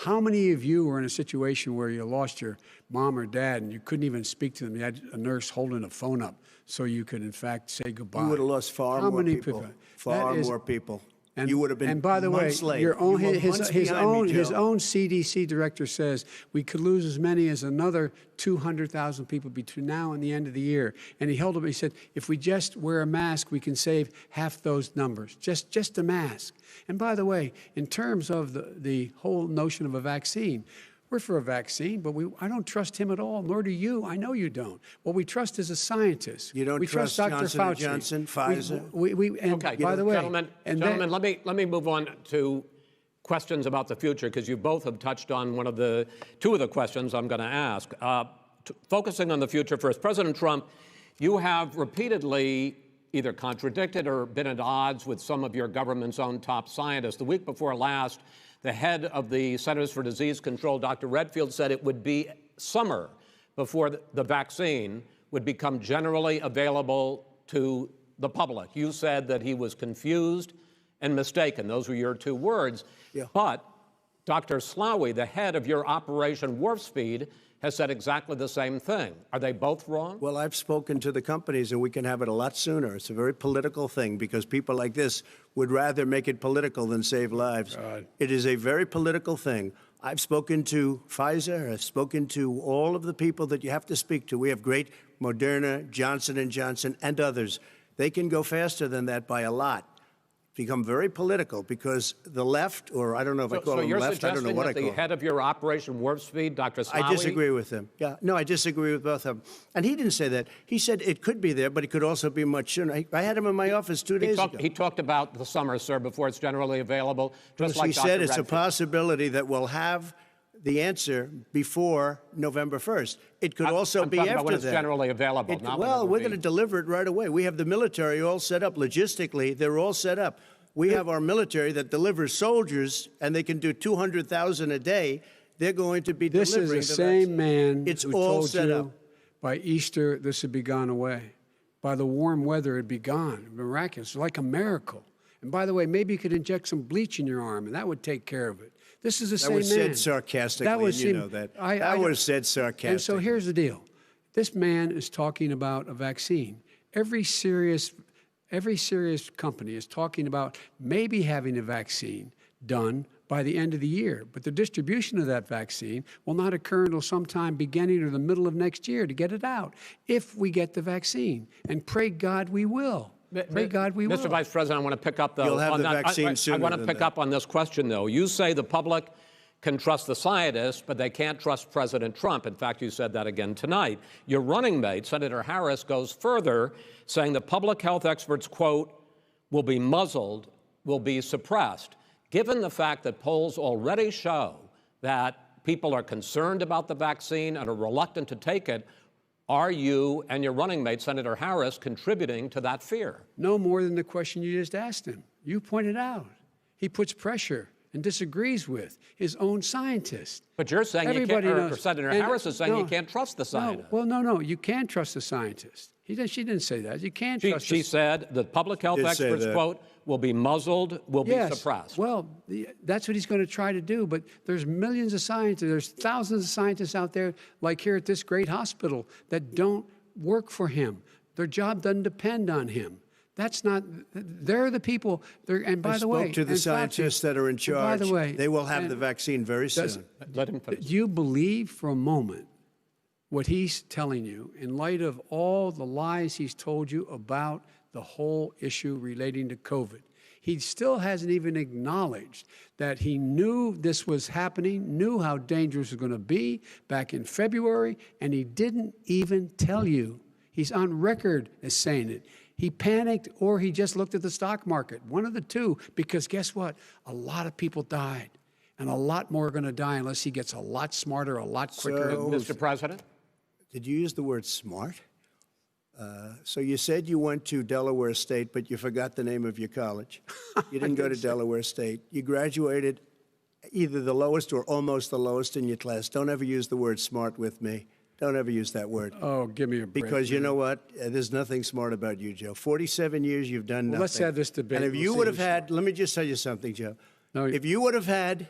How many of you were in a situation where you lost your mom or dad and you couldn't even speak to them? You had a nurse holding a phone up so you could, in fact, say goodbye. You would have lost far more people. Far more people. And you would have been. And by the way, his own CDC director says we could lose as many as another 200,000 people between now and the end of the year. And he held up. He said, if we just wear a mask, we can save half those numbers. Just a mask. And by the way, in terms of the whole notion of a vaccine, We're for a vaccine, but I don't trust him at all, nor do you. I know you don't. What we trust is a scientist. You don't we trust Dr. Johnson Fauci. & Johnson, Pfizer? Okay, by the way, gentlemen, let me move on to questions about the future, because you both have touched on two of the questions I'm going to ask. Focusing on the future first, President Trump, you have repeatedly either contradicted or been at odds with some of your government's own top scientists. The week before last, the head of the Centers for Disease Control, Dr. Redfield, said it would be summer before the vaccine would become generally available to the public. You said that he was confused and mistaken. Those were your two words. Yeah. But Dr. Slaoui, the head of your Operation Warp Speed, has said exactly the same thing. Are they both wrong? Well, I've spoken to the companies, and we can have it a lot sooner. It's a very political thing because people like this would rather make it political than save lives. It is a very political thing. I've spoken to Pfizer. I've spoken to all of the people that you have to speak to. We have great Moderna, Johnson & Johnson, and others. They can go faster than that by a lot. Become very political because the left, or I don't know if I call them left, I don't know what I call them. So you're suggesting that the head of your Operation Warp Speed, Dr. Slaoui? I disagree with him. Yeah, no, I disagree with both of them. And he didn't say that. He said it could be there, but it could also be much sooner. I had him in my office 2 days ago. He talked about the summer, sir, before it's generally available. Just like he said it's a Redfield. possibility that we'll have the answer before November 1st. It could also I'm be talking after about when it's that. generally available. Well, we're going to deliver it right away. We have the military all set up. Logistically, they're all set up. We have our military that delivers soldiers, and they can do 200,000 a day. They're going to be This delivering is the same man It's who all told set you up. by Easter this would be gone away. By the warm weather, it'd be gone. Miraculous, like a miracle. And by the way, maybe you could inject some bleach in your arm, and that would take care of it. This is the same man. That was said sarcastically, and you know that. That was said sarcastically. And so here's the deal. This man is talking about a vaccine. Every serious company is talking about maybe having a vaccine done by the end of the year. But the distribution of that vaccine will not occur until sometime beginning or the middle of next year to get it out, if we get the vaccine. And pray God we will. Pray God we will. Mr. Vice President, I want to pick up, though. You'll have the vaccine sooner I want to than pick that. up on this question, though. You say the public can trust the scientists, but they can't trust President Trump. In fact, you said that again tonight. Your running mate, Senator Harris, goes further, saying the public health experts, quote, will be muzzled, will be suppressed. Given the fact that polls already show that people are concerned about the vaccine and are reluctant to take it, are you and your running mate, Senator Harris, contributing to that fear? No more than the question you just asked him. You pointed out. He puts pressure and disagrees with his own scientists. But you're saying Everybody you can't, or knows. Senator And Harris is saying you can't trust the scientists. No, you can trust the scientists. She didn't say that. You can't trust She said the public health experts, quote, will be muzzled, will be suppressed. Well, that's what he's going to try to do. But there's millions of scientists, there's thousands of scientists out there, like here at this great hospital, that don't work for him. Their job doesn't depend on him. That's not, they're the people, and by the way. I spoke to the scientists that are in charge. By the way. They will have the vaccine very soon. Let him finish. Do you believe for a moment what he's telling you in light of all the lies he's told you about the whole issue relating to COVID? He still hasn't even acknowledged that he knew this was happening, knew how dangerous it was going to be back in February, and he didn't even tell you. He's on record as saying it. He panicked or he just looked at the stock market, one of the two, because guess what? A lot of people died, and a lot more are going to die unless he gets a lot smarter, a lot quicker. Mr. President? Did you use the word smart? So you said you went to Delaware State, but you forgot the name of your college. You didn't go to Delaware State. You graduated either the lowest or almost the lowest in your class. Don't ever use the word smart with me. Don't ever use that word. Oh, give me a break. Because you know what? There's nothing smart about you, Joe. 47 years you've done nothing. Let's have this debate. And if you would have had, let me just tell you something, Joe. If you would have had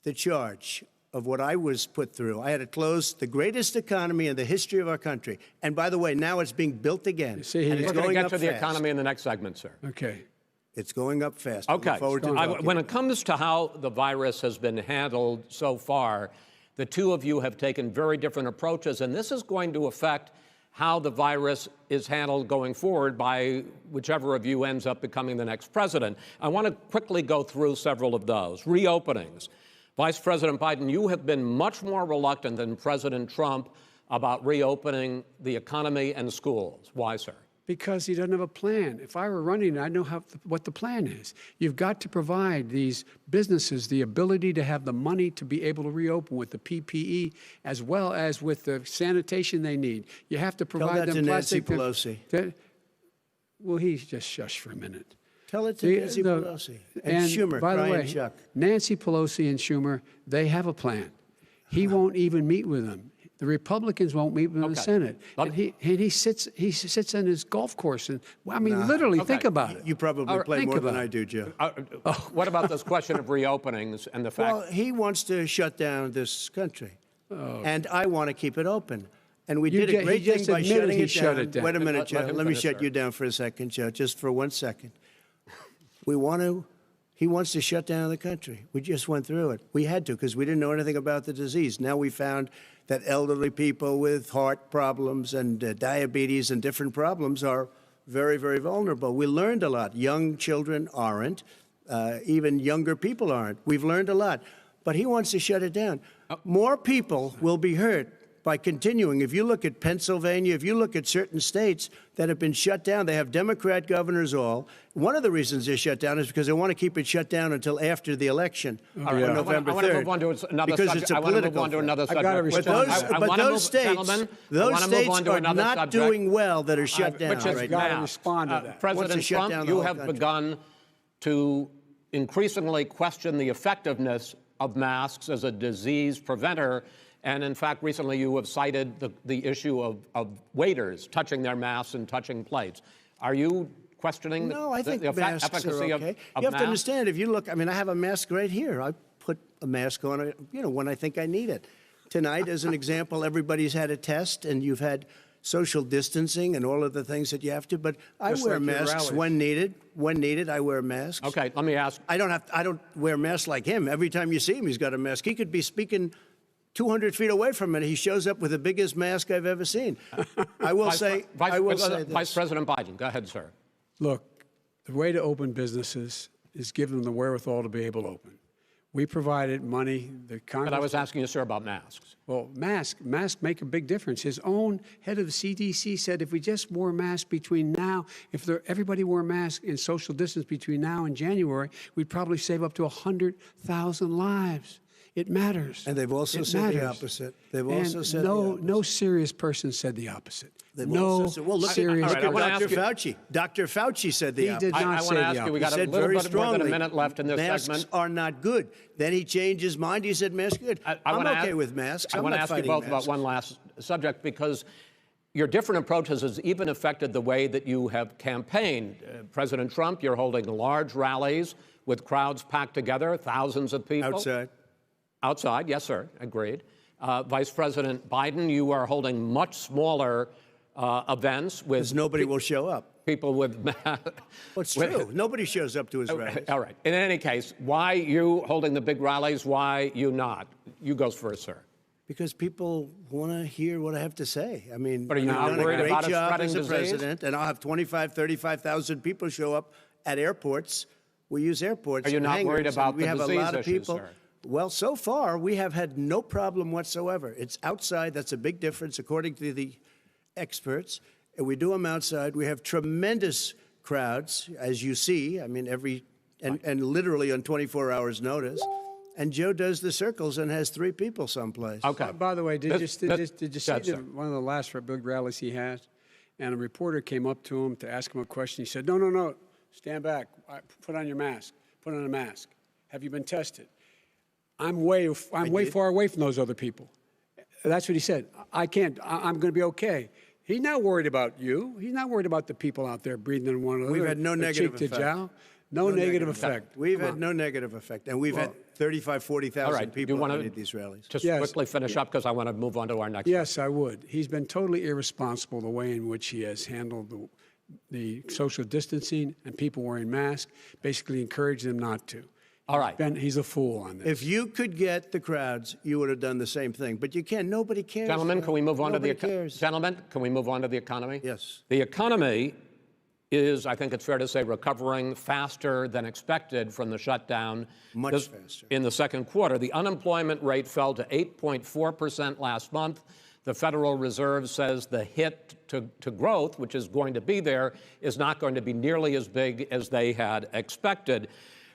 the charge of what I was put through, I had to close the greatest economy in the history of our country. And by the way, now it's being built again. We're going to get to the economy in the next segment, sir. Okay. It's going up fast. Okay. When it it comes to how the virus has been handled so far, the two of you have taken very different approaches, and this is going to affect how the virus is handled going forward by whichever of you ends up becoming the next president. I want to quickly go through several of those. Reopenings. Vice President Biden, you have been much more reluctant than President Trump about reopening the economy and schools. Why, sir? Because he doesn't have a plan. If I were running, I know what the plan is. You've got to provide these businesses the ability to have the money to be able to reopen with the PPE as well as with the sanitation they need. You have to provide Tell that them to Nancy plastic. Pelosi. Well, he's just shush for a minute. Tell it to Nancy Pelosi. And Schumer, by the Brian way, Chuck. Nancy Pelosi and Schumer, they have a plan. He won't even meet with them. The Republicans won't meet with him in the Senate. And he sits on his golf course. And I mean, literally, think about it. You probably play more than I do, Joe. What about this question of reopenings and the fact? Well, he wants to shut down this country. And I want to keep it open. And we did a great thing by shutting it down. Wait a minute, Joe. Let me shut you down for a second, Joe, just for 1 second. He wants to shut down the country. We just went through it. We had to because we didn't know anything about the disease. Now we found that elderly people with heart problems and diabetes and different problems are very, very vulnerable. We learned a lot. Young children aren't. Even younger people aren't. We've learned a lot. But he wants to shut it down. More people will be hurt by continuing. If you look at Pennsylvania, if you look at certain states that have been shut down, they have Democrat governors all. One of the reasons they're shut down is because they want to keep it shut down until after the election on November 3rd. I want to move on to another because subject. it's a I want to political move on to another thing. subject. But those states are not doing well that are shut down right now. Respond to that. President Trump, you have begun to increasingly question the effectiveness of masks as a disease preventer. And in fact, recently you have cited the issue of waiters touching their masks and touching plates. Are you questioning No, I think the masks efficacy are okay. of You have masks? to understand, if you look, I mean, I have a mask right here. I put a mask on, when I think I need it. Tonight, as an example, everybody's had a test, and you've had social distancing and all of the things that you have to. But I wear masks when needed. When needed, I wear masks. Okay, let me ask. I don't wear masks like him. Every time you see him, he's got a mask. He could be speaking 200 feet away from it. He shows up with the biggest mask I've ever seen. I will say this. Vice President Biden, go ahead, sir. Look, the way to open businesses is give them the wherewithal to be able to open. We provided money. The Congress. But I was asking you, sir, about masks. Well, masks make a big difference. His own head of the CDC said if we just wore masks between now, everybody wore masks in social distance between now and January, we'd probably save up to 100,000 lives. It matters. And they've also said the opposite. They've also said no serious person said the opposite. Well, look serious. at Dr. Fauci. Dr. Fauci said the opposite. He did not say the opposite. We got a little bit more than a minute left in this segment. Masks are not good. Then he changed his mind. He said masks are good. I'm okay with masks. I want to ask you both about one last subject because your different approaches has even affected the way that you have campaigned. President Trump, you're holding large rallies with crowds packed together, thousands of people. Outside, yes, sir, agreed. Vice President Biden, you are holding much smaller events with... Because nobody will show up. People with... Well, it's true. Nobody shows up to his rallies. All right. In any case, why you holding the big rallies? Why you not? You go first, sir. Because people want to hear what I have to say. I mean, but are you not worried about it spreading disease? President, and I'll have 35,000 people show up at airports. We use airports. Are you not worried about the disease We have a lot of issues, people. Sir? Well, so far, we have had no problem whatsoever. It's outside. That's a big difference, according to the experts. And we do them outside. We have tremendous crowds, as you see. I mean, and literally on 24 hours notice. And Joe does the circles and has 3 people someplace. Okay. By the way, did you see one of the last big rallies he had? And a reporter came up to him to ask him a question. He said, no, stand back. Put on your mask. Put on a mask. Have you been tested? I'm way far away from those other people. That's what he said. I can't. I'm going to be okay. He's not worried about you. He's not worried about the people out there breathing in one another. We've had no negative effect. No negative effect. We've had no negative effect. And we've had 35,000, 40,000 people at these rallies. Just quickly finish up because I want to move on to our next. Yes, I would. He's been totally irresponsible the way in which he has handled the social distancing and people wearing masks, basically encouraged them not to. All right. He's a fool on this. If you could get the crowds, you would have done the same thing. But you can't. Nobody cares. Gentlemen, can we move on to the economy? Gentlemen, can we move on to the economy? Yes. The economy is, I think it's fair to say, recovering faster than expected from the shutdown. Much faster. In the second quarter. The unemployment rate fell to 8.4% last month. The Federal Reserve says the hit to growth, which is going to be there, is not going to be nearly as big as they had expected.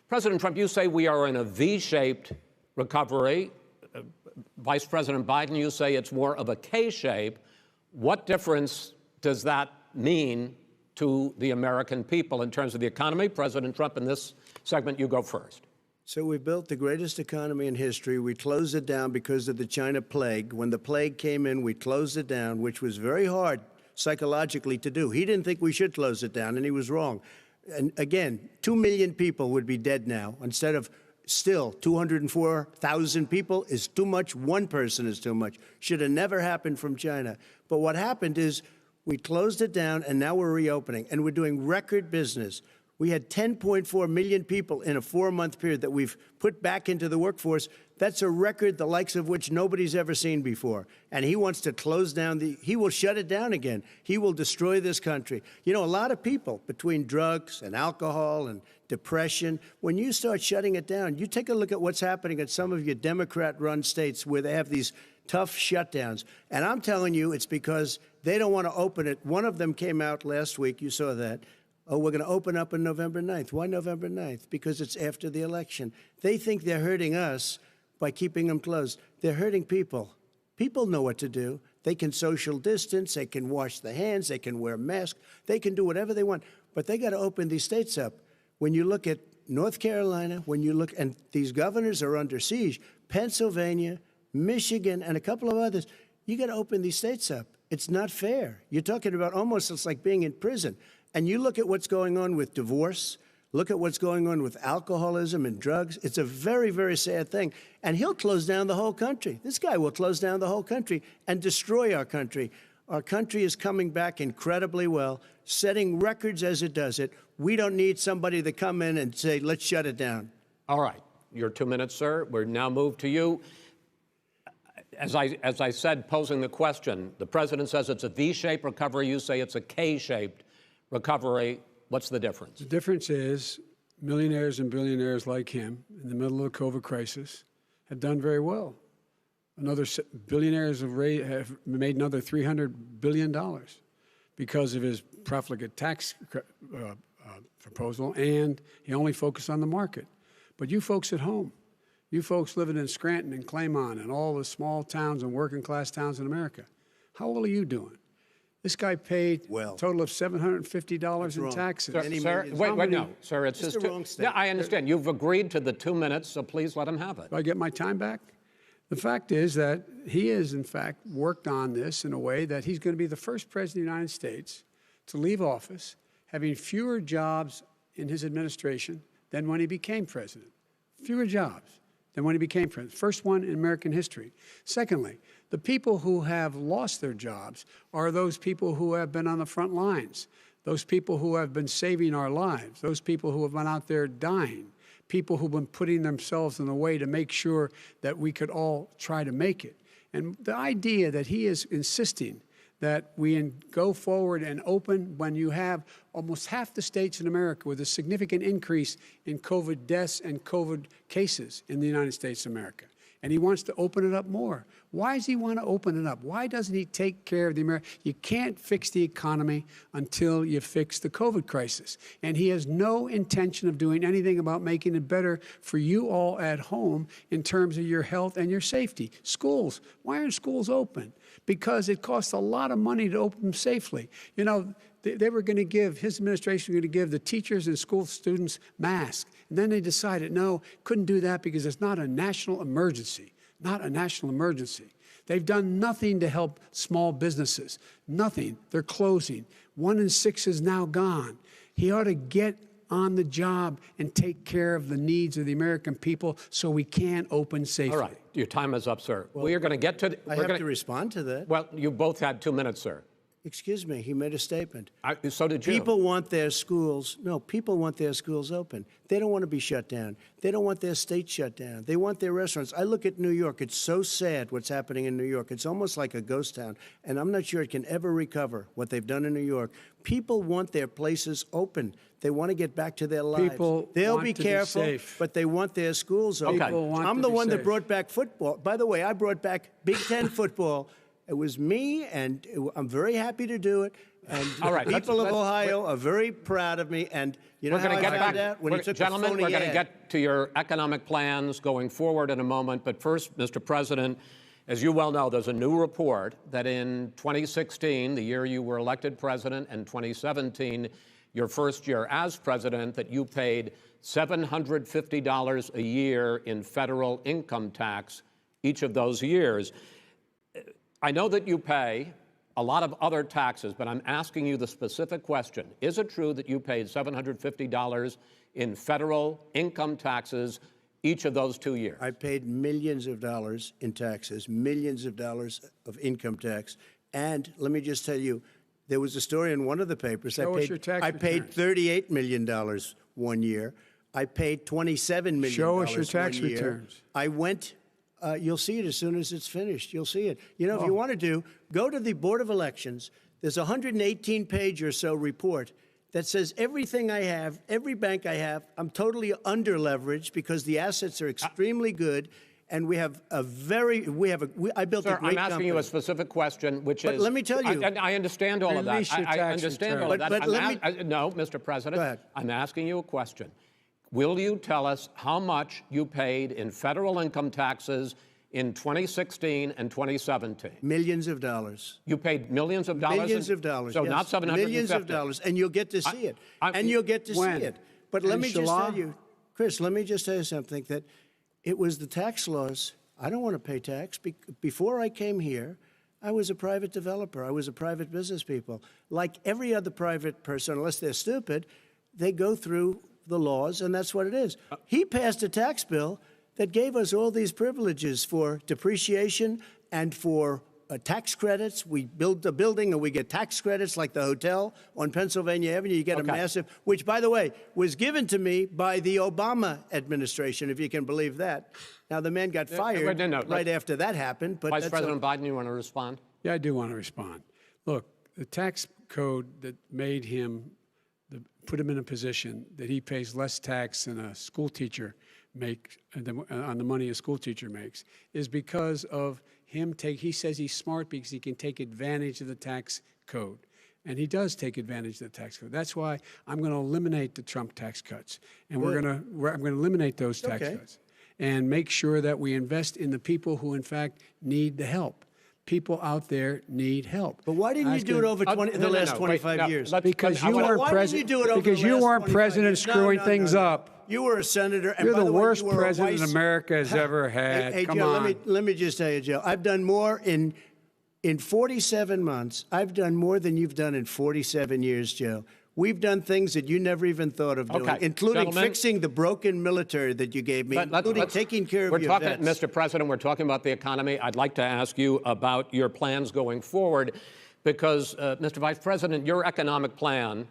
President Trump, you say we are in a V-shaped recovery. Vice President Biden, you say it's more of a K-shape. What difference does that mean to the American people in terms of the economy? President Trump, in this segment, you go first. So we built the greatest economy in history. We closed it down because of the China plague. When the plague came in, we closed it down, which was very hard psychologically to do. He didn't think we should close it down, and he was wrong. And again, 2 million people would be dead now instead of still 204,000 people is too much. One person is too much. Should have never happened from China. But what happened is we closed it down, and now we're reopening, and we're doing record business. We had 10.4 million people in a 4-month period that we've put back into the workforce. That's a record the likes of which nobody's ever seen before. And he wants to close down he will shut it down again. He will destroy this country. You know, a lot of people, between drugs and alcohol and depression, when you start shutting it down, you take a look at what's happening at some of your Democrat-run states where they have these tough shutdowns. And I'm telling you, it's because they don't want to open it. One of them came out last week. You saw that. Oh, we're going to open up on November 9th. Why November 9th? Because it's after the election. They think they're hurting us by keeping them closed. They're hurting people. People know what to do. They can social distance. They can wash their hands. They can wear masks. They can do whatever they want. But they got to open these states up. When you look at North Carolina, when you look, and these governors are under siege, Pennsylvania, Michigan, and a couple of others, you got to open these states up. It's not fair. You're talking about almost it's like being in prison. And you look at what's going on with divorce, look at what's going on with alcoholism and drugs. It's a very, very sad thing. And he'll close down the whole country. This guy will close down the whole country and destroy our country. Our country is coming back incredibly well, setting records as it does it. We don't need somebody to come in and say, let's shut it down. All right. Your 2 minutes, sir. We're now moved to you. As I said, posing the question, the president says it's a V-shaped recovery. You say it's a K-shaped recovery. What's the difference? The difference is millionaires and billionaires like him in the middle of the COVID crisis have done very well. Billionaires have made another $300 billion because of his profligate tax proposal, and he only focused on the market. But you folks at home, you folks living in Scranton and Claymont and all the small towns and working class towns in America, how well are you doing? This guy paid a total of $750 in taxes. Sir, wait, no, sir, it's just wrong state. Yeah, I understand. You've agreed to the 2 minutes, so please let him have it. Do I get my time back? The fact is that he has, in fact, worked on this in a way that he's going to be the first president of the United States to leave office having fewer jobs in his administration than when he became president. Fewer jobs than when he became president. First one in American history. Secondly, the people who have lost their jobs are those people who have been on the front lines, those people who have been saving our lives, those people who have been out there dying, people who've been putting themselves in the way to make sure that we could all try to make it. And the idea that he is insisting that we go forward and open when you have almost half the states in America with a significant increase in COVID deaths and COVID cases in the United States of America. And he wants to open it up more. Why does he want to open it up? Why doesn't he take care of the American? You can't fix the economy until you fix the COVID crisis. And he has no intention of doing anything about making it better for you all at home in terms of your health and your safety. Schools, why aren't schools open? Because it costs a lot of money to open them safely. You know, they were going to give, his administration was going to give the teachers and school students masks. And then they decided, no, couldn't do that because it's not a national emergency, not a national emergency. They've done nothing to help small businesses, nothing. They're closing. 1 in 6 is now gone. He ought to get on the job and take care of the needs of the American people so we can open safely. All right, your time is up, sir. Well, we are going to get to... I have to respond to that. Well, you both had 2 minutes, sir. Excuse me, he made a statement. So did you. People want their schools open. They don't want to be shut down. They don't want their state shut down. They want their restaurants. I look at New York. It's so sad what's happening in New York. It's almost like a ghost town. And I'm not sure it can ever recover what they've done in New York. People want their places open. They want to get back to their lives. They'll be careful, but they want their schools open. I'm the one that brought back football. By the way, I brought back Big Ten football. It was me, and I'm very happy to do it. And the people of Ohio are very proud of me. And you know how I found out? When he took Gentlemen, the we're going to ad. get to your economic plans going forward in a moment. But first, Mr. President, as you well know, there's a new report that in 2016, the year you were elected president, and 2017, your first year as president, that you paid $750 a year in federal income tax each of those years. I know that you pay a lot of other taxes, but I'm asking you the specific question. Is it true that you paid $750 in federal income taxes each of those 2 years? I paid millions of dollars in taxes, millions of dollars of income tax. And let me just tell you, there was a story in one of the papers. Show us your tax I paid returns. $38 million one year. I paid $27 million Show us your tax one year. returns. I went... you'll see it as soon as it's finished. You'll see it. You know, if you want to go to the Board of Elections. There's a 118-page or so report that says everything I have, every bank I have, I'm totally under-leveraged because the assets are extremely good, and we have a very, I built Sir, a great I'm asking company. you a specific question, which But is... let me tell you... I understand all of that. I understand all of that. But no, Mr. President. Go ahead. I'm asking you a question. Will you tell us how much you paid in federal income taxes in 2016 and 2017? Millions of dollars. You paid millions of dollars? Millions of dollars, So yes. not 750? Millions of dollars, and you'll get to see it. And you'll get to see it. But let me just tell you, Chris, let me just tell you something, that it was the tax laws. I don't want to pay tax. Before I came here, I was a private developer. I was a private business people. Like every other private person, unless they're stupid, they go through the laws, and that's what it is. He passed a tax bill that gave us all these privileges for depreciation and for tax credits. We build a building and we get tax credits, like the hotel on Pennsylvania Avenue. You get a massive, which, by the way, was given to me by the Obama administration, if you can believe that. Now, the man got fired right after that happened. But Vice President Biden, you want to respond? Yeah, I do want to respond. Look, the tax code that made him, put him in a position that he pays less tax than a school teacher makes on the money a school teacher makes, is because of him he says he's smart because he can take advantage of the tax code. And he does take advantage of the tax code. That's why I'm going to eliminate the Trump tax cuts. And I'm going to eliminate those tax cuts and make sure that we invest in the people who, in fact, need the help. People out there need help. But why didn't you do it over the last 25 years? Because you weren't president. Because you weren't president screwing things up. You were a senator. And You're by the way, worst you were president America has ever had. Hey, Come Joe, on. let me just tell you, Joe. I've done more in 47 months. I've done more than you've done in 47 years, Joe. We've done things that you never even thought of doing, including fixing the broken military that you gave me, including taking care of your vets. Mr. President, we're talking about the economy. I'd like to ask you about your plans going forward, because, Mr. Vice President, your economic plan,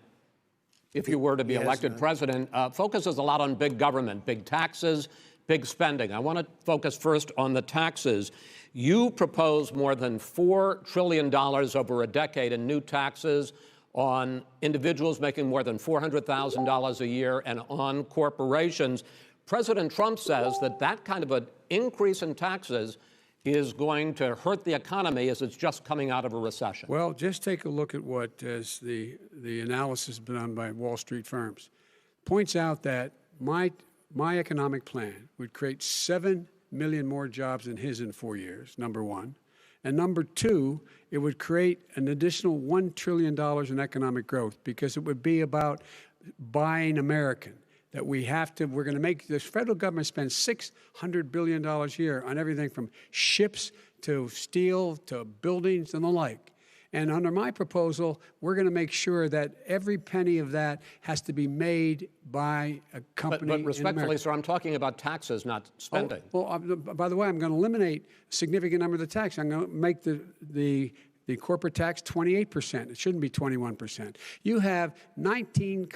if you were to be elected president, focuses a lot on big government, big taxes, big spending. I want to focus first on the taxes. You propose more than $4 trillion over a decade in new taxes on individuals making more than $400,000 a year and on corporations. President Trump says that kind of an increase in taxes is going to hurt the economy as it's just coming out of a recession. Well, just take a look at what as the analysis done by Wall Street firms points out that my economic plan would create 7 million more jobs than his in 4 years, number one. And number two, it would create an additional $1 trillion in economic growth, because it would be about buying American. That we're going to make this federal government spend $600 billion a year on everything from ships to steel to buildings and the like. And under my proposal, we're going to make sure that every penny of that has to be made by a company. But respectfully, sir, I'm talking about taxes, not spending. By the way, I'm going to eliminate a significant number of the tax. I'm going to make the The corporate tax, 28%. It shouldn't be 21%. You have 91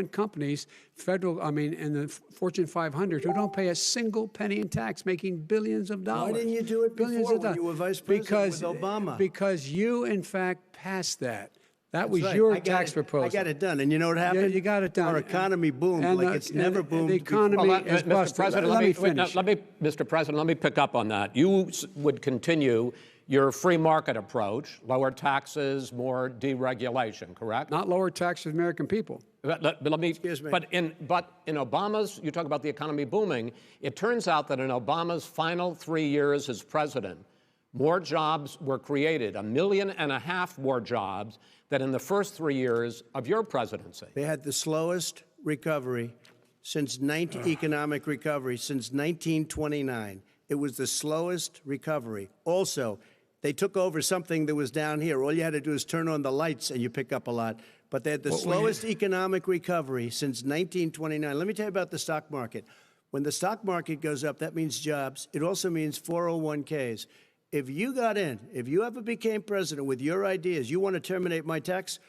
companies, in the Fortune 500 who don't pay a single penny in tax, making billions of dollars. Why didn't you do it before when you were vice president with Obama? Because you, in fact, passed that. That was right. your tax proposal. I got it done. And you know what happened? Yeah, you got it done. Our economy boomed like it's never boomed. The economy is busted. Mr. President, Mr. President, let me pick up on that. You would continue your free market approach, lower taxes, more deregulation, correct? Not lower taxes for the American people. Excuse me. But in Obama's, you talk about the economy booming, it turns out that in Obama's final 3 years as president, more jobs were created, 1.5 million more jobs than in the first 3 years of your presidency. They had the slowest recovery economic recovery since 1929. It was the slowest recovery. Also, they took over something that was down here. All you had to do is turn on the lights and you pick up a lot. But they had the slowest economic recovery since 1929. Let me tell you about the stock market. When the stock market goes up, that means jobs. It also means 401ks. If you got in, if you ever became president with your ideas, you want to terminate my taxes,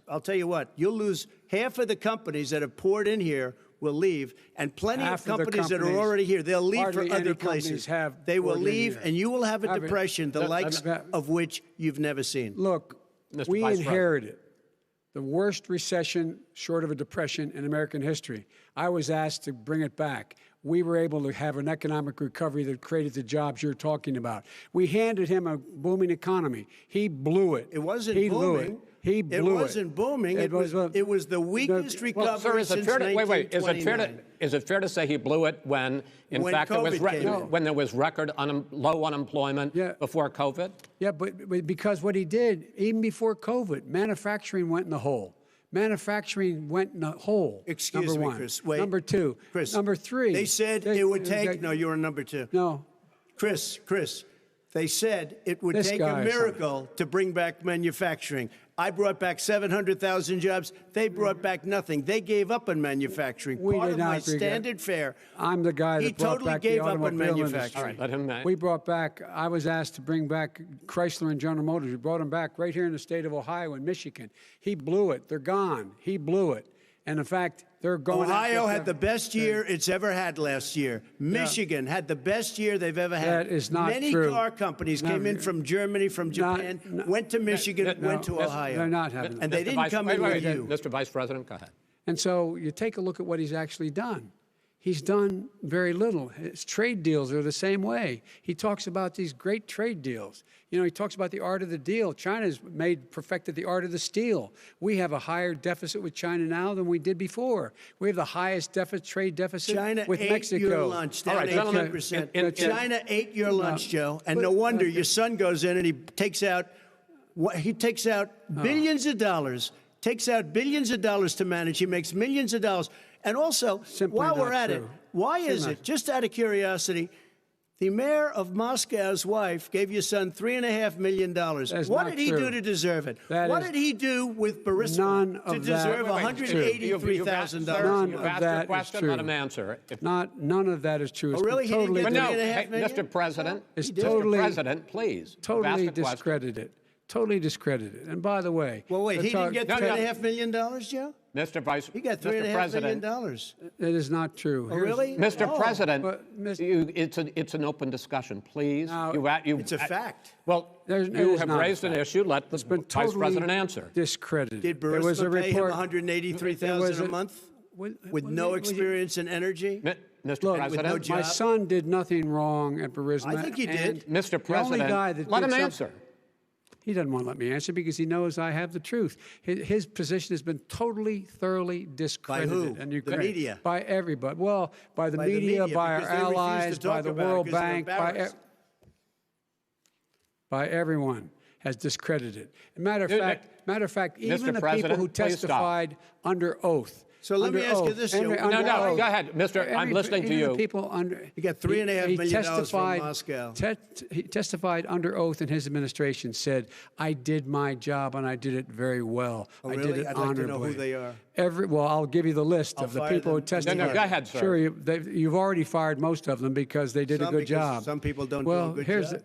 I'll tell you what, you'll lose half of the companies that have poured in here will leave, and plenty of companies that are already here, they'll leave for other places. They will leave, and you will have a depression, the likes of which you've never seen. Look, we inherited the worst recession short of a depression in American history. I was asked to bring it back. We were able to have an economic recovery that created the jobs you're talking about. We handed him a booming economy. He blew it. It wasn't booming. Blew it. He blew it. It wasn't booming. It was the weakest recovery since 1929. Is it fair to say he blew it when fact, when there was record low unemployment before COVID? Yeah, but because what he did, even before COVID, manufacturing went in the hole. Excuse number me, one. Chris. Wait. Number two. Chris. Number three. They said it would take. No, you're on number two. No. Chris. They said it would take a miracle to bring back manufacturing. I brought back 700,000 jobs. They brought back nothing. They gave up on manufacturing. Part of my standard fare. I'm the guy that brought back the automobile industry. All right, let him. We brought back. I was asked to bring back Chrysler and General Motors. We brought them back right here in the state of Ohio and Michigan. He blew it. They're gone. He blew it. And in fact, they're going. Ohio had the best year it's ever had last year. Michigan had the best year they've ever had. That is not true. Many car companies came in from Germany, from Japan, went to Michigan, went to Ohio. They're not having. And they didn't come in with you. Mr. Vice President, go ahead. And so you take a look at what he's actually done. He's done very little. His trade deals are the same way. He talks about these great trade deals. You know, he talks about the art of the deal. China's perfected the art of the steal. We have a higher deficit with China now than we did before. We have the highest trade deficit with Mexico. China ate your lunch, down 18%. China ate your lunch, Joe, and no wonder your son goes in and he takes out billions of dollars, to manage. He makes millions of dollars. And also, while we're at it, why is it, just out of curiosity, the mayor of Moscow's wife gave your son $3.5 million. What did he do to deserve it? What did he do with Burisma to deserve $183,000? None of that is true. Let him answer. None of that is true. Oh, really? He didn't get $3.5 million? Mr. President, totally, Mr. President, please. Totally discredited. Totally discredited. And by the way, well, wait, he didn't get $3.5 million, Joe? Mr. Vice, he got $3.5 million. It is not true. Oh, really? Mr. President, it's an open discussion, please. It's a fact. Well, you have raised an issue. Let the Vice President answer. Discredited. Did Burisma pay him $183,000 a month with no experience in energy? Mr. President, my son did nothing wrong at Burisma. I think he did. Mr. President, let him answer. He doesn't want to let me answer because he knows I have the truth. His position has been totally, thoroughly discredited. By who? And the media? By everybody. Well, by the media, by our allies, by the World Bank, by everyone has discredited. Matter of fact, even the people who testified under oth. So let me ask you this, Joe. No, go ahead, Mr. I'm listening to you. You got $3.5 million from Moscow. He testified under oath in his administration, said, I did my job and I did it very well. Oh, I really? did it I'd honorably. like to know who they are. Well, I'll give you the list of the people who testified. No, go ahead, sir. Sure, you've already fired most of them because they did a good job. Some people don't do a good job.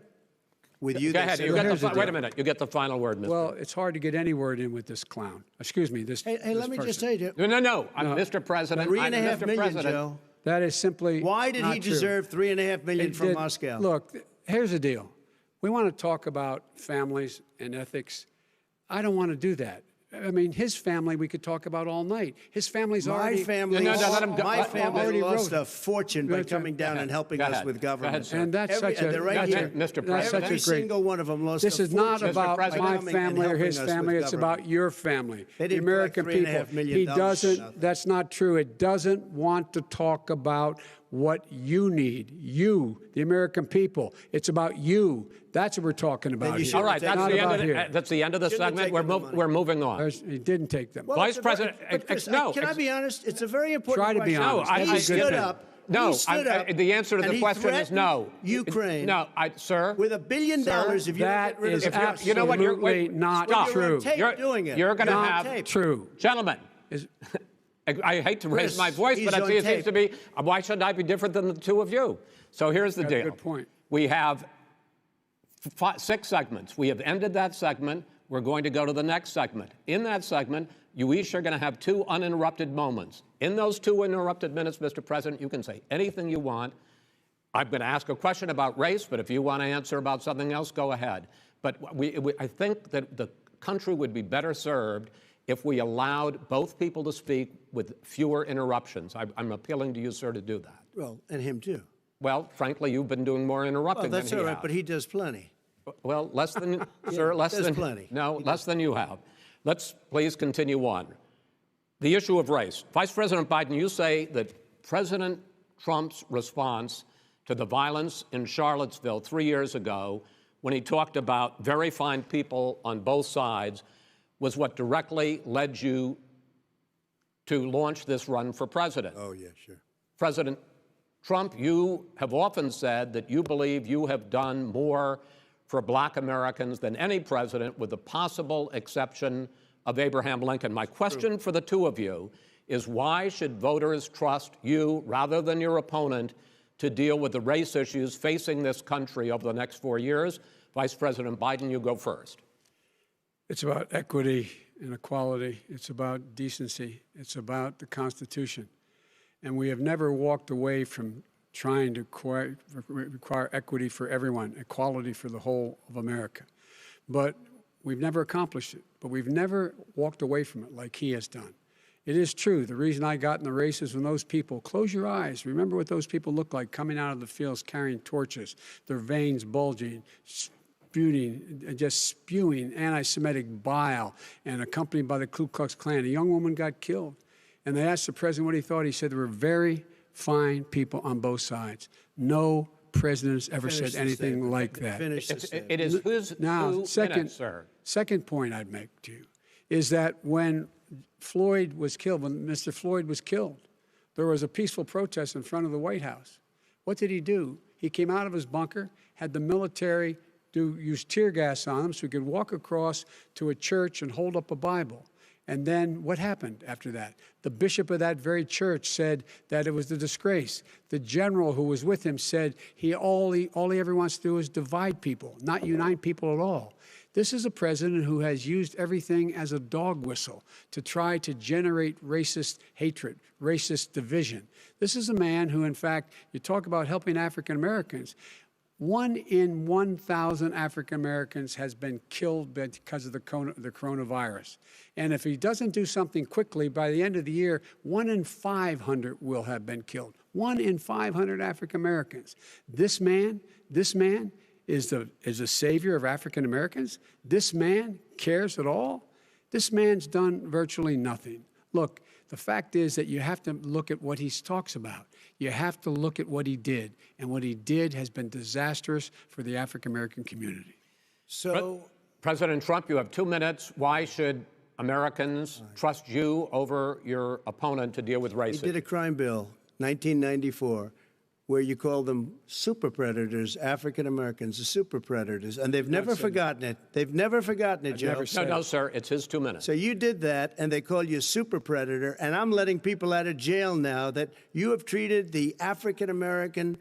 with you. Go ahead. they You say- get the wait a minute. You get the final word, Mr. Well, it's hard to get any word in with this clown. Excuse me. This. Hey, this let me just person. say, No. I'm Mr. President. I'm $3.5 Mr. million, President. Joe. That is simply. Why did not he true. deserve $3.5 million It from did- Moscow? Look, here's the deal. We want to talk about families and ethics. I don't want to do that. I mean, his family we could talk about all night. His family's already. My family already lost wrote. a fortune by coming down and helping us with government. And that's Every- such a, they're right that's here. a- Mr. that's such a Every great. single one of them lost This a is not fortune about by my coming and family or helping his us with family. It's government. about your family, They the didn't American collect $3.5 people. million He for doesn't. nothing. That's not true. It doesn't want to talk about what you need. You, the American people. It's about you. That's what we're talking about. Here. All right, that's Not the, about end here. of that's the end of the segment. We're moving on. He didn't take them. Well, Vice it's a very- President, but Chris, no. Can I be honest? It's a very important Try to be question. honest. He That's a good stood thing. up. No, he stood up, the answer to and the he question is no. threatened Ukraine. No, sir. With $1 billion, if you don't That get rid of is the Russians. you know what? You're absolutely not stop. You're on true. tape doing it. You're going to Not have true. gentlemen. I hate to raise Chris, my voice, but he's I see on it seems tape. to be. Why should I be different than the two of you? So here's the That's a deal. good point. We have 6 segments. We have ended that segment. We're going to go to the next segment. In that segment, you each are going to have 2 uninterrupted moments. In those 2 uninterrupted minutes, Mr. President, you can say anything you want. I'm going to ask a question about race, but if you want to answer about something else, go ahead. But I think that the country would be better served if we allowed both people to speak with fewer interruptions. I'm appealing to you, sir, to do that. Well, and him too. Well, frankly, you've been doing more interrupting Well, that's than he all right, has. but he does plenty. Well, less than, sir, less there's than. plenty. No, less than you have. Let's please continue on. The issue of race. Vice President Biden, you say that President Trump's response to the violence in Charlottesville 3 years ago, when he talked about very fine people on both sides, was what directly led you to launch this run for president. Oh, yeah, sure. President Trump, you have often said that you believe you have done more for Black Americans than any president, with the possible exception of Abraham Lincoln. My question for the two of you is, why should voters trust you rather than your opponent to deal with the race issues facing this country over the next 4 years? Vice President Biden, you go first. It's about equity and equality. It's about decency. It's about the Constitution. And we have never walked away from trying to require equity for everyone, equality for the whole of America. But we've never accomplished it. But we've never walked away from it like he has done. It is true. The reason I got in the race is when those people, close your eyes, remember what those people look like coming out of the fields carrying torches, their veins bulging, just spewing anti-Semitic bile, and accompanied by the Ku Klux Klan. A young woman got killed. And they asked the president what he thought. He said there were very fine people on both sides. No president has ever said anything like that. It is who's now, who second, in it, sir. Second point I'd make to you is that when Floyd was killed, when Mr. Floyd was killed, there was a peaceful protest in front of the White House. What did he do? He came out of his bunker, had the military use tear gas on him so he could walk across to a church and hold up a Bible. And then what happened after that? The bishop of that very church said that it was a disgrace. The general who was with him said all he ever wants to do is divide people, not unite people at all. This is a president who has used everything as a dog whistle to try to generate racist hatred, racist division. This is a man who, in fact, you talk about helping African Americans. 1 in 1,000 African Americans has been killed because of the coronavirus. And if he doesn't do something quickly, by the end of the year, 1 in 500 will have been killed. 1 in 500 African Americans. This man is the savior of African Americans. This man cares at all. This man's done virtually nothing. Look, the fact is that you have to look at what he talks about. You have to look at what he did. And what he did has been disastrous for the African American community. So, President Trump, you have 2 minutes. Why should Americans trust you over your opponent to deal with racism? he did a crime bill, 1994, where you call them super predators, African Americans, the super predators, and they've never forgotten it. They've never forgotten it, Joe. No, sir, it's his 2 minutes. So you did that, and they call you a super predator, and I'm letting people out of jail now that you have treated the African American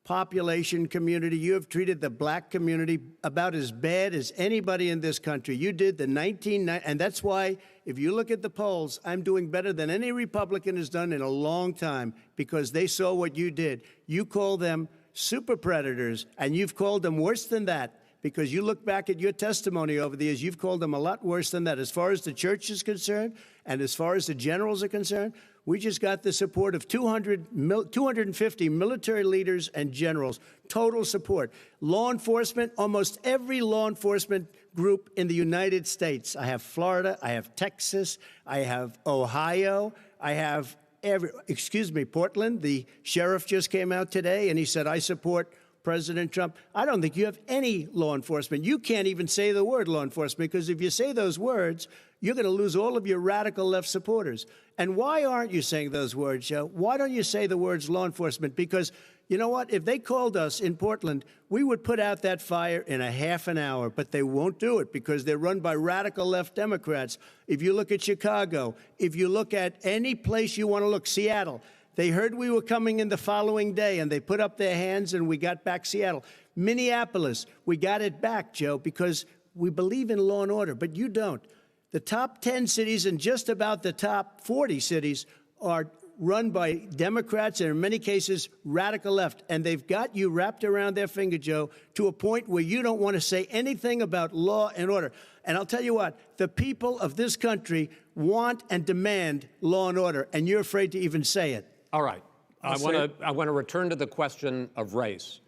population community. You have treated the black community about as bad as anybody in this country. You did the 1990, and that's why, if you look at the polls, I'm doing better than any Republican has done in a long time, because they saw what you did. You call them super predators, and you've called them worse than that, because you look back at your testimony over the years, you've called them a lot worse than that. As far as the church is concerned, and as far as the generals are concerned, we just got the support of 250 military leaders and generals, total support. Law enforcement, almost every law enforcement group in the United States. I have Florida, I have Texas, I have Ohio, I have Portland. The sheriff just came out today and he said, I support President Trump. I don't think you have any law enforcement. You can't even say the word law enforcement, because if you say those words, you're going to lose all of your radical left supporters. And why aren't you saying those words, Joe? Why don't you say the words law enforcement? Because you know what? If they called us in Portland, we would put out that fire in a half an hour, but they won't do it because they're run by radical left Democrats. If you look at Chicago, if you look at any place you want to look, Seattle, they heard we were coming in the following day, and they put up their hands, and we got back Seattle. Minneapolis, we got it back, Joe, because we believe in law and order, but you don't. The top 10 cities and just about the top 40 cities are run by Democrats and, in many cases, radical left. And they've got you wrapped around their finger, Joe, to a point where you don't want to say anything about law and order. And I'll tell you what, the people of this country want and demand law and order, and you're afraid to even say it. All right. I want to return to the question of race.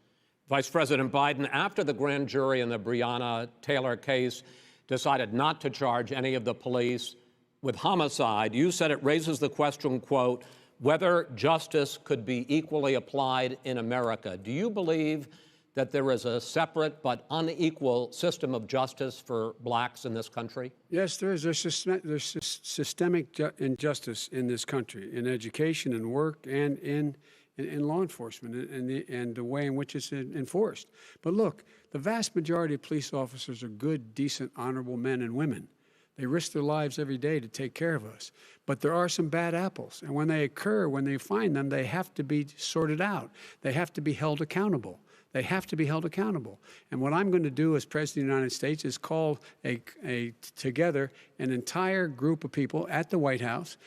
Vice President Biden, after the grand jury in the Breonna Taylor case decided not to charge any of the police with homicide, you said it raises the question, quote, whether justice could be equally applied in America. Do you believe that there is a separate but unequal system of justice for blacks in this country? Yes, there is. There's systemic injustice in this country, in education and work and in law enforcement and the way in which it's enforced. But look, the vast majority of police officers are good, decent, honorable men and women. They risk their lives every day to take care of us. But there are some bad apples. And when they occur, when they find them, they have to be sorted out. They have to be held accountable. They have to be held accountable. And what I'm going to do as President of the United States is call together an entire group of people at the White House,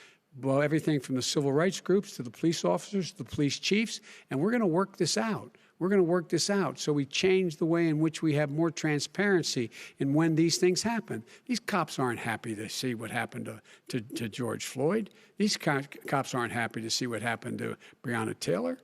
well, everything from the civil rights groups to the police officers, to the police chiefs, and we're going to work this out. We're going to work this out so we change the way in which we have more transparency in when these things happen. These cops aren't happy to see what happened to George Floyd. These cops aren't happy to see what happened to Breonna Taylor.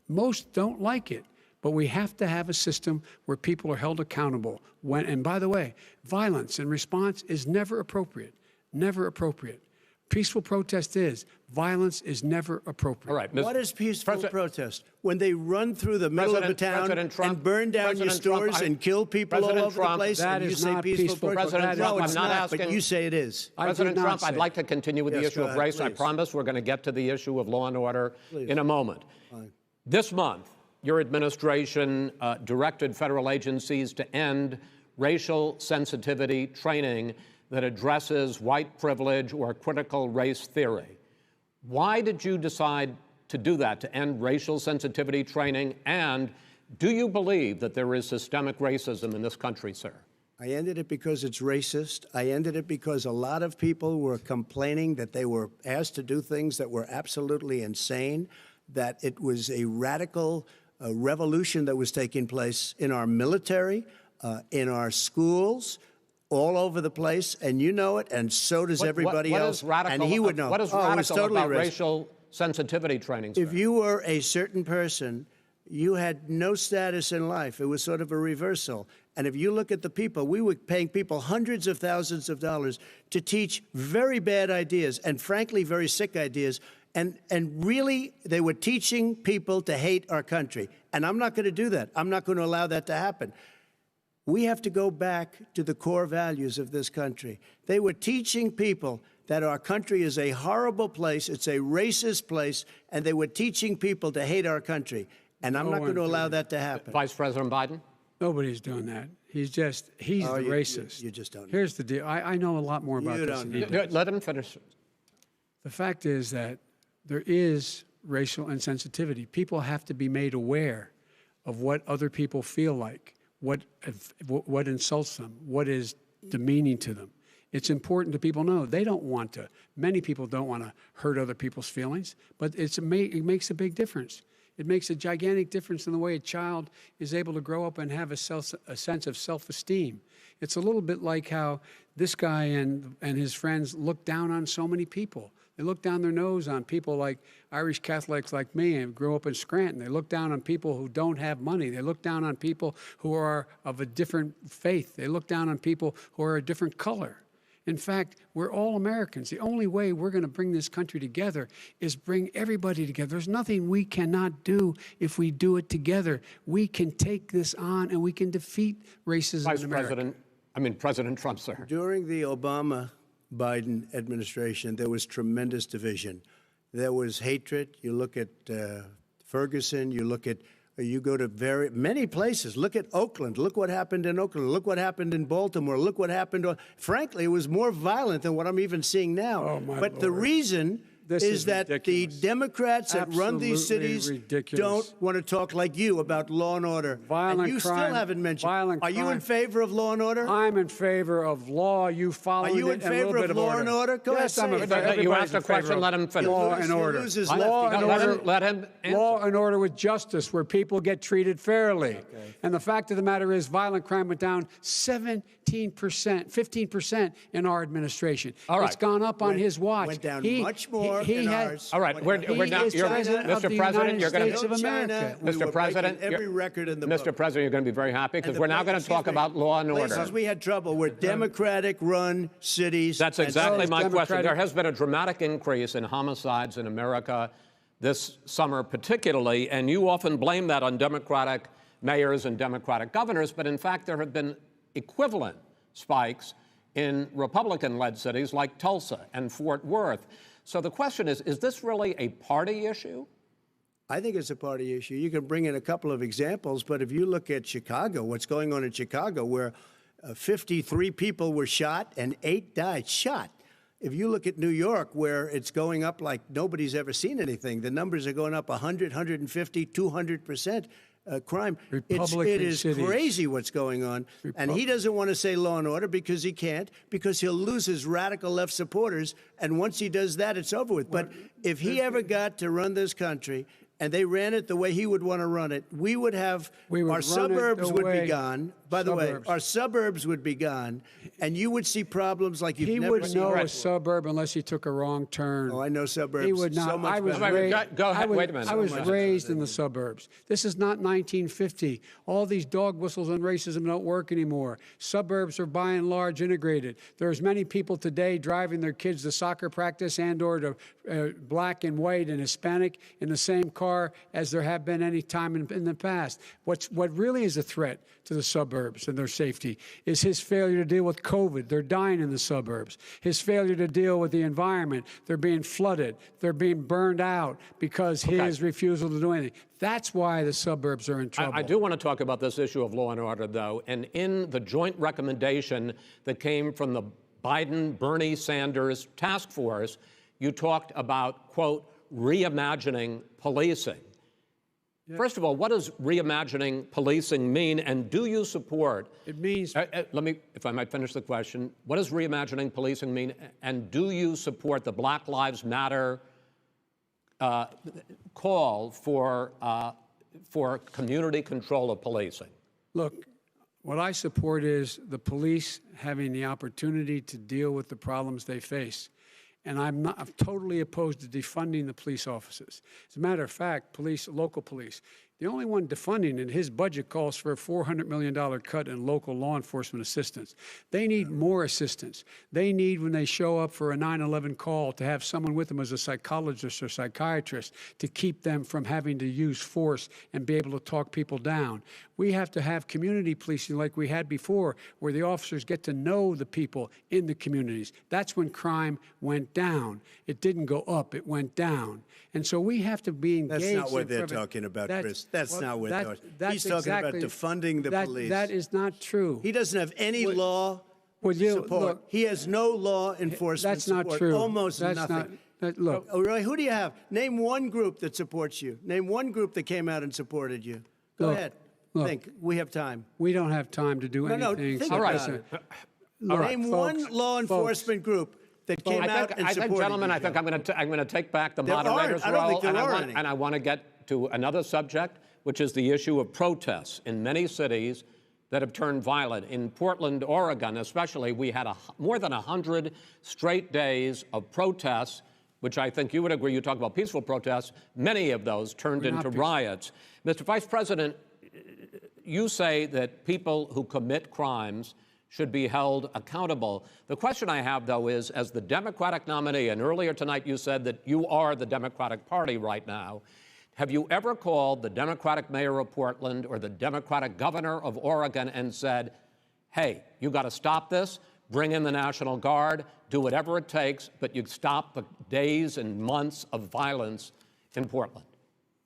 Most don't like it. But we have to have a system where people are held accountable. And by the way, violence in response is never appropriate. Never appropriate. Peaceful protest is. Violence is never appropriate. All right, what is peaceful protest? When they run through the middle of a town and burn down your stores and kill people all over the place, that and you is say not peaceful protest? President Trump, No, it's I'm not not, asking. but you say it is. President Trump, I'd like to continue with the issue of race. Please. I promise we're going to get to the issue of law and order in a moment. Fine. This month, your administration directed federal agencies to end racial sensitivity training that addresses white privilege or critical race theory. Why did you decide to do that, to end racial sensitivity training? And do you believe that there is systemic racism in this country, sir? I ended it because it's racist. I ended it because a lot of people were complaining that they were asked to do things that were absolutely insane, that it was a radical revolution that was taking place in our military, in our schools, all over the place, and you know it, and so does everybody else. And he would know. What is radical about racial sensitivity training, sir? If you were a certain person, you had no status in life. It was sort of a reversal. And if you look at the people, we were paying people hundreds of thousands of dollars to teach very bad ideas and, frankly, very sick ideas. And really, they were teaching people to hate our country. And I'm not going to do that. I'm not going to allow that to happen. We have to go back to the core values of this country. They were teaching people that our country is a horrible place, it's a racist place, and they were teaching people to hate our country. And I'm not going to allow that to happen. Vice President Biden? Nobody's doing that. He's the racist. You just don't know. Here's the deal. I know a lot more about this than he does. Let him finish. The fact is that there is racial insensitivity. People have to be made aware of what other people feel like, what insults them, what is demeaning to them. It's important that people know they don't want to. Many people don't want to hurt other people's feelings, but it makes a big difference. It makes a gigantic difference in the way a child is able to grow up and have a sense of self-esteem. It's a little bit like how this guy and his friends look down on so many people. They look down their nose on people like Irish Catholics like me and grew up in Scranton. They look down on people who don't have money. They look down on people who are of a different faith. They look down on people who are a different color. In fact, we're all Americans. The only way we're going to bring this country together is bring everybody together. There's nothing we cannot do if we do it together. We can take this on and we can defeat racism in America. President Trump, sir. During the Obama-Biden administration, there was tremendous division. There was hatred. You look at Ferguson, you go to many places. Look at Oakland. Look what happened in Oakland. Look what happened in Baltimore. Look what happened. Frankly, it was more violent than what I'm even seeing now. Oh, my but Lord. The reason is that ridiculous. the Democrats that run these Absolutely cities ridiculous. don't want to talk like you about law and order. Violent and you crime, still haven't mentioned. violent Are you crime. in favor of law and order? I'm in favor of law. You follow it. Are you in favor of law and order? Go yes, ahead, I'm say in it. favor. You asked a question, let him finish. Law and order. Law and order. Let him answer. Law and order with justice, where people get treated fairly. Okay. And the fact of the matter is, violent crime went down 17%, 15% in our administration. All right. It's gone up on his watch. Went down much more in ours. All right, we're now. Mr. President, you're going to. Mr. President, every record in the Mr. book. President, you're going to be very happy because we're now going to talk about law and order. Places we had trouble were Democratic-run cities. That's exactly my question. There has been a dramatic increase in homicides in America this summer, particularly, and you often blame that on Democratic mayors and Democratic governors, but in fact, there have been equivalent spikes in Republican-led cities like Tulsa and Fort Worth. So the question is this really a party issue? I think it's a party issue. You can bring in a couple of examples, but if you look at Chicago, what's going on in Chicago, where 53 people were shot and 8 died, shot. If you look at New York, where it's going up like nobody's ever seen anything, the numbers are going up 100, 150, 200%. Crime. It is crazy what's going on. And he doesn't want to say law and order because he can't, because he'll lose his radical left supporters. And once he does that, it's over with. But if he ever got to run this country and they ran it the way he would want to run it, our suburbs would be gone. By the way, our suburbs would be gone, and you would see problems like you've never seen. He would know a suburb unless he took a wrong turn. Oh, I know suburbs. He would not. So much Go ahead. Wait a minute. I was raised in the suburbs. This is not 1950. All these dog whistles on racism don't work anymore. Suburbs are by and large integrated. There's many people today driving their kids to soccer practice and or to black and white and Hispanic in the same car as there have been any time in the past. What really is a threat to the suburbs and their safety is his failure to deal with COVID. They're dying in the suburbs. His failure to deal with the environment. They're being flooded. They're being burned out because his refusal to do anything. That's why the suburbs are in trouble. I do want to talk about this issue of law and order, though. And in the joint recommendation that came from the Biden-Bernie Sanders task force, you talked about, quote, reimagining policing. First of all, what does reimagining policing mean, and do you support? It means. Let me, if I might finish the question. What does reimagining policing mean, and do you support the Black Lives Matter call for community control of policing? Look, what I support is the police having the opportunity to deal with the problems they face. And I'm totally opposed to defunding the police offices. As a matter of fact, local police, the only one defunding it, his budget calls for a $400 million cut in local law enforcement assistance. They need more assistance. They need, when they show up for a 9/11 call, to have someone with them as a psychologist or psychiatrist to keep them from having to use force and be able to talk people down. We have to have community policing like we had before, where the officers get to know the people in the communities. That's when crime went down. It didn't go up, it went down. And so we have to be engaged. That's not what they're talking about, Chris. That's not what they're talking about. He's talking about defunding the police. That is not true. He doesn't have any law support. Look, he has no law enforcement support. That's not true. Almost nothing. Look. Really, who do you have? Name one group that supports you. Name one group that came out and supported you. Go Look, ahead. look. Think. We have time. We don't have time to do No, anything. think so about listen, it. look, Name folks, one law enforcement group that came out and I supported think, gentlemen, you, I think Joe. I'm going to take back the There moderator's aren't. I don't role, think there and are any. I want to get to another subject, which is the issue of protests in many cities that have turned violent. In Portland, Oregon, especially, we had more than 100 straight days of protests, which I think you would agree. You talk about peaceful protests. Many of those turned into riots. Mr. Vice President, you say that people who commit crimes should be held accountable. The question I have, though, is as the Democratic nominee, and earlier tonight you said that you are the Democratic Party right now, have you ever called the Democratic mayor of Portland or the Democratic governor of Oregon and said, hey, you got to stop this, bring in the National Guard, do whatever it takes, but you stop the days and months of violence in Portland?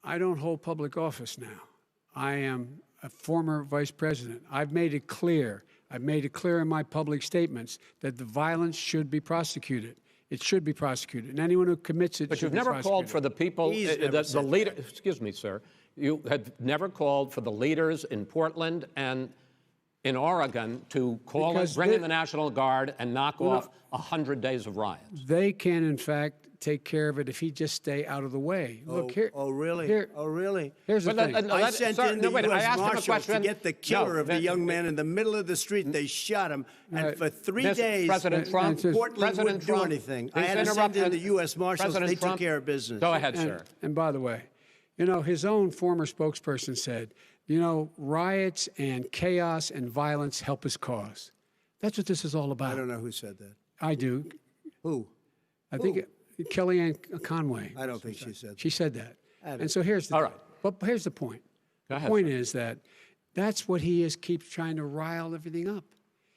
I don't hold public office now. I am a former vice president. I've made it clear in my public statements that the violence should be prosecuted. It should be prosecuted, and anyone who commits it. But should you've be never prosecuted. called for the people, the leader. Excuse me, sir. You have never called for the leaders in Portland and in Oregon to bring in the National Guard and knock off 100 days of riots. They can, in fact, take care of it if he just stay out of the way. Look here. Oh, really? Really? Here's the thing. I sent in the U.S. Marshals to get the killer of the young man man in the middle of the street. They shot him, and for 3 days, President Trump, Portland wouldn't do anything. I had to send in the U.S. Marshals. They took care of business. Go ahead, sir. And by the way, you know, his own former spokesperson said, you know, riots and chaos and violence help his cause. That's what this is all about. I don't know who said that. I do. Who? I think Kellyanne Conway. I don't think she said that. She said that. And so here's the But here's the point. Go ahead, the point sir. is that that's what he is, keeps trying to rile everything up.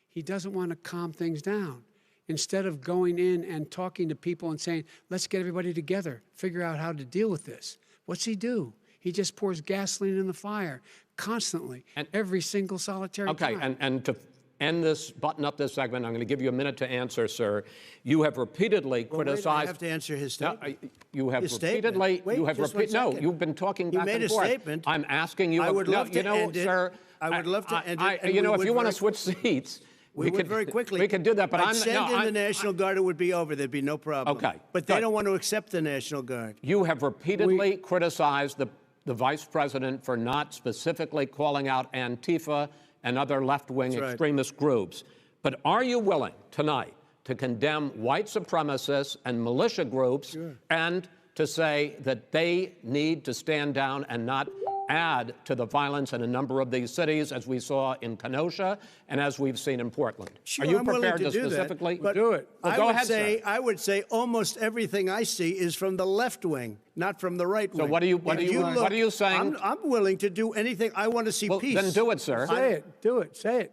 He doesn't want to calm things down. Instead of going in and talking to people and saying, let's get everybody together, figure out how to deal with this. What's he do? He just pours gasoline in the fire constantly, every single solitary time. Okay, and to end this, button up this segment, I'm going to give you a minute to answer, sir. You have repeatedly criticized. Wait, I have to answer his statement. No, you have His repeatedly. statement. Wait, you have just 1 No, second. you've been talking back You made and a forth. statement. I'm asking you. I would love to you know, end it. sir. I would love to end it. and You know, we if would you want to very- switch seats, we would could very quickly. We could do that, but I'd send in I'm the National Guard. It would be over. There'd be no problem. Okay, But they good. don't want to accept the National Guard. You have repeatedly criticized the vice president for not specifically calling out Antifa and other left-wing That's right. extremist groups. But are you willing tonight to condemn white supremacists and militia groups and to say that they need to stand down and not add to the violence in a number of these cities, as we saw in Kenosha and as we've seen in Portland? Sure, are you I'm willing prepared to do specifically that, but do it? Well, I go would ahead, say, sir. I would say almost everything I see is from the left wing, not from the right wing. So what are you saying? I'm willing to do anything. I want to see Well, peace. then do it, sir. Say it. Do it. Say it.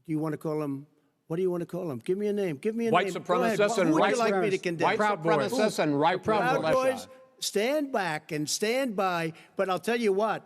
Do you want to call him? What do you want to call him? Give me a name. Give me a White name. Go ahead. supremacists and Who would right you like me to condemn? White supremacists and right Proud militia. Boys, stand back and stand by. But I'll tell you what.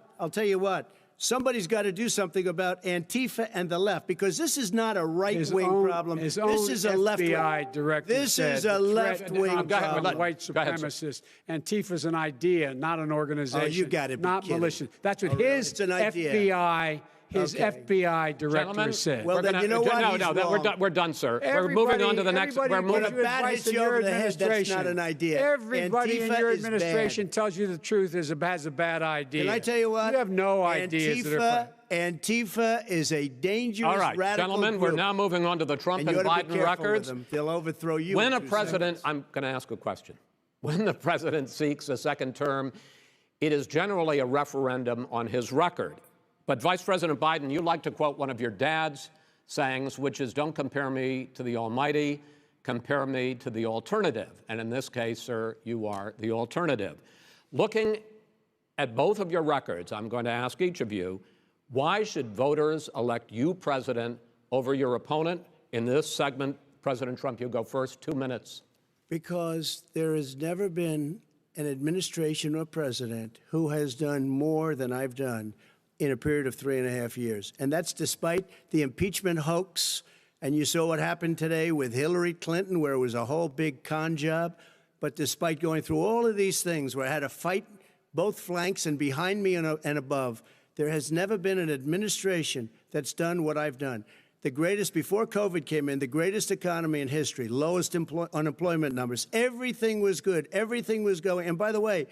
Somebody's got to do something about Antifa and the left, because this is not a right-wing problem. His This own is a left-wing. FBI director This said is a the threat left-wing of problem. white Go ahead, sir. supremacists. Antifa's an idea, not an organization. Oh, you gotta be not kidding. militia. That's what Oh, really? his It's an idea. FBI, FBI director Gentlemen, said. Well, we're then gonna- you know what? No, He's no, wrong. we're done, sir. We're moving on to the next. Everybody We're moving. gives you When a bat advice hits in you your over the head, that's administration. not an idea. Everybody in Antifa your is bad. administration tells you the truth has a bad idea. Can I tell you what? You have no ideas that are Antifa is a dangerous All right, radical gentlemen, group. we're now moving on to the Trump And and you ought to be Biden careful with records. them. They'll overthrow you. When in a 2 president, seconds. I'm going to ask a question. When the president seeks a second term, it is generally a referendum on his record. But Vice President Biden, you like to quote one of your dad's sayings, which is, don't compare me to the almighty, compare me to the alternative. And in this case, sir, you are the alternative. Looking at both of your records, I'm going to ask each of you, why should voters elect you president over your opponent? In this segment, President Trump, you go first, 2 minutes. Because there has never been an administration or president who has done more than I've done in a period of 3.5 years. And that's despite the impeachment hoax. And you saw what happened today with Hillary Clinton, where it was a whole big con job. But despite going through all of these things, where I had to fight both flanks and behind me and above, There has never been an administration that's done what I've done. The greatest, before COVID came in, the greatest economy in history, lowest unemployment numbers. Everything was good. Everything was going. And by the way,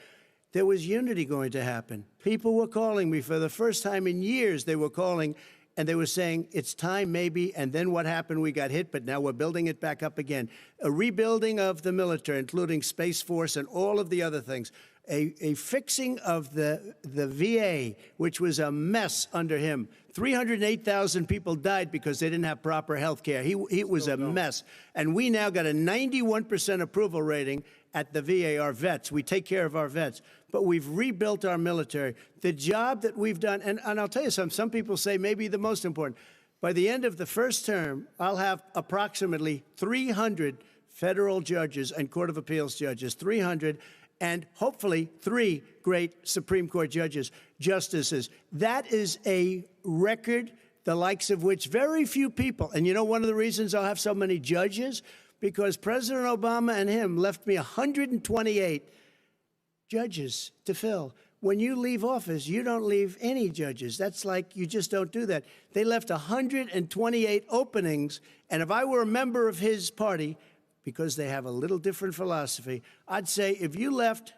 there was unity going to happen. People were calling me for the first time in years. They were calling and they were saying, it's time maybe. And then what happened? We got hit, but now we're building it back up again. A rebuilding of the military, including Space Force and all of the other things. A fixing of the VA, which was a mess under him. 308,000 people died because they didn't have proper health care. It was a mess. And we now got a 91% approval rating at the VA, our vets. We take care of our vets. But we've rebuilt our military. The job that we've done, and I'll tell you something, some people say maybe the most important. By the end of the first term, I'll have approximately 300 federal judges and Court of Appeals judges, 300, and hopefully 3 great Supreme Court justices. That is a record, the likes of which very few people, and you know one of the reasons I'll have so many judges? Because President Obama and him left me 128 judges to fill. When you leave office, you don't leave any judges. That's like, you just don't do that. They left 128 openings, and if I were a member of his party, because they have a little different philosophy, I'd say if you left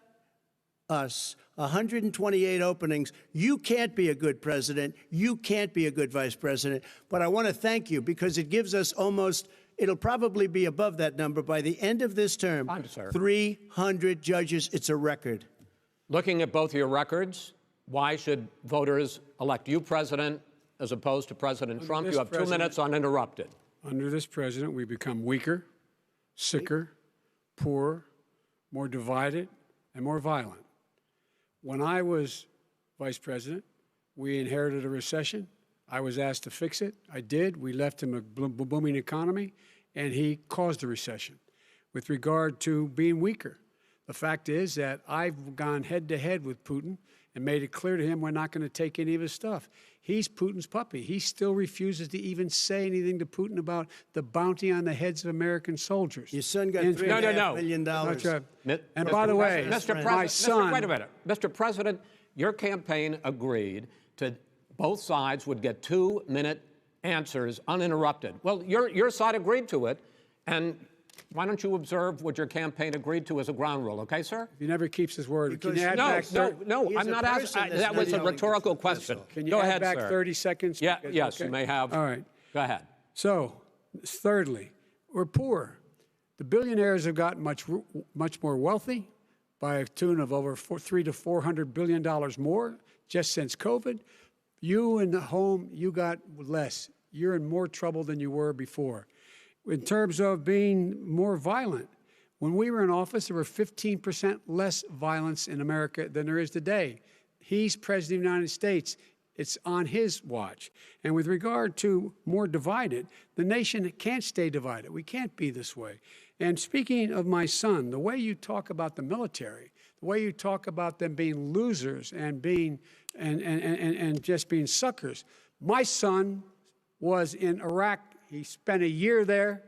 us 128 openings, you can't be a good president, you can't be a good vice president. But I want to thank you because it gives us almost, it'll probably be above that number by the end of this term. 300 judges, it's a record. Looking at both your records, why should voters elect you president as opposed to President Trump? You have 2 minutes uninterrupted. Under this president, we become weaker, sicker, poorer, more divided, and more violent. When I was vice president, we inherited a recession. I was asked to fix it. I did. We left him a booming economy, and he caused a recession. With regard to being weaker, the fact is that I've gone head-to-head with Putin and made it clear to him we're not going to take any of his stuff. He's Putin's puppy. He still refuses to even say anything to Putin about the bounty on the heads of American soldiers. Your son got $3.5 million. That's right. And by the way, my son... Wait a minute. Mr. President, your campaign agreed to both sides would get 2-minute answers uninterrupted. Well, your side agreed to it, and why don't you observe what your campaign agreed to as a ground rule, okay, sir? He never keeps his word. No, I'm not asking. That was a rhetorical question. Can you Go add ahead, back sir. 30 seconds? Yeah, Because- yes, okay. you may have. All right. Go ahead. So, thirdly, we're poor. The billionaires have gotten much more wealthy by a tune of over $300 to $400 billion more just since COVID. You in the home, you got less. You're in more trouble than you were before. In terms of being more violent, when we were in office, there were 15% less violence in America than there is today. He's president of the United States. It's on his watch. And with regard to more divided, the nation can't stay divided. We can't be this way. And speaking of my son, the way you talk about the military, the way you talk about them being losers and being and just being suckers. My son was in Iraq. He spent a year there.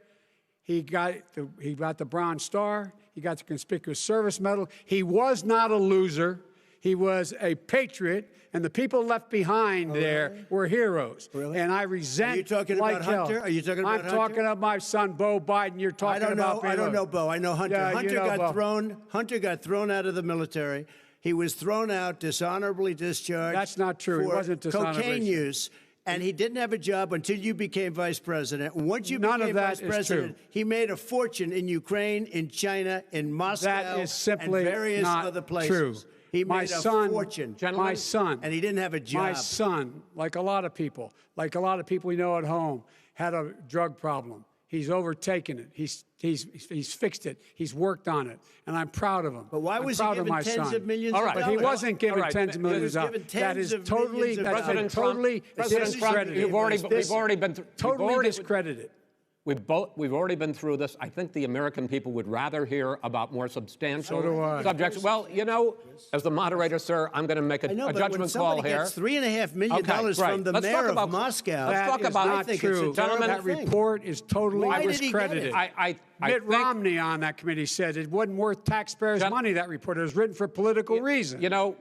He got the Bronze Star. He got the Conspicuous Service Medal. He was not a loser. He was a patriot, and the people left behind there were heroes. Really? And I resent. Are you talking like about hell. Hunter? Are you talking about Hunter? I'm talking about my son, Beau Biden. You're talking about. I don't know Beau. I know Hunter. Yeah, Hunter you know got Beau. thrown. Hunter got thrown out of the military. He was thrown out, dishonorably discharged. That's not true. He for wasn't dishonorably cocaine use. And he didn't have a job until you became vice president. Once you None became of that vice is president, true. he made a fortune in Ukraine, in China, in Moscow, That is simply and various not other places. true. He My made a son, fortune. my son, and he didn't have a job. My son, like a lot of people we know at home, had a drug problem. He's overtaken it. He's fixed it. He's worked on it, and I'm proud of him. But why was he proud of given my tens son. of millions All of right, but he dollars? wasn't given All right, tens of millions of dollars. That is totally, President Trump, totally President Trump, you've already been totally discredited. We've already been through this. I think the American people would rather hear about more substantial So do I. subjects. Well, you know, as the moderator, sir, I'm going to make a judgment call here. Gets $3.5 million Okay, from the Let's mayor talk about, of Moscow. Let's talk That is about not true. Gentlemen, That report is totally Why did he get discredited. it? Mitt Romney on that committee said it wasn't worth taxpayers' money, that report. It was written for political reasons. You know,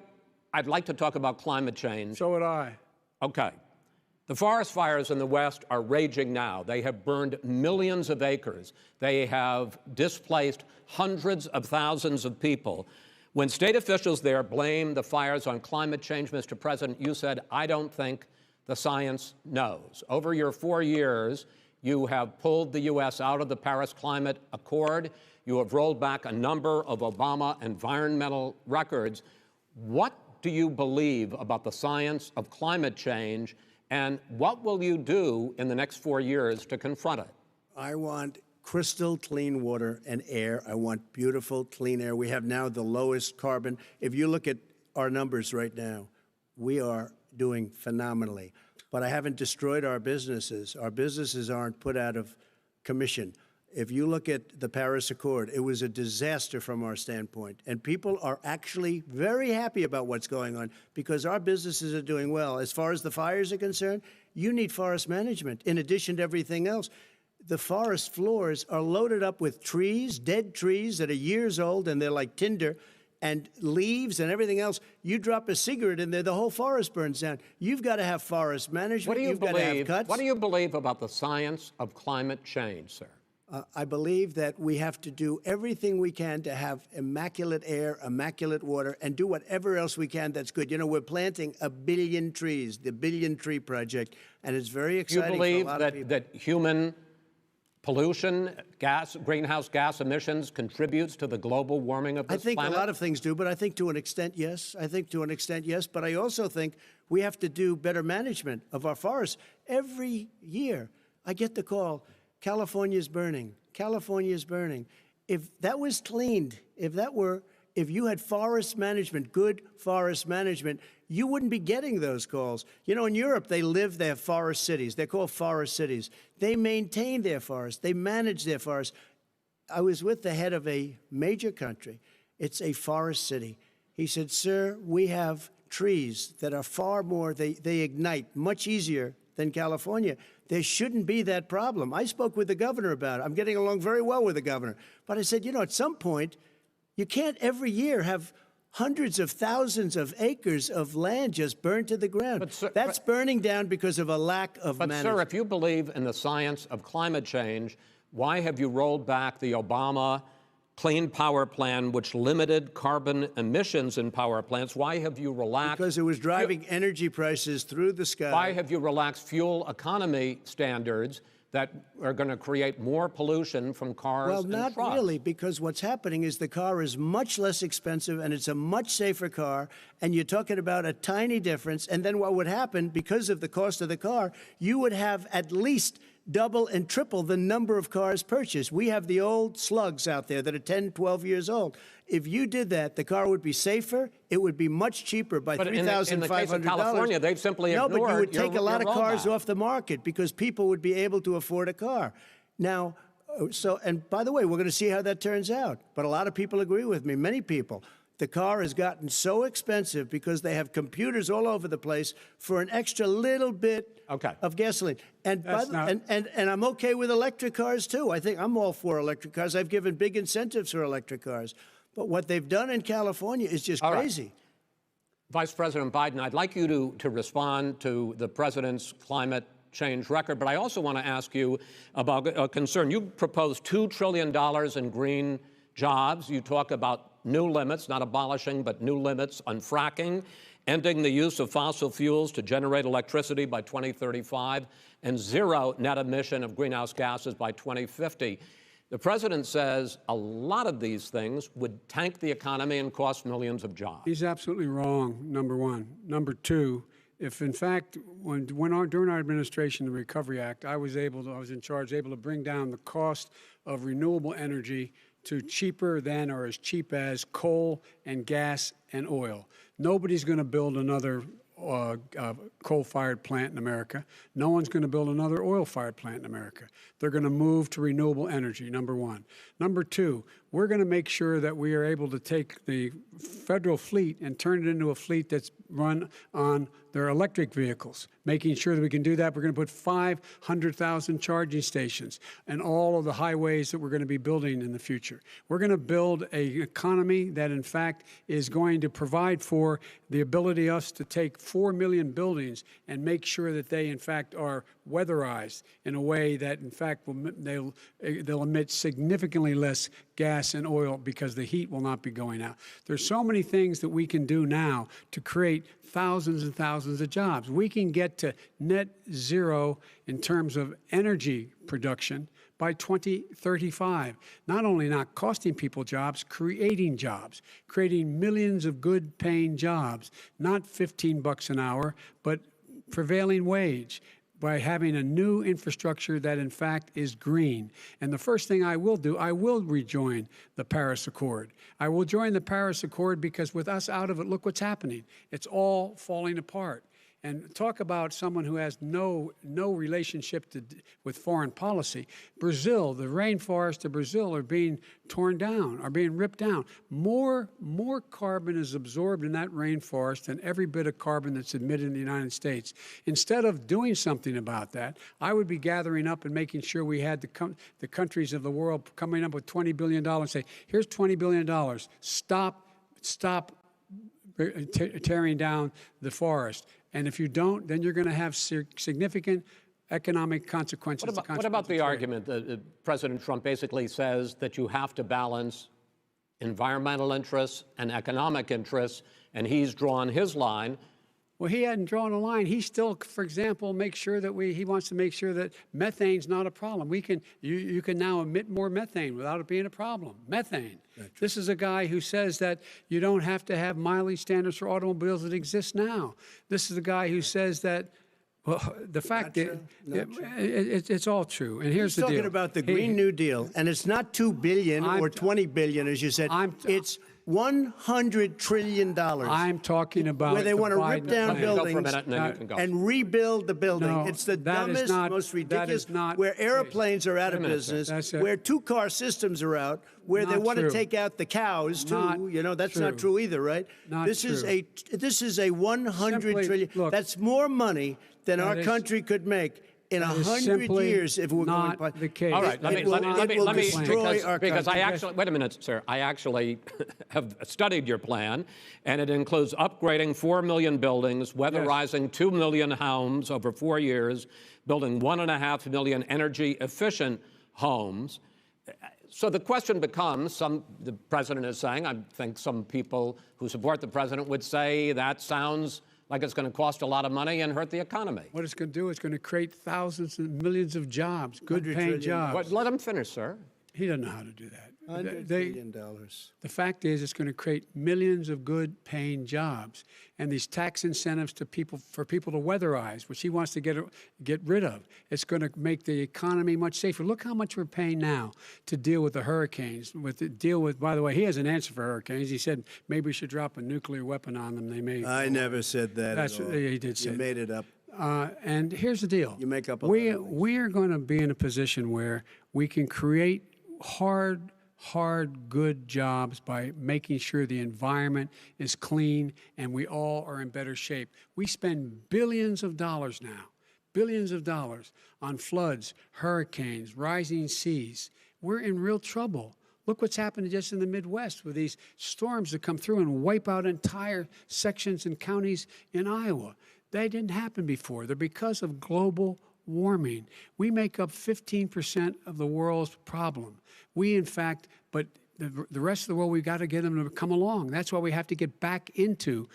I'd like to talk about climate change. So would I. Okay. The forest fires in the West are raging now. They have burned millions of acres. They have displaced hundreds of thousands of people. When state officials there blame the fires on climate change, Mr. President, you said, I don't think the science knows. Over your 4 years, you have pulled the U.S. out of the Paris Climate Accord. You have rolled back a number of Obama environmental records. What do you believe about the science of climate change, and what will you do in the next 4 years to confront it? I want crystal clean water and air. I want beautiful, clean air. We have now the lowest carbon. If you look at our numbers right now, we are doing phenomenally. But I haven't destroyed our businesses. Our businesses aren't put out of commission. If you look at the Paris Accord, it was a disaster from our standpoint. And people are actually very happy about what's going on because our businesses are doing well. As far as the fires are concerned, you need forest management in addition to everything else. The forest floors are loaded up with trees, dead trees that are years old, and they're like tinder, and leaves and everything else. You drop a cigarette in there, the whole forest burns down. You've got to have forest management. What do you You've got to have cuts. What do you believe about the science of climate change, sir? I believe that we have to do everything we can to have immaculate air, immaculate water, and do whatever else we can that's good. You know, we're planting 1 billion trees, the Billion Tree Project, and it's very exciting. You believe for a lot of people. that human pollution, greenhouse gas emissions contributes to the global warming of this planet? I think a lot of things do, but I think to an extent, yes. I think to an extent, yes. But I also think we have to do better management of our forests. Every year, I get the call, California's burning. California's burning. If that was cleaned, if you had forest management, good forest management, you wouldn't be getting those calls. You know, in Europe, they have forest cities. They're called forest cities. They maintain their forests. They manage their forests. I was with the head of a major country. It's a forest city. He said, sir, we have trees that are far more, they ignite much easier than California. There shouldn't be that problem. I spoke with the governor about it. I'm getting along very well with the governor. But I said, you know, at some point, you can't every year have hundreds of thousands of acres of land just burned to the ground. But, sir, that's burning down because of a lack of management. But, sir, if you believe in the science of climate change, why have you rolled back the Obama Clean Power Plan, which limited carbon emissions in power plants? Why have you relaxed? Because it was driving energy prices through the sky. Why have you relaxed fuel economy standards that are going to create more pollution from cars and trucks? Well, not really, because what's happening is the car is much less expensive and it's a much safer car, and you're talking about a tiny difference. And then what would happen, because of the cost of the car, you would have at least double and triple the number of cars purchased. We have the old slugs out there that are 10, 12 years old. If you did that, the car would be safer. It would be much cheaper by $3,500. In the case of California, they've simply ignored No, but you would take a lot of cars rollback off the market because people would be able to afford a car. Now, and by the way, we're going to see how that turns out. But a lot of people agree with me, many people. The car has gotten so expensive because they have computers all over the place for an extra little bit of gasoline. And and I'm okay with electric cars, too. I think I'm all for electric cars. I've given big incentives for electric cars. But what they've done in California is just crazy. Right. Vice President Biden, I'd like you to respond to the president's climate change record, but I also want to ask you about a concern. You proposed $2 trillion in green jobs. You talk about new limits, not abolishing, but new limits on fracking, ending the use of fossil fuels to generate electricity by 2035, and zero net emission of greenhouse gases by 2050. The president says a lot of these things would tank the economy and cost millions of jobs. He's absolutely wrong, number one. Number two, if in fact, during our administration, the Recovery Act, I was in charge, able to bring down the cost of renewable energy to cheaper than or as cheap as coal and gas and oil. Nobody's going to build another coal-fired plant in America. No one's going to build another oil-fired plant in America. They're going to move to renewable energy, number one. Number two, we're going to make sure that we are able to take the federal fleet and turn it into a fleet that's run on their electric vehicles. Making sure that we can do that, we're going to put 500,000 charging stations and all of the highways that we're going to be building in the future. We're going to build an economy that, in fact, is going to provide for the ability us to take 4 million buildings and make sure that they, in fact, are weatherized in a way that, in fact, they'll emit significantly less gas and oil because the heat will not be going out. There's so many things that we can do now to create thousands and thousands of jobs. We can get to net zero in terms of energy production by 2035. Not only not costing people jobs, creating millions of good paying jobs, not $15 an hour, but prevailing wage, by having a new infrastructure that, in fact, is green. And the first thing I will do, I will rejoin the Paris Accord. I will join the Paris Accord because with us out of it, look what's happening. It's all falling apart. And talk about someone who has no relationship with foreign policy. Brazil, the rainforests of Brazil are being torn down, are being ripped down. More carbon is absorbed in that rainforest than every bit of carbon that's emitted in the United States. Instead of doing something about that, I would be gathering up and making sure we had the countries of the world coming up with $20 billion and say, here's $20 billion. Stop tearing down the forest. And if you don't, then you're going to have significant economic consequences. What about the argument that President Trump basically says that you have to balance environmental interests and economic interests, and he's drawn his line? Well, he hadn't drawn a line. He still, for example, he wants to make sure that methane's not a problem. You can now emit more methane without it being a problem. Methane. This is a guy who says that you don't have to have mileage standards for automobiles that exist now. This is a guy who says that, well, the fact that it's all true. And here's the deal. He's talking about the Green New Deal, and it's not $2 billion or $20 billion, as you said. It's $100 trillion. I'm talking about where they want to rip down buildings and rebuild the building. No, it's the dumbest, most ridiculous. Where airplanes are out of business, where two-car systems are out, where they want to take out the cows too. That's not true either, right? This is a $100 trillion. Look, that's more money than our country could make in 100 years if we're not going the case. All right, let me because I actually wait a minute, sir. I actually have studied your plan, and it includes upgrading 4 million buildings, weatherizing 2 million homes over 4 years, building 1.5 million energy-efficient homes. So the question becomes: the president is saying, I think some people who support the president would say that sounds like it's going to cost a lot of money and hurt the economy. What it's going to do is going to create thousands and millions of jobs, good-paying jobs. But let him finish, sir. He doesn't know how to do that. $100 billion. The fact is, it's going to create millions of good-paying jobs, and these tax incentives for people to weatherize, which he wants to get rid of. It's going to make the economy much safer. Look how much we're paying now to deal with the hurricanes. By the way, he has an answer for hurricanes. He said maybe we should drop a nuclear weapon on them. They may. I never said that. That's what he did say. You made it up. And here's the deal. You make up. We are going to be in a position where we can create hard, good jobs by making sure the environment is clean and we all are in better shape. We spend billions of dollars on floods, hurricanes, rising seas. We're in real trouble. Look what's happened just in the Midwest with these storms that come through and wipe out entire sections and counties in Iowa. That didn't happen before. They're because of global warming. We make up 15% of the world's problem. But the rest of the world, we've got to get them to come along. That's why we have to get back into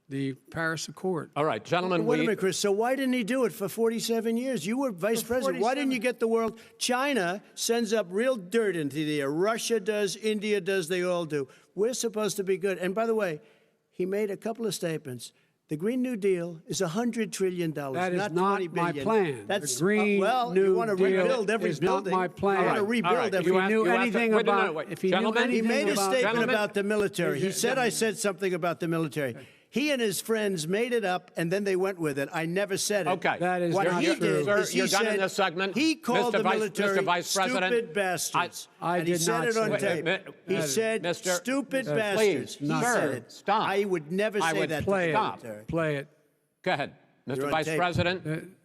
the Paris Accord. All right, gentlemen. Wait a minute, Chris. So why didn't he do it for 47 years? You were vice president. Why didn't you get the world? China sends up real dirt into the air. Russia does. India does. They all do. We're supposed to be good. And by the way, he made a couple of statements. The Green New Deal is $100 trillion. That is not not $20 my billion. plan. That's the Green New you want to rebuild Deal every is building. Not my plan. You want to rebuild every. If he knew anything about, he made a statement about the military. He said I said something about the military. He and his friends made it up, and then they went with it. I never said it. Okay. That is what not he true. did Sir, is he you're done in said this segment. he called the military Mr. Vice President, stupid bastards. I and he did said not it on say tape. that. He said Mr. stupid Please, bastards. He sir, said it. stop. I would never I say would that Play to the it. military. Play it. Go ahead. You're Mr. on Vice tape. President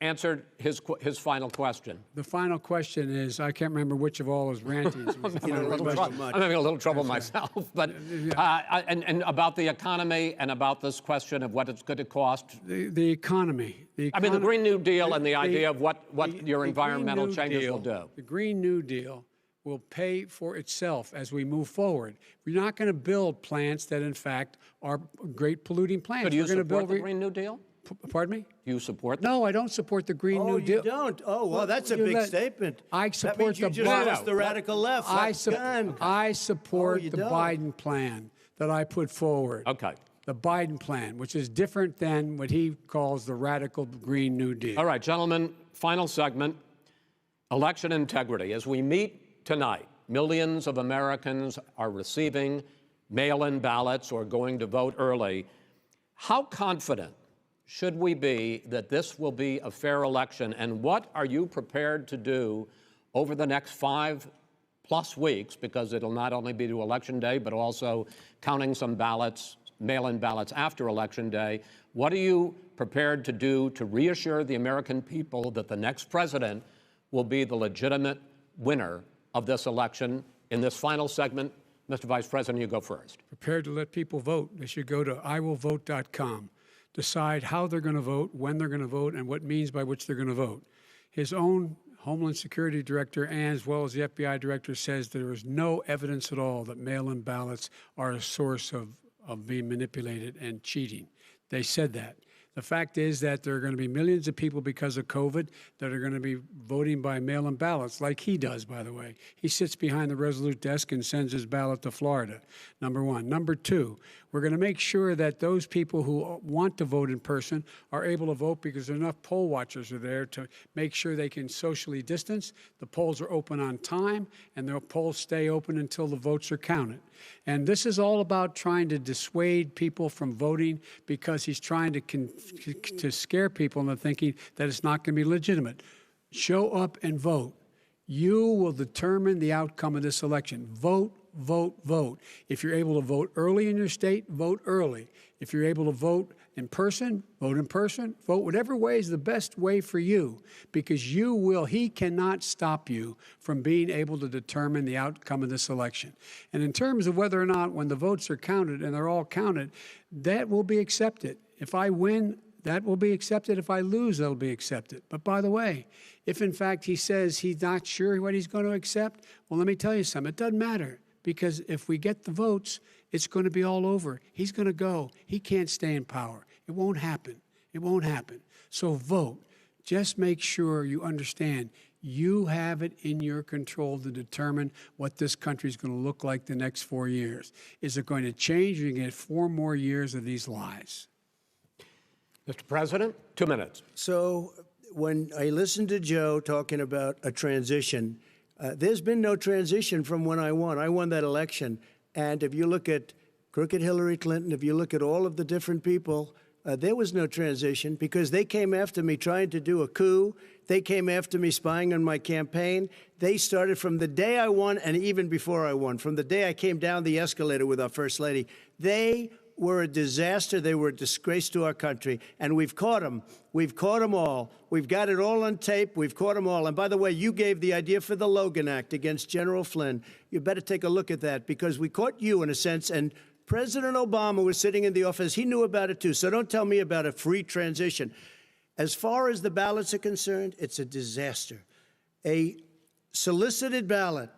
answered his final question. The final question is, I can't remember which of all his rantings. I'm having a little trouble myself. But and about the economy and about this question of what it's going to cost. The economy. I mean, the Green New Deal and the idea of what your environmental changes will do. The Green New Deal will pay for itself as we move forward. We're not going to build plants that, in fact, are great polluting plants. So do you We're going to support build the Green New Deal? Pardon me? You support that? No, I don't support the Green New Deal. You don't? Oh, well, that's a big statement. I That support means you the just lost the radical left. I Oh, support you the don't. Biden plan that I put forward. Okay. The Biden plan, which is different than what he calls the radical Green New Deal. All right, gentlemen, final segment, election integrity. As we meet tonight, millions of Americans are receiving mail-in ballots or going to vote early. How confident should we be that this will be a fair election, and what are you prepared to do over the next 5+ weeks, because it'll not only be to Election Day, but also counting some ballots, mail-in ballots after Election Day. What are you prepared to do to reassure the American people that the next president will be the legitimate winner of this election? In this final segment, Mr. Vice President, you go first. Prepared to let people vote. They should go to iwillvote.com. Decide how they're going to vote, when they're going to vote, and what means by which they're going to vote. His own Homeland Security Director, and as well as the FBI Director, says there is no evidence at all that mail-in ballots are a source of being manipulated and cheating. They said that. The fact is that there are going to be millions of people because of COVID that are going to be voting by mail-in ballots, like he does, by the way. He sits behind the Resolute desk and sends his ballot to Florida, number one. Number two, we're going to make sure that those people who want to vote in person are able to vote because enough poll watchers are there to make sure they can socially distance. The polls are open on time, and the polls stay open until the votes are counted. And this is all about trying to dissuade people from voting because he's trying to scare people into thinking that it's not going to be legitimate. Show up and vote. You will determine the outcome of this election. Vote, vote, vote. If you're able to vote early in your state, vote early. If you're able to vote in person, vote in person. Vote whatever way is the best way for you, because he cannot stop you from being able to determine the outcome of this election. And in terms of whether or not, when the votes are counted, and they're all counted, that will be accepted. If I win, that will be accepted. If I lose, that'll be accepted. But by the way, if in fact he says he's not sure what he's going to accept, well, let me tell you something. It doesn't matter, because if we get the votes, it's going to be all over. He's going to go. He can't stay in power. It won't happen. It won't happen. So vote. Just make sure you understand you have it in your control to determine what this country is going to look like the next 4 years. Is it going to change? You're going to get 4 more years of these lies. Mr. President, 2 minutes. So when I listened to Joe talking about a transition, there's been no transition from when I won. I won that election. And if you look at crooked Hillary Clinton, if you look at all of the different people, there was no transition, because they came after me trying to do a coup. They came after me spying on my campaign. They started from the day I won, and even before I won, from the day I came down the escalator with our First Lady. They were a disaster. They were a disgrace to our country. And we've caught them. We've caught them all. We've got it all on tape. We've caught them all. And by the way, you gave the idea for the Logan Act against General Flynn. You better take a look at that, because we caught you in a sense. And President Obama was sitting in the office. He knew about it too. So don't tell me about a free transition. As far as the ballots are concerned, it's a disaster. A solicited ballot,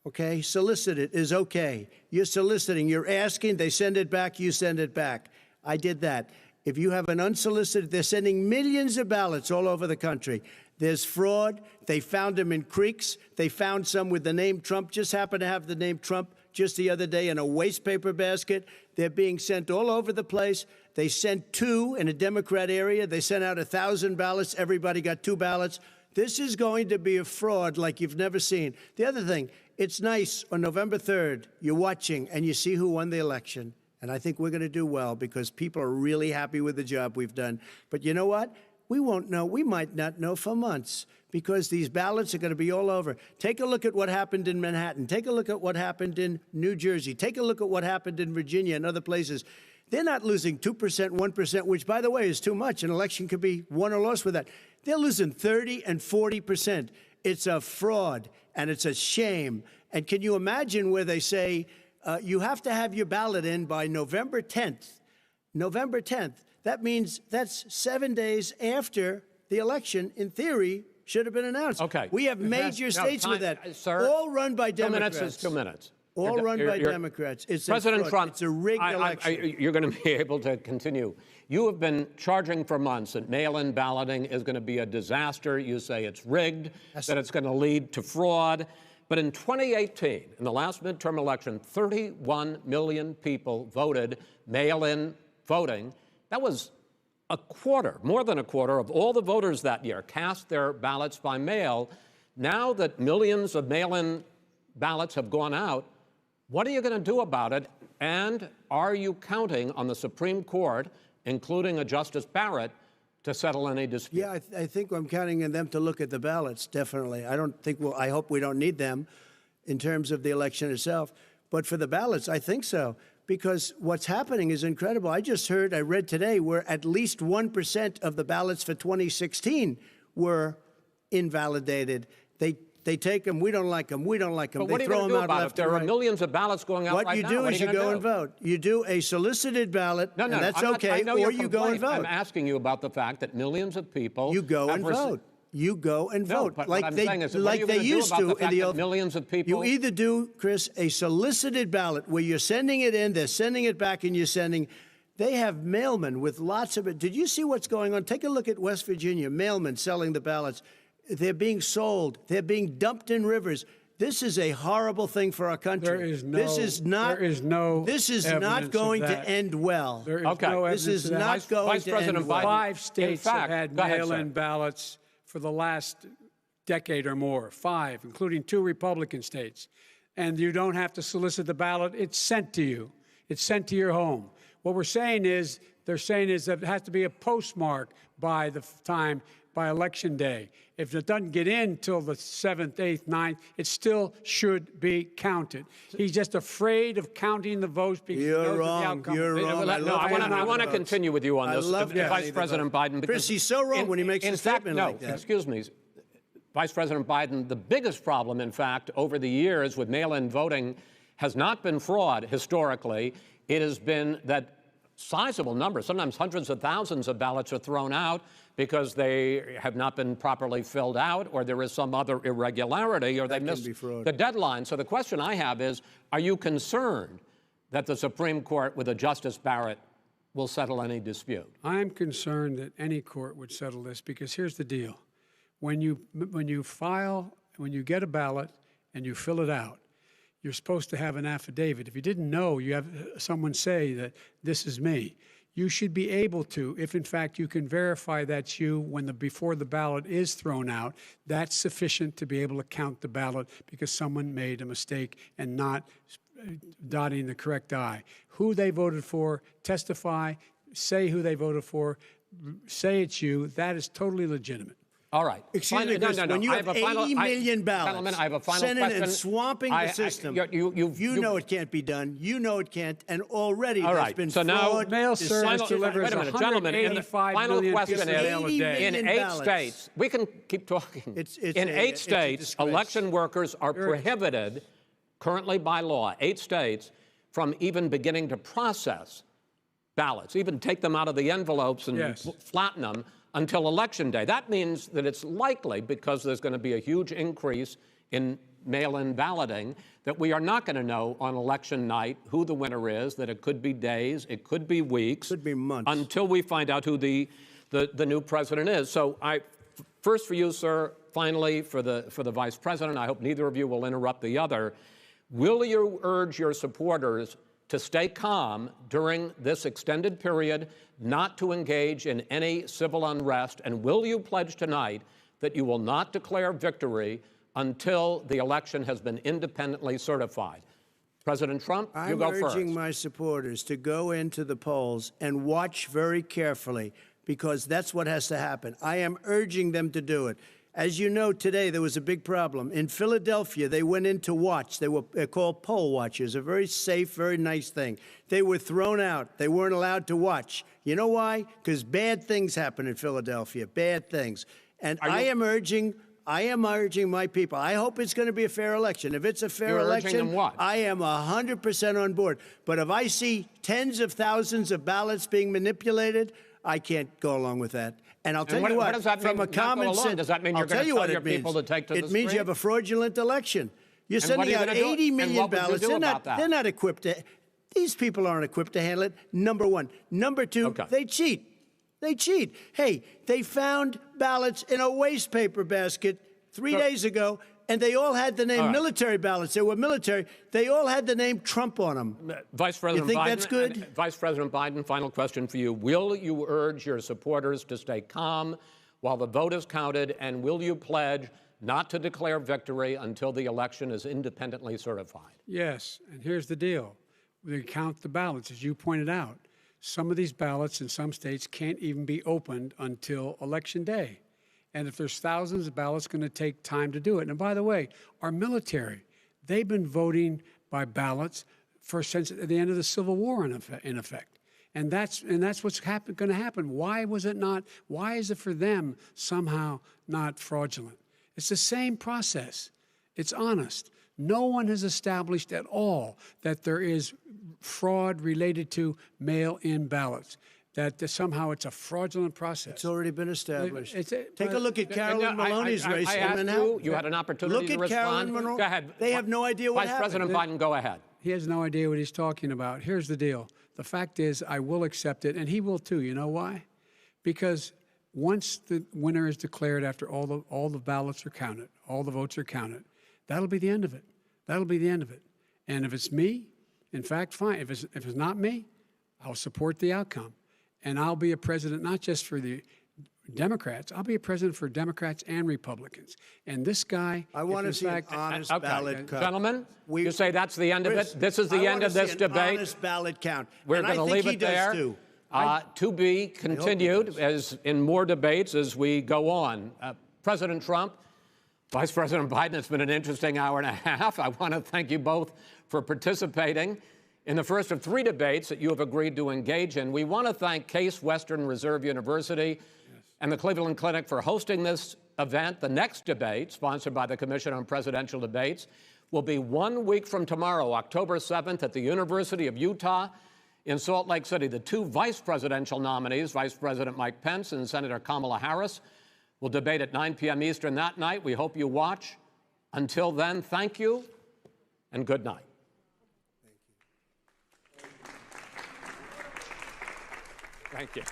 okay, solicited is okay. You're soliciting, you're asking, they send it back, you send it back. I did that. If you have an unsolicited, they're sending millions of ballots all over the country. There's fraud. They found them in creeks. They found some with the name Trump, just happened to have the name Trump just the other day in a waste paper basket. They're being sent all over the place. They sent 2 in a Democrat area. They sent out 1,000 ballots. Everybody got 2 ballots. This is going to be a fraud like you've never seen. The other thing, it's nice on November 3rd, you're watching and you see who won the election. And I think we're going to do well because people are really happy with the job we've done. But you know what? We won't know. We might not know for months because these ballots are going to be all over. Take a look at what happened in Manhattan. Take a look at what happened in New Jersey. Take a look at what happened in Virginia and other places. They're not losing 2%, 1%, which, by the way, is too much. An election could be won or lost with that. They're losing 30 and 40%. It's a fraud, and it's a shame. And can you imagine where they say you have to have your ballot in by November 10th? November 10th. That means that's 7 days after the election, in theory, should have been announced. Okay. We have major states with that, sir, all run by Democrats. 2 minutes is 2 minutes. All run by Democrats. It's President a Trump, it's a rigged election. you're going to be able to continue. You have been charging for months that mail-in balloting is going to be a disaster. You say it's rigged, that it's going to lead to fraud. But in 2018, in the last midterm election, 31 million people voted mail-in voting. That was a quarter, more than a quarter of all the voters that year cast their ballots by mail. Now that millions of mail-in ballots have gone out, what are you going to do about it? And are you counting on the Supreme Court, including a Justice Barrett, to settle any dispute? Yeah, I think I'm counting on them to look at the ballots, definitely. I hope we don't need them in terms of the election itself. But for the ballots, I think so. Because what's happening is incredible. I read today, where at least 1% of the ballots for 2016 were invalidated. They take them, we don't like them, we don't like them. But what they are you throw going to them do out about left it? There and are right. millions of ballots going out What right you now. do What is are you gonna go do? and vote. You do a solicited ballot, No, and that's I'm not- okay, I know or your you go and complaint. vote. I'm asking you about the fact that millions of people You go have and vote. You go and vote. But like what I'm they, saying is, what are like you they gonna do used about to the in fact the that old. millions of people? You either do, Chris, a solicited ballot where you're sending it in, they're sending it back, and you're sending. They have mailmen with lots of it. Did you see what's going on? Take a look at West Virginia. Mailmen selling the ballots. They're being sold. They're being dumped in rivers. This is a horrible thing for our country. There is no. This is not. There is no. This is evidence not of going to that. end well. There is Okay. no This evidence is of that. not going Vice to President end well. Biden. 5 states In fact, have had go ahead, mail-in sir. ballots for the last decade or more. 5, including 2 Republican states. And you don't have to solicit the ballot. It's sent to you. It's sent to your home. What they're saying is that it has to be a postmark by the time, by election day. If it doesn't get in till the 7th, 8th, 9th, it still should be counted. He's just afraid of counting the votes because he knows You're what the wrong. outcome You're is. wrong. I want to continue with you on I this, love Vice counting the President votes. Biden. Chris, he's so wrong when he makes a statement like that. Excuse me, Vice President Biden. The biggest problem, in fact, over the years with mail-in voting has not been fraud historically. It has been that sizable numbers, sometimes hundreds of thousands of ballots are thrown out because they have not been properly filled out, or there is some other irregularity, or they missed the deadline. So the question I have is, are you concerned that the Supreme Court, with a Justice Barrett, will settle any dispute? I'm concerned that any court would settle this because here's the deal. When you get a ballot and you fill it out, you're supposed to have an affidavit. If you didn't know, you have someone say that this is me. You should be able to, if in fact you can verify that's you before the ballot is thrown out, that's sufficient to be able to count the ballot because someone made a mistake and not dotting the correct I. Who they voted for, testify, say who they voted for, say it's you, that is totally legitimate. All right. Excuse me, Chris, when you have 80 million ballots Gentlemen, I have a final sent in question. and swamping the system, you know it can't be done. You know it can't. And already All there's right. been So fraud. now, mail service delivers wait a minute, gentlemen. And the 185 final million question pieces of mail a is: day. in 8 ballots. states, we can keep talking. In 8 states, disgrace. election workers are prohibited, currently by law, 8 states, from even beginning to process ballots, even take them out of the envelopes and flatten them until Election Day. That means that it's likely, because there's going to be a huge increase in mail-in balloting, that we are not going to know on election night who the winner is, that it could be days, it could be weeks. Could be months. Until we find out who the new president is. So first for you, sir, finally for the vice president, I hope neither of you will interrupt the other. Will you urge your supporters to stay calm during this extended period, not to engage in any civil unrest? And will you pledge tonight that you will not declare victory until the election has been independently certified? President Trump, you I'm go first. urging my supporters to go into the polls and watch very carefully, because that's what has to happen. I am urging them to do it. As you know, today there was a big problem. In Philadelphia, they went in to watch. They're called poll watchers, a very safe, very nice thing. They were thrown out. They weren't allowed to watch. You know why? Because bad things happen in Philadelphia, bad things. And I am urging my people. I hope it's going to be a fair election. If it's a fair election, I am 100% on board. But if I see tens of thousands of ballots being manipulated, I can't go along with that. And I'll tell you what, does that mean, from a common sense, does that mean you're going to tell your people to take to the street? It means you have a fraudulent election. You're sending out 80 million ballots. They're not equipped to. These people aren't equipped to handle it. Number one. Number two, they cheat. They cheat. Hey, they found ballots in a waste paper basket 3 days ago, and they all had the name military ballots. They were military. They all had the name Trump on them. Vice President you think Biden, that's good? Vice President Biden, final question for you. Will you urge your supporters to stay calm while the vote is counted, and will you pledge not to declare victory until the election is independently certified? Yes, and here's the deal. We count the ballots, as you pointed out. Some of these ballots in some states can't even be opened until Election Day. And if there's thousands of ballots, it's going to take time to do it. And by the way, our military, they've been voting by ballots since the end of the Civil War, in effect. And that's what's going to happen. Why was it not? Why is it for them somehow not fraudulent? It's the same process. It's honest. No one has established at all that there is fraud related to mail-in ballots, that somehow it's a fraudulent process. It's already been established. Take a look at Carolyn Maloney's race. I asked you had an opportunity to respond. Carolyn Maloney. Go ahead. They have no idea what happened. Vice President Biden, go ahead. He has no idea what he's talking about. Here's the deal. The fact is, I will accept it, and he will too. You know why? Because once the winner is declared, after all the ballots are counted, all the votes are counted, that'll be the end of it. That'll be the end of it. And if it's me, in fact, fine. If it's not me, I'll support the outcome. And I'll be a president not just for the Democrats. I'll be a president for Democrats and Republicans. And this guy, I want to see an honest ballot count. Gentlemen, you say that's the end of it? This is the end of this debate? Honest ballot count. We're going to leave it there. To be continued as in more debates as we go on. President Trump, Vice President Biden, it's been an interesting hour and a half. I want to thank you both for participating in the first of 3 debates that you have agreed to engage in. We want to thank Case Western Reserve University and the Cleveland Clinic for hosting this event. The next debate, sponsored by the Commission on Presidential Debates, will be 1 week from tomorrow, October 7th, at the University of Utah in Salt Lake City. The 2 vice presidential nominees, Vice President Mike Pence and Senator Kamala Harris, will debate at 9 p.m. Eastern that night. We hope you watch. Until then, thank you and good night. Thank you.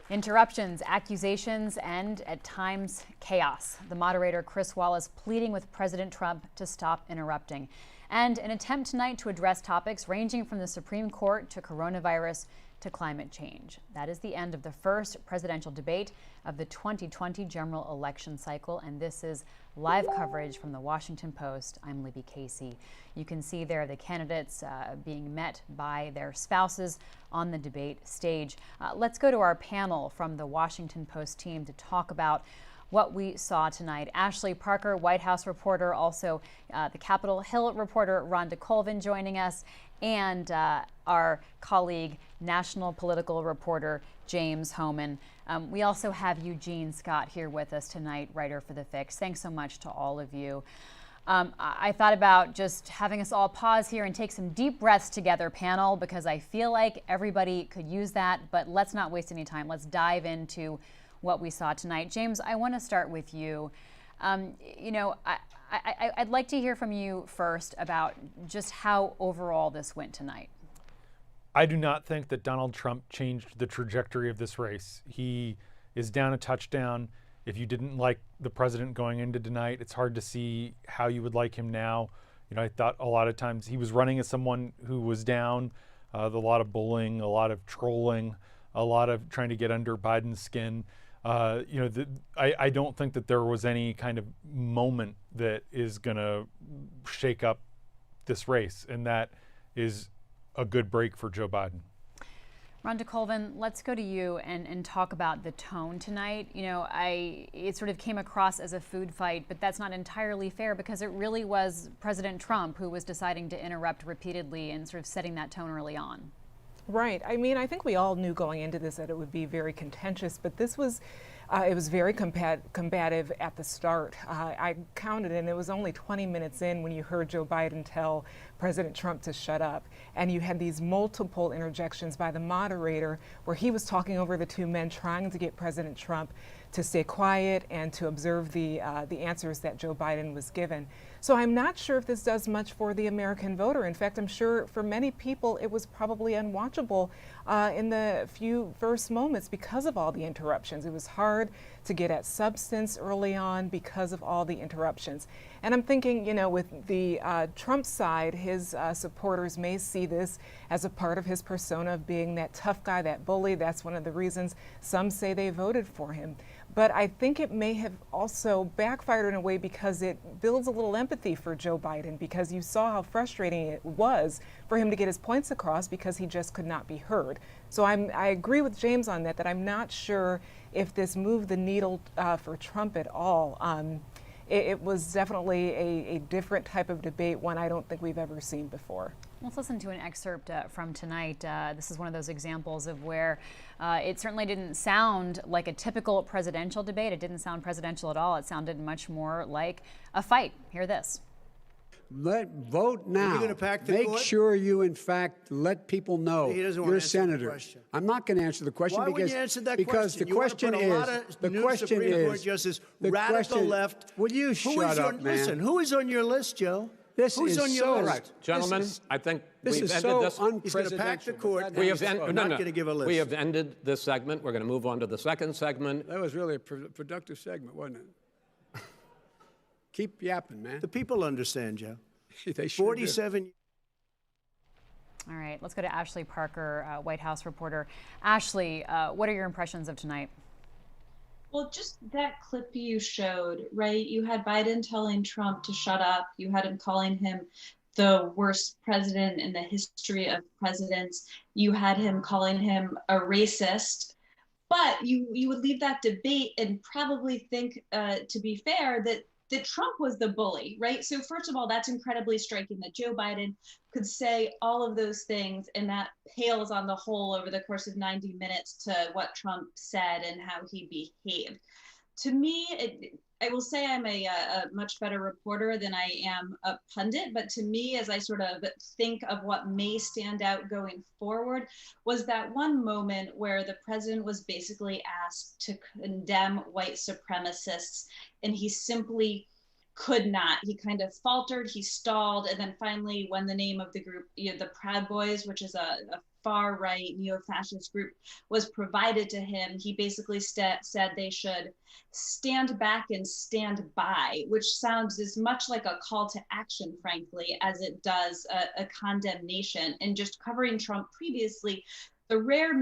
Interruptions, accusations, and at times chaos. The moderator, Chris Wallace, pleading with President Trump to stop interrupting. And an attempt tonight to address topics ranging from the Supreme Court to coronavirus to climate change. That is the end of the first presidential debate of the 2020 general election cycle, and this is live coverage from the Washington Post. I'm Libby Casey. You can see there the candidates being met by their spouses on the debate stage. Let's go to our panel from the Washington Post team to talk about what we saw tonight. Ashley Parker, White House reporter, also the Capitol Hill reporter Rhonda Colvin joining us, and our colleague, national political reporter James Hohmann. We also have Eugene Scott here with us tonight, writer for The Fix. Thanks so much to all of you. I thought about just having us all pause here and take some deep breaths together, panel, because I feel like everybody could use that, but let's not waste any time. Let's dive into what we saw tonight. James, I want to start with you. I'd like to hear from you first about just how overall this went tonight. I do not think that Donald Trump changed the trajectory of this race. He is down a touchdown. If you didn't like the president going into tonight, it's hard to see how you would like him now. I thought a lot of times he was running as someone who was down, a lot of bullying, a lot of trolling, a lot of trying to get under Biden's skin. I don't think that there was any kind of moment that is going to shake up this race, and that is a good break for Joe Biden. Rhonda Colvin, let's go to you and talk about the tone tonight. You know, it sort of came across as a food fight, but that's not entirely fair because it really was President Trump who was deciding to interrupt repeatedly and sort of setting that tone early on. Right. I mean, I think we all knew going into this that it would be very contentious, but this was, it was very combative at the start. I counted, and it was only 20 minutes in when you heard Joe Biden tell President Trump to shut up. And you had these multiple interjections by the moderator where he was talking over the two men, trying to get President Trump to stay quiet and to observe the answers that Joe Biden was given. So I'm not sure if this does much for the American voter. In fact, I'm sure for many people it was probably unwatchable in the few first moments because of all the interruptions. It was hard to get at substance early on because of all the interruptions. And I'm thinking, you know, with the Trump side, his supporters may see this as a part of his persona of being that tough guy, that bully. That's one of the reasons some say they voted for him. But I think it may have also backfired in a way because it builds a little empathy for Joe Biden, because you saw how frustrating it was for him to get his points across because he just could not be heard. So I agree with James on that I'm not sure if this moved the needle for Trump at all. It was definitely a different type of debate, one I don't think we've ever seen before. Let's listen to an excerpt from tonight. This is one of those examples of where it certainly didn't sound like a typical presidential debate. It didn't sound presidential at all. It sounded much more like a fight. Hear this. Vote now. You're going to pack the Make court? sure you, in fact, let people know He doesn't want you're to answer senator. the question. I'm not going to answer the question Why because wouldn't you answer that because question? the question you want to put a lot of the new question Supreme Court is justice, the radical question, left. Will you shut up, man? Listen, who is on your list, Joe? This Who's is on your so list? Right, gentlemen, I think this we've is ended so this. He's going to pack the court. We have not going to give a list. We have ended this segment. We're going to move on to the second segment. That was really a productive segment, wasn't it? Keep yapping, man. The people understand, Joe. They sure 47. All right, let's go to Ashley Parker, White House reporter. Ashley, what are your impressions of tonight? Well, just that clip you showed, right? You had Biden telling Trump to shut up. You had him calling him the worst president in the history of presidents. You had him calling him a racist. But you would leave that debate and probably think, to be fair, that Trump was the bully, right? So first of all, that's incredibly striking that Joe Biden could say all of those things, and that pales on the whole over the course of 90 minutes to what Trump said and how he behaved. To me, I will say I'm a much better reporter than I am a pundit, but to me, as I sort of think of what may stand out going forward, was that one moment where the president was basically asked to condemn white supremacists, and he simply could not. He kind of faltered, he stalled, and then finally, when the name of the group, the Proud Boys, which is a far-right neo-fascist group, was provided to him, he basically said they should stand back and stand by, which sounds as much like a call to action, frankly, as it does a condemnation. And just covering Trump previously, the rare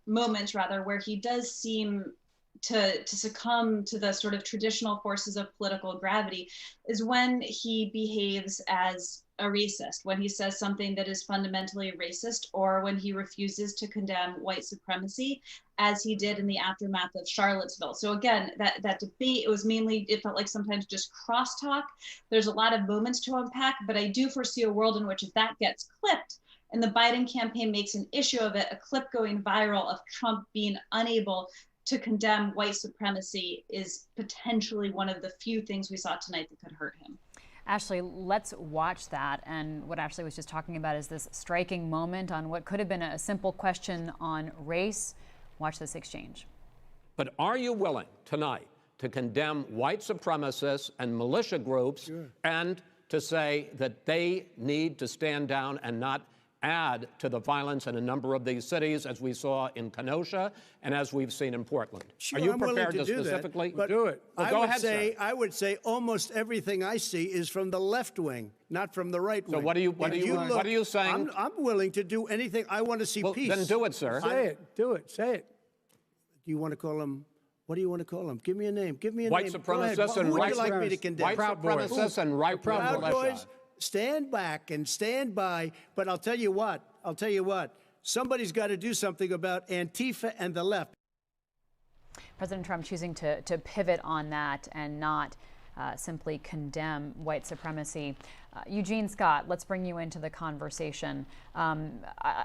moments where he does seem to succumb to the sort of traditional forces of political gravity is when he behaves as a racist, when he says something that is fundamentally racist, or when he refuses to condemn white supremacy, as he did in the aftermath of Charlottesville. So again, that debate, it felt like sometimes just crosstalk. There's a lot of moments to unpack, but I do foresee a world in which if that gets clipped and the Biden campaign makes an issue of it, a clip going viral of Trump being unable to condemn white supremacy is potentially one of the few things we saw tonight that could hurt him. Ashley, let's watch that. And what Ashley was just talking about is this striking moment on what could have been a simple question on race. Watch this exchange. But are you willing tonight to condemn white supremacists and militia groups and to say that they need to stand down and not add to the violence in a number of these cities, as we saw in Kenosha and as we've seen in Portland? Sure, are you I'm prepared willing to do specifically that, do it? Well, go ahead, sir. I would say almost everything I see is from the left wing, not from the right wing. So what are you saying? I'm willing to do anything. I want to see peace. Then do it, sir. Say it. Do it. Say it. Do you want to call them? What do you want to call them? Give me a name. Give me a white name. Supremacists and Who would right you like me to condemn? white supremacists and right-wing Proud militia. Boys. stand back and stand by. But I'll tell you what, somebody's got to do something about Antifa and the left. President Trump choosing to pivot on that and not simply condemn white supremacy. Eugene Scott, let's bring you into the conversation.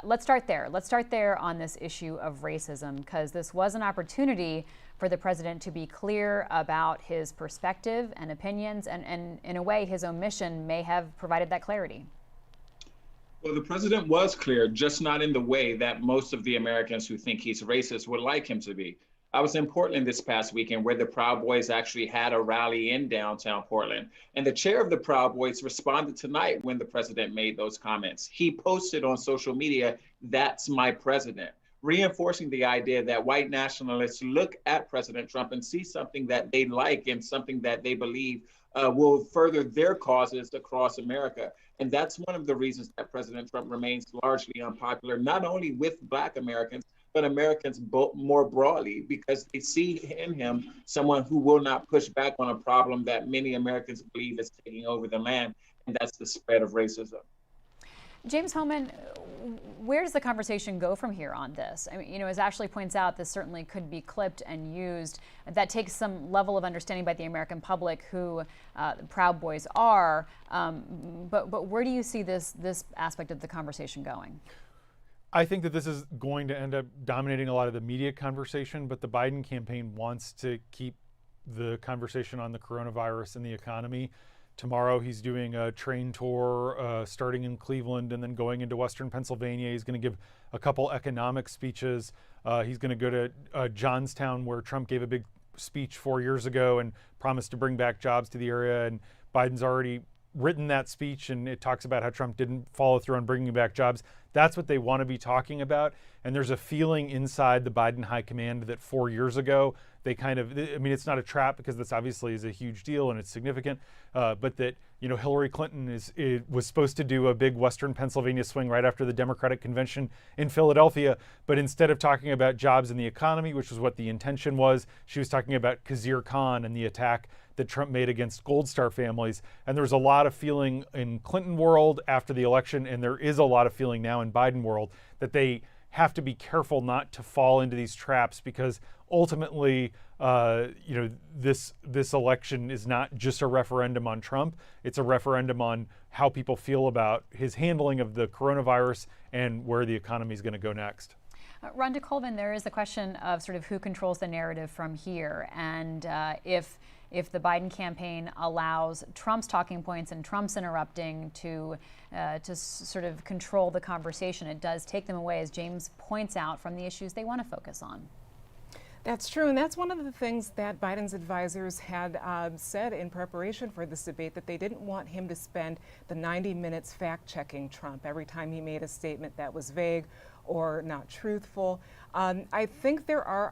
Let's start there. Let's start there on this issue of racism, because this was an opportunity for the president to be clear about his perspective and opinions, and in a way, his omission may have provided that clarity. Well, the president was clear, just not in the way that most of the Americans who think he's racist would like him to be. I was in Portland this past weekend where the Proud Boys actually had a rally in downtown Portland. And the chair of the Proud Boys responded tonight when the president made those comments. He posted on social media, "That's my president," reinforcing the idea that white nationalists look at President Trump and see something that they like and something that they believe will further their causes across America. And that's one of the reasons that President Trump remains largely unpopular, not only with Black Americans, but Americans more broadly, because they see in him someone who will not push back on a problem that many Americans believe is taking over the land, and that's the spread of racism. James Hohmann, where does the conversation go from here on this? I mean, you know, as Ashley points out, this certainly could be clipped and used. That takes some level of understanding by the American public who the Proud Boys are. But where do you see this aspect of the conversation going? I think that this is going to end up dominating a lot of the media conversation, but the Biden campaign wants to keep the conversation on the coronavirus and the economy. Tomorrow he's doing a train tour starting in Cleveland and then going into Western Pennsylvania. He's going to give a couple economic speeches. He's going to go to Johnstown, where Trump gave a big speech 4 years ago and promised to bring back jobs to the area. And Biden's already written that speech, and it talks about how Trump didn't follow through on bringing back jobs. That's what they want to be talking about. And there's a feeling inside the Biden high command that 4 years ago, they kind of, I mean, it's not a trap because this obviously is a huge deal and it's significant, but that, you know, Hillary Clinton was supposed to do a big Western Pennsylvania swing right after the Democratic convention in Philadelphia. But instead of talking about jobs and the economy, which was what the intention was, she was talking about Khizr Khan and the attack that Trump made against Gold Star families. And there was a lot of feeling in Clinton world after the election, and there is a lot of feeling now in Biden world, that they have to be careful not to fall into these traps, because ultimately, you know, this election is not just a referendum on Trump. It's a referendum on how people feel about his handling of the coronavirus and where the economy is going to go next. Rhonda Colvin, there is the question of sort of who controls the narrative from here, and if the Biden campaign allows Trump's talking points and Trump's interrupting to sort of control the conversation, it does take them away, as James points out, from the issues they want to focus on. That's true, and that's one of the things that Biden's advisors had said in preparation for this debate, that they didn't want him to spend the 90 minutes fact-checking Trump every time he made a statement that was vague or not truthful. I think there are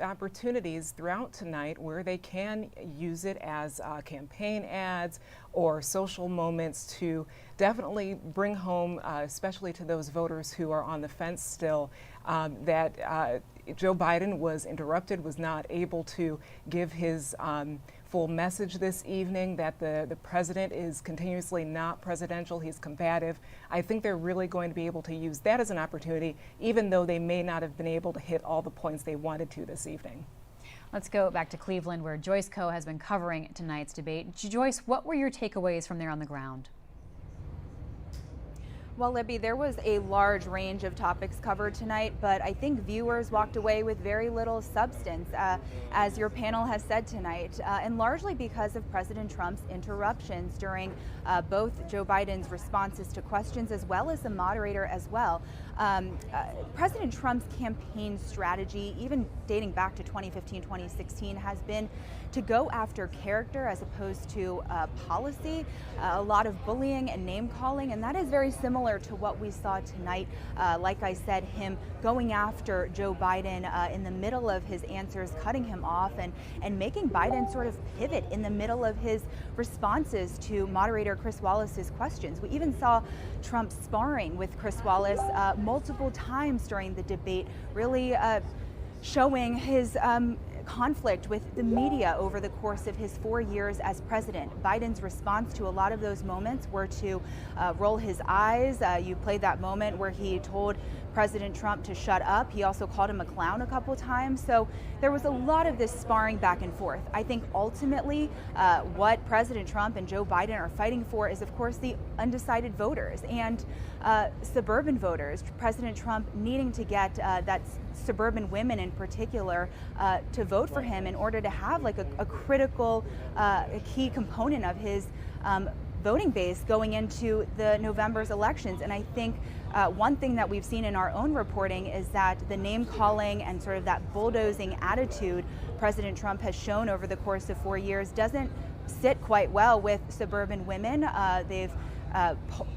opportunities throughout tonight where they can use it as campaign ads or social moments to definitely bring home, especially to those voters who are on the fence still, that Joe Biden was interrupted, was not able to give his full message this evening, that the president is continuously not presidential, he's combative. I think they're really going to be able to use that as an opportunity, even though they may not have been able to hit all the points they wanted to this evening. Let's go back to Cleveland, where Joyce Koh has been covering tonight's debate. Joyce, what were your takeaways from there on the ground? Well, Libby, there was a large range of topics covered tonight, but I think viewers walked away with very little substance, as your panel has said tonight, and largely because of President Trump's interruptions during both Joe Biden's responses to questions as well as the moderator as well. President Trump's campaign strategy, even dating back to 2015, 2016, has been to go after character as opposed to policy, a lot of bullying and name calling, and that is very similar to what we saw tonight. Like I said, him going after Joe Biden in the middle of his answers, cutting him off, and making Biden sort of pivot in the middle of his responses to moderator Chris Wallace's questions. We even saw Trump sparring with Chris Wallace multiple times during the debate, really showing his conflict with the media over the course of his 4 years as president. Biden's response to a lot of those moments were to roll his eyes. You played that moment where he told President Trump to shut up. He also called him a clown a couple times. So there was a lot of this sparring back and forth. I think ultimately what President Trump and Joe Biden are fighting for is, of course, the undecided voters and suburban voters. President Trump needing to get that suburban women in particular to vote for him in order to have like a critical, a key component of his voting base going into the November's elections. And I think one thing that we've seen in our own reporting is that the name calling and sort of that bulldozing attitude President Trump has shown over the course of 4 years doesn't sit quite well with suburban women. They've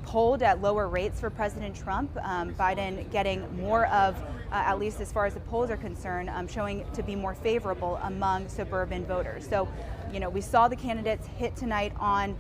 polled at lower rates for President Trump. Biden getting more of, at least as far as the polls are concerned, showing to be more favorable among suburban voters. So, you know, we saw the candidates hit tonight on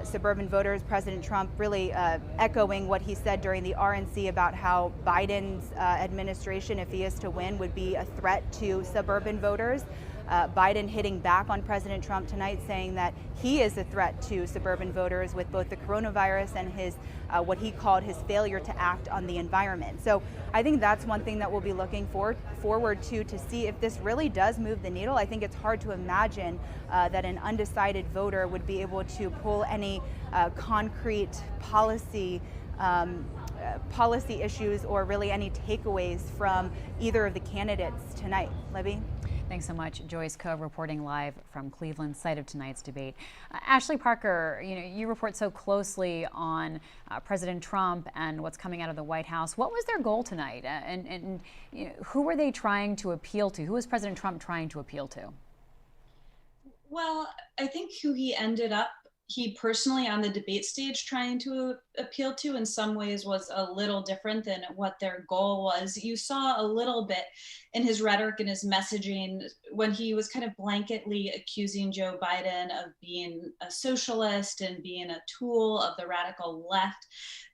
suburban voters. President Trump really echoing what he said during the RNC about how Biden's administration, if he is to win, would be a threat to suburban voters. Biden hitting back on President Trump tonight, saying that he is a threat to suburban voters with both the coronavirus and his what he called his failure to act on the environment. So I think that's one thing that we'll be looking forward to see if this really does move the needle. I think it's hard to imagine that an undecided voter would be able to pull any concrete policy issues or really any takeaways from either of the candidates tonight. Libby? Thanks so much. Joyce Cove reporting live from Cleveland, site of tonight's debate. Ashley Parker, you report so closely on President Trump and what's coming out of the White House. What was their goal tonight? And who were they trying to appeal to? Who was President Trump trying to appeal to? Well, I think who he personally on the debate stage trying to appeal to in some ways was a little different than what their goal was. You saw a little bit in his rhetoric and his messaging when he was kind of blanketly accusing Joe Biden of being a socialist and being a tool of the radical left.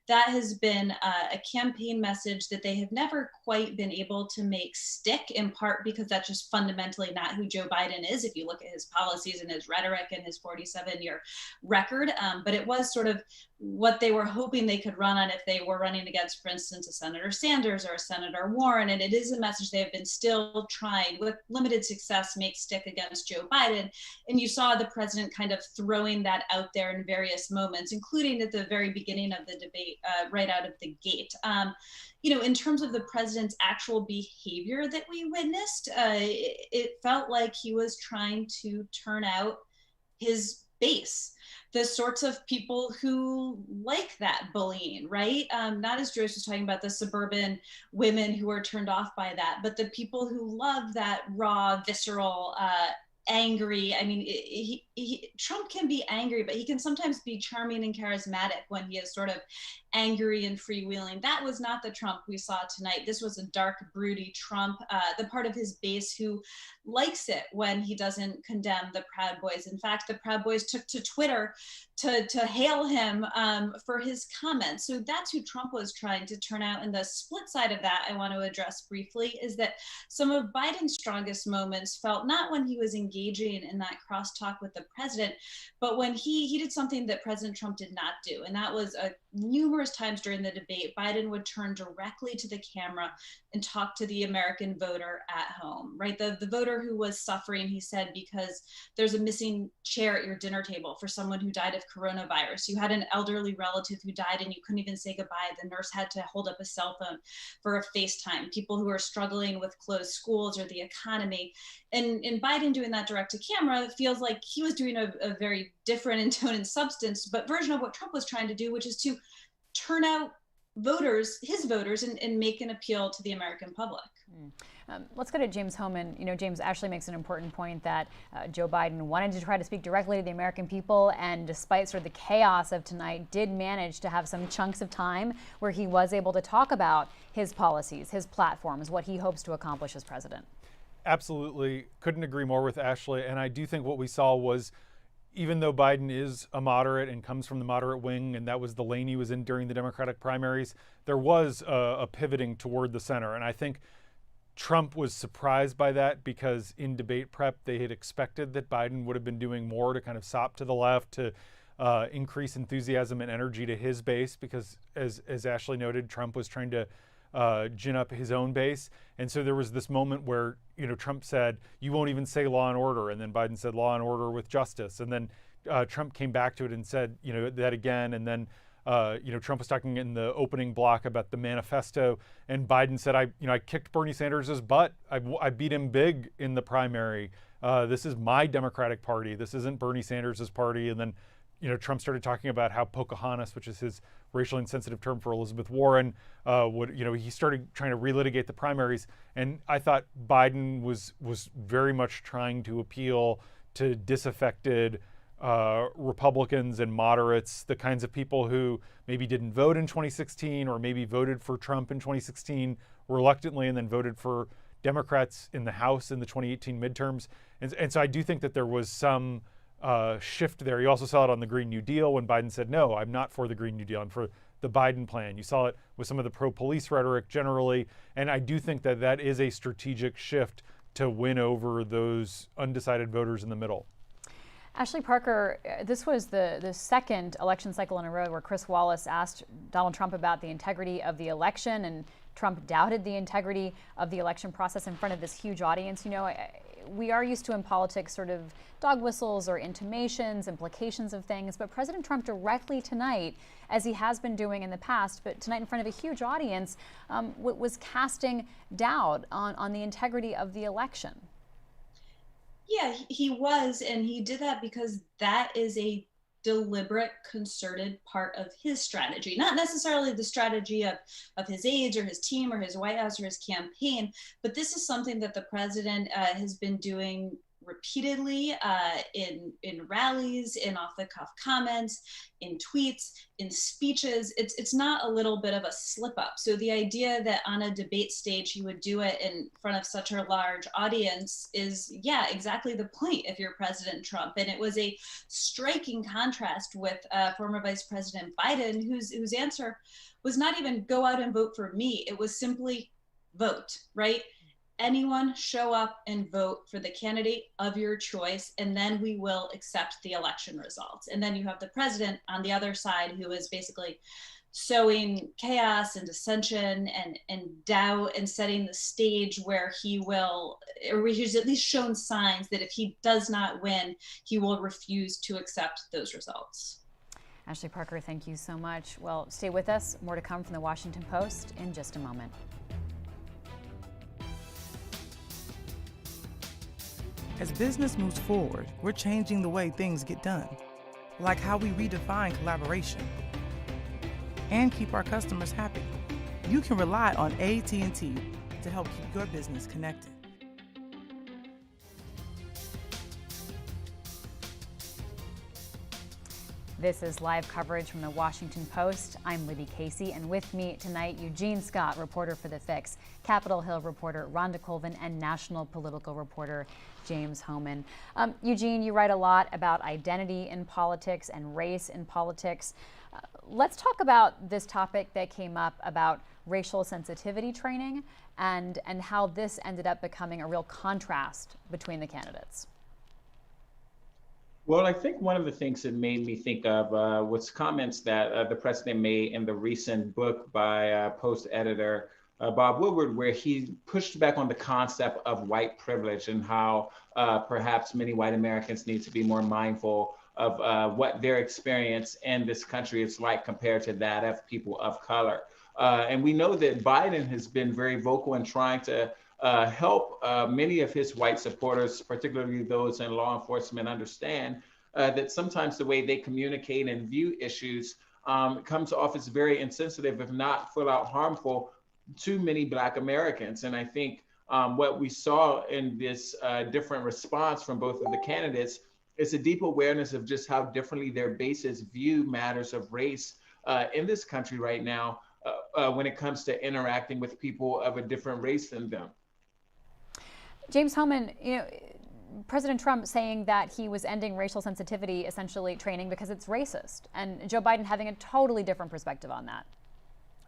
That has been a campaign message that they have never quite been able to make stick, in part because that's just fundamentally not who Joe Biden is if you look at his policies and his rhetoric and his 47-year record. But it was sort of what they were hoping they could run on if they were running against, for instance, a Senator Sanders or a Senator Warren. And it is a message they have been still trying, with limited success, make stick against Joe Biden. And you saw the president kind of throwing that out there in various moments, including at the very beginning of the debate, right out of the gate. In terms of the president's actual behavior that we witnessed, it felt like he was trying to turn out his base, the sorts of people who like that bullying, right? Not as Joyce was talking about the suburban women who are turned off by that, but the people who love that raw, visceral, angry. I mean, Trump can be angry, but he can sometimes be charming and charismatic when he is sort of angry and freewheeling. That was not the Trump we saw tonight. This was a dark, broody Trump, the part of his base who likes it when he doesn't condemn the Proud Boys. In fact, the Proud Boys took to Twitter to hail him for his comments. So that's who Trump was trying to turn out. And the split side of that I want to address briefly is that some of Biden's strongest moments felt not when he was engaging in that crosstalk with the president, but when he did something that President Trump did not do. And that was numerous times during the debate, Biden would turn directly to the camera and talk to the American voter at home, right? The voter who was suffering, he said, because there's a missing chair at your dinner table for someone who died of coronavirus. You had an elderly relative who died and you couldn't even say goodbye. The nurse had to hold up a cell phone for a FaceTime. People who are struggling with closed schools or the economy. And Biden doing that direct to camera feels like he was doing a very different in tone and substance, but version of what Trump was trying to do, which is to turn out voters, his voters, and make an appeal to the American public. Let's go to James Hohmann. James, Ashley makes an important point that Joe Biden wanted to try to speak directly to the American people, and despite sort of the chaos of tonight, did manage to have some chunks of time where he was able to talk about his policies, his platforms, what he hopes to accomplish as president. Absolutely. Couldn't agree more with Ashley. And I do think what we saw was, even though Biden is a moderate and comes from the moderate wing, and that was the lane he was in during the Democratic primaries, there was a pivoting toward the center. And I think Trump was surprised by that because in debate prep, they had expected that Biden would have been doing more to kind of sop to the left, to increase enthusiasm and energy to his base, because as Ashley noted, Trump was trying to gin up his own base. And so there was this moment where, Trump said, you won't even say law and order. And then Biden said law and order with justice. And then Trump came back to it and said, that again. And then, Trump was talking in the opening block about the manifesto, and Biden said, I kicked Bernie Sanders' butt. I beat him big in the primary. This is my Democratic Party. This isn't Bernie Sanders' party. And then, Trump started talking about how Pocahontas, which is his racially insensitive term for Elizabeth Warren, he started trying to relitigate the primaries. And I thought Biden was very much trying to appeal to disaffected Republicans and moderates, the kinds of people who maybe didn't vote in 2016 or maybe voted for Trump in 2016 reluctantly and then voted for Democrats in the House in the 2018 midterms. And so I do think that there was some shift there. You also saw it on the Green New Deal when Biden said, no, I'm not for the Green New Deal, I'm for the Biden plan. You saw it with some of the pro-police rhetoric generally. And I do think that that is a strategic shift to win over those undecided voters in the middle. Ashley Parker, this was the second election cycle in a row where Chris Wallace asked Donald Trump about the integrity of the election, and Trump doubted the integrity of the election process in front of this huge audience. We are used to in politics sort of dog whistles or intimations, implications of things, but President Trump directly tonight, as he has been doing in the past, but tonight in front of a huge audience, was casting doubt on the integrity of the election. Yeah, he was, and he did that because that is a deliberate, concerted part of his strategy, not necessarily the strategy of his aides or his team or his White House or his campaign, but this is something that the president has been doing repeatedly in rallies, in off-the-cuff comments, in tweets, in speeches. It's not a little bit of a slip-up. So the idea that on a debate stage he would do it in front of such a large audience is, yeah, exactly the point if you're President Trump. And it was a striking contrast with former Vice President Biden, whose answer was not even go out and vote for me. It was simply vote, right? Anyone show up and vote for the candidate of your choice, and then we will accept the election results. And then you have the president on the other side who is basically sowing chaos and dissension and doubt and setting the stage where he will, or he's at least shown signs that if he does not win, he will refuse to accept those results. Ashley Parker, thank you so much. Well, stay with us. More to come from the Washington Post in just a moment. As business moves forward, we're changing the way things get done, like how we redefine collaboration and keep our customers happy. You can rely on AT&T to help keep your business connected. This is live coverage from the Washington Post. I'm Libby Casey, and with me tonight, Eugene Scott, reporter for The Fix, Capitol Hill reporter Rhonda Colvin, and national political reporter James Hohmann. Eugene, you write a lot about identity in politics and race in politics. Let's talk about this topic that came up about racial sensitivity training and how this ended up becoming a real contrast between the candidates. Well, I think one of the things that made me think of was comments that the president made in the recent book by Post editor Bob Woodward, where he pushed back on the concept of white privilege and how perhaps many white Americans need to be more mindful of what their experience in this country is like compared to that of people of color. And we know that Biden has been very vocal in trying to help many of his white supporters, particularly those in law enforcement, understand that sometimes the way they communicate and view issues comes off as very insensitive, if not full out harmful to many Black Americans. And I think what we saw in this different response from both of the candidates is a deep awareness of just how differently their bases view matters of race in this country right now when it comes to interacting with people of a different race than them. James Hohmann, President Trump saying that he was ending racial sensitivity essentially training because it's racist, and Joe Biden having a totally different perspective on that.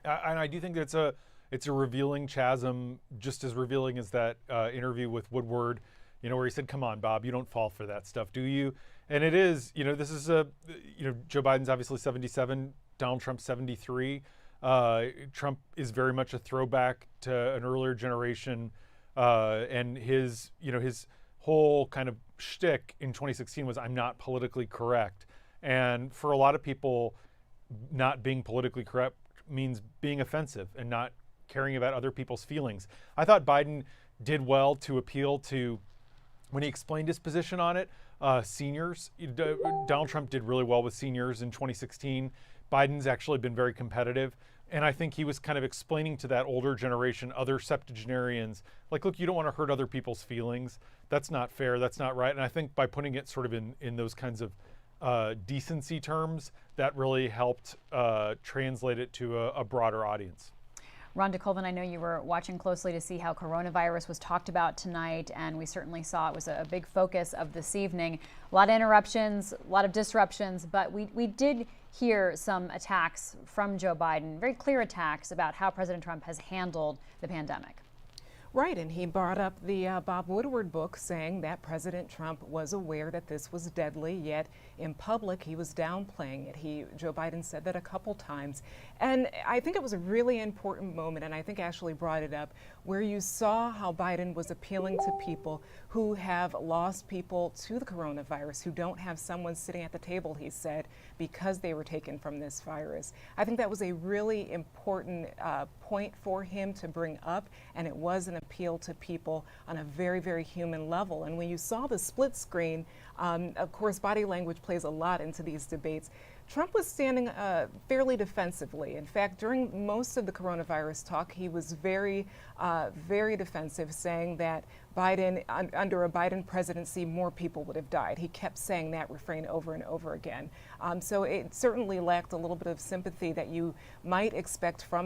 And I do think that It's a revealing chasm, just as revealing as that interview with Woodward, where he said, "Come on, Bob, you don't fall for that stuff, do you?" And it is, this is Joe Biden's obviously 77, Donald Trump's 73. Trump is very much a throwback to an earlier generation, and his whole kind of shtick in 2016 was, "I'm not politically correct." And for a lot of people, not being politically correct means being offensive and not caring about other people's feelings. I thought Biden did well to appeal to, when he explained his position on it, seniors. Donald Trump did really well with seniors in 2016. Biden's actually been very competitive. And I think he was kind of explaining to that older generation, other septuagenarians, like, look, you don't want to hurt other people's feelings. That's not fair. That's not right. And I think by putting it sort of in those kinds of decency terms, that really helped translate it to a broader audience. Rhonda Colvin, I know you were watching closely to see how coronavirus was talked about tonight, and we certainly saw it was a big focus of this evening. A lot of interruptions, a lot of disruptions, but we did hear some attacks from Joe Biden, very clear attacks about how President Trump has handled the pandemic. Right, and he brought up the Bob Woodward book, saying that President Trump was aware that this was deadly, yet in public he was downplaying it. Joe Biden said that a couple times. And I think it was a really important moment, and I think Ashley brought it up, where you saw how Biden was appealing to people who have lost people to the coronavirus, who don't have someone sitting at the table, he said, because they were taken from this virus. I think that was a really important point for him to bring up, and it was an appeal to people on a very, very human level. And when you saw the split screen, of course, body language plays a lot into these debates. Trump was standing fairly defensively. In fact, during most of the coronavirus talk, he was very, very defensive, saying that under a Biden presidency, more people would have died. He kept saying that refrain over and over again. So it certainly lacked a little bit of sympathy that you might expect from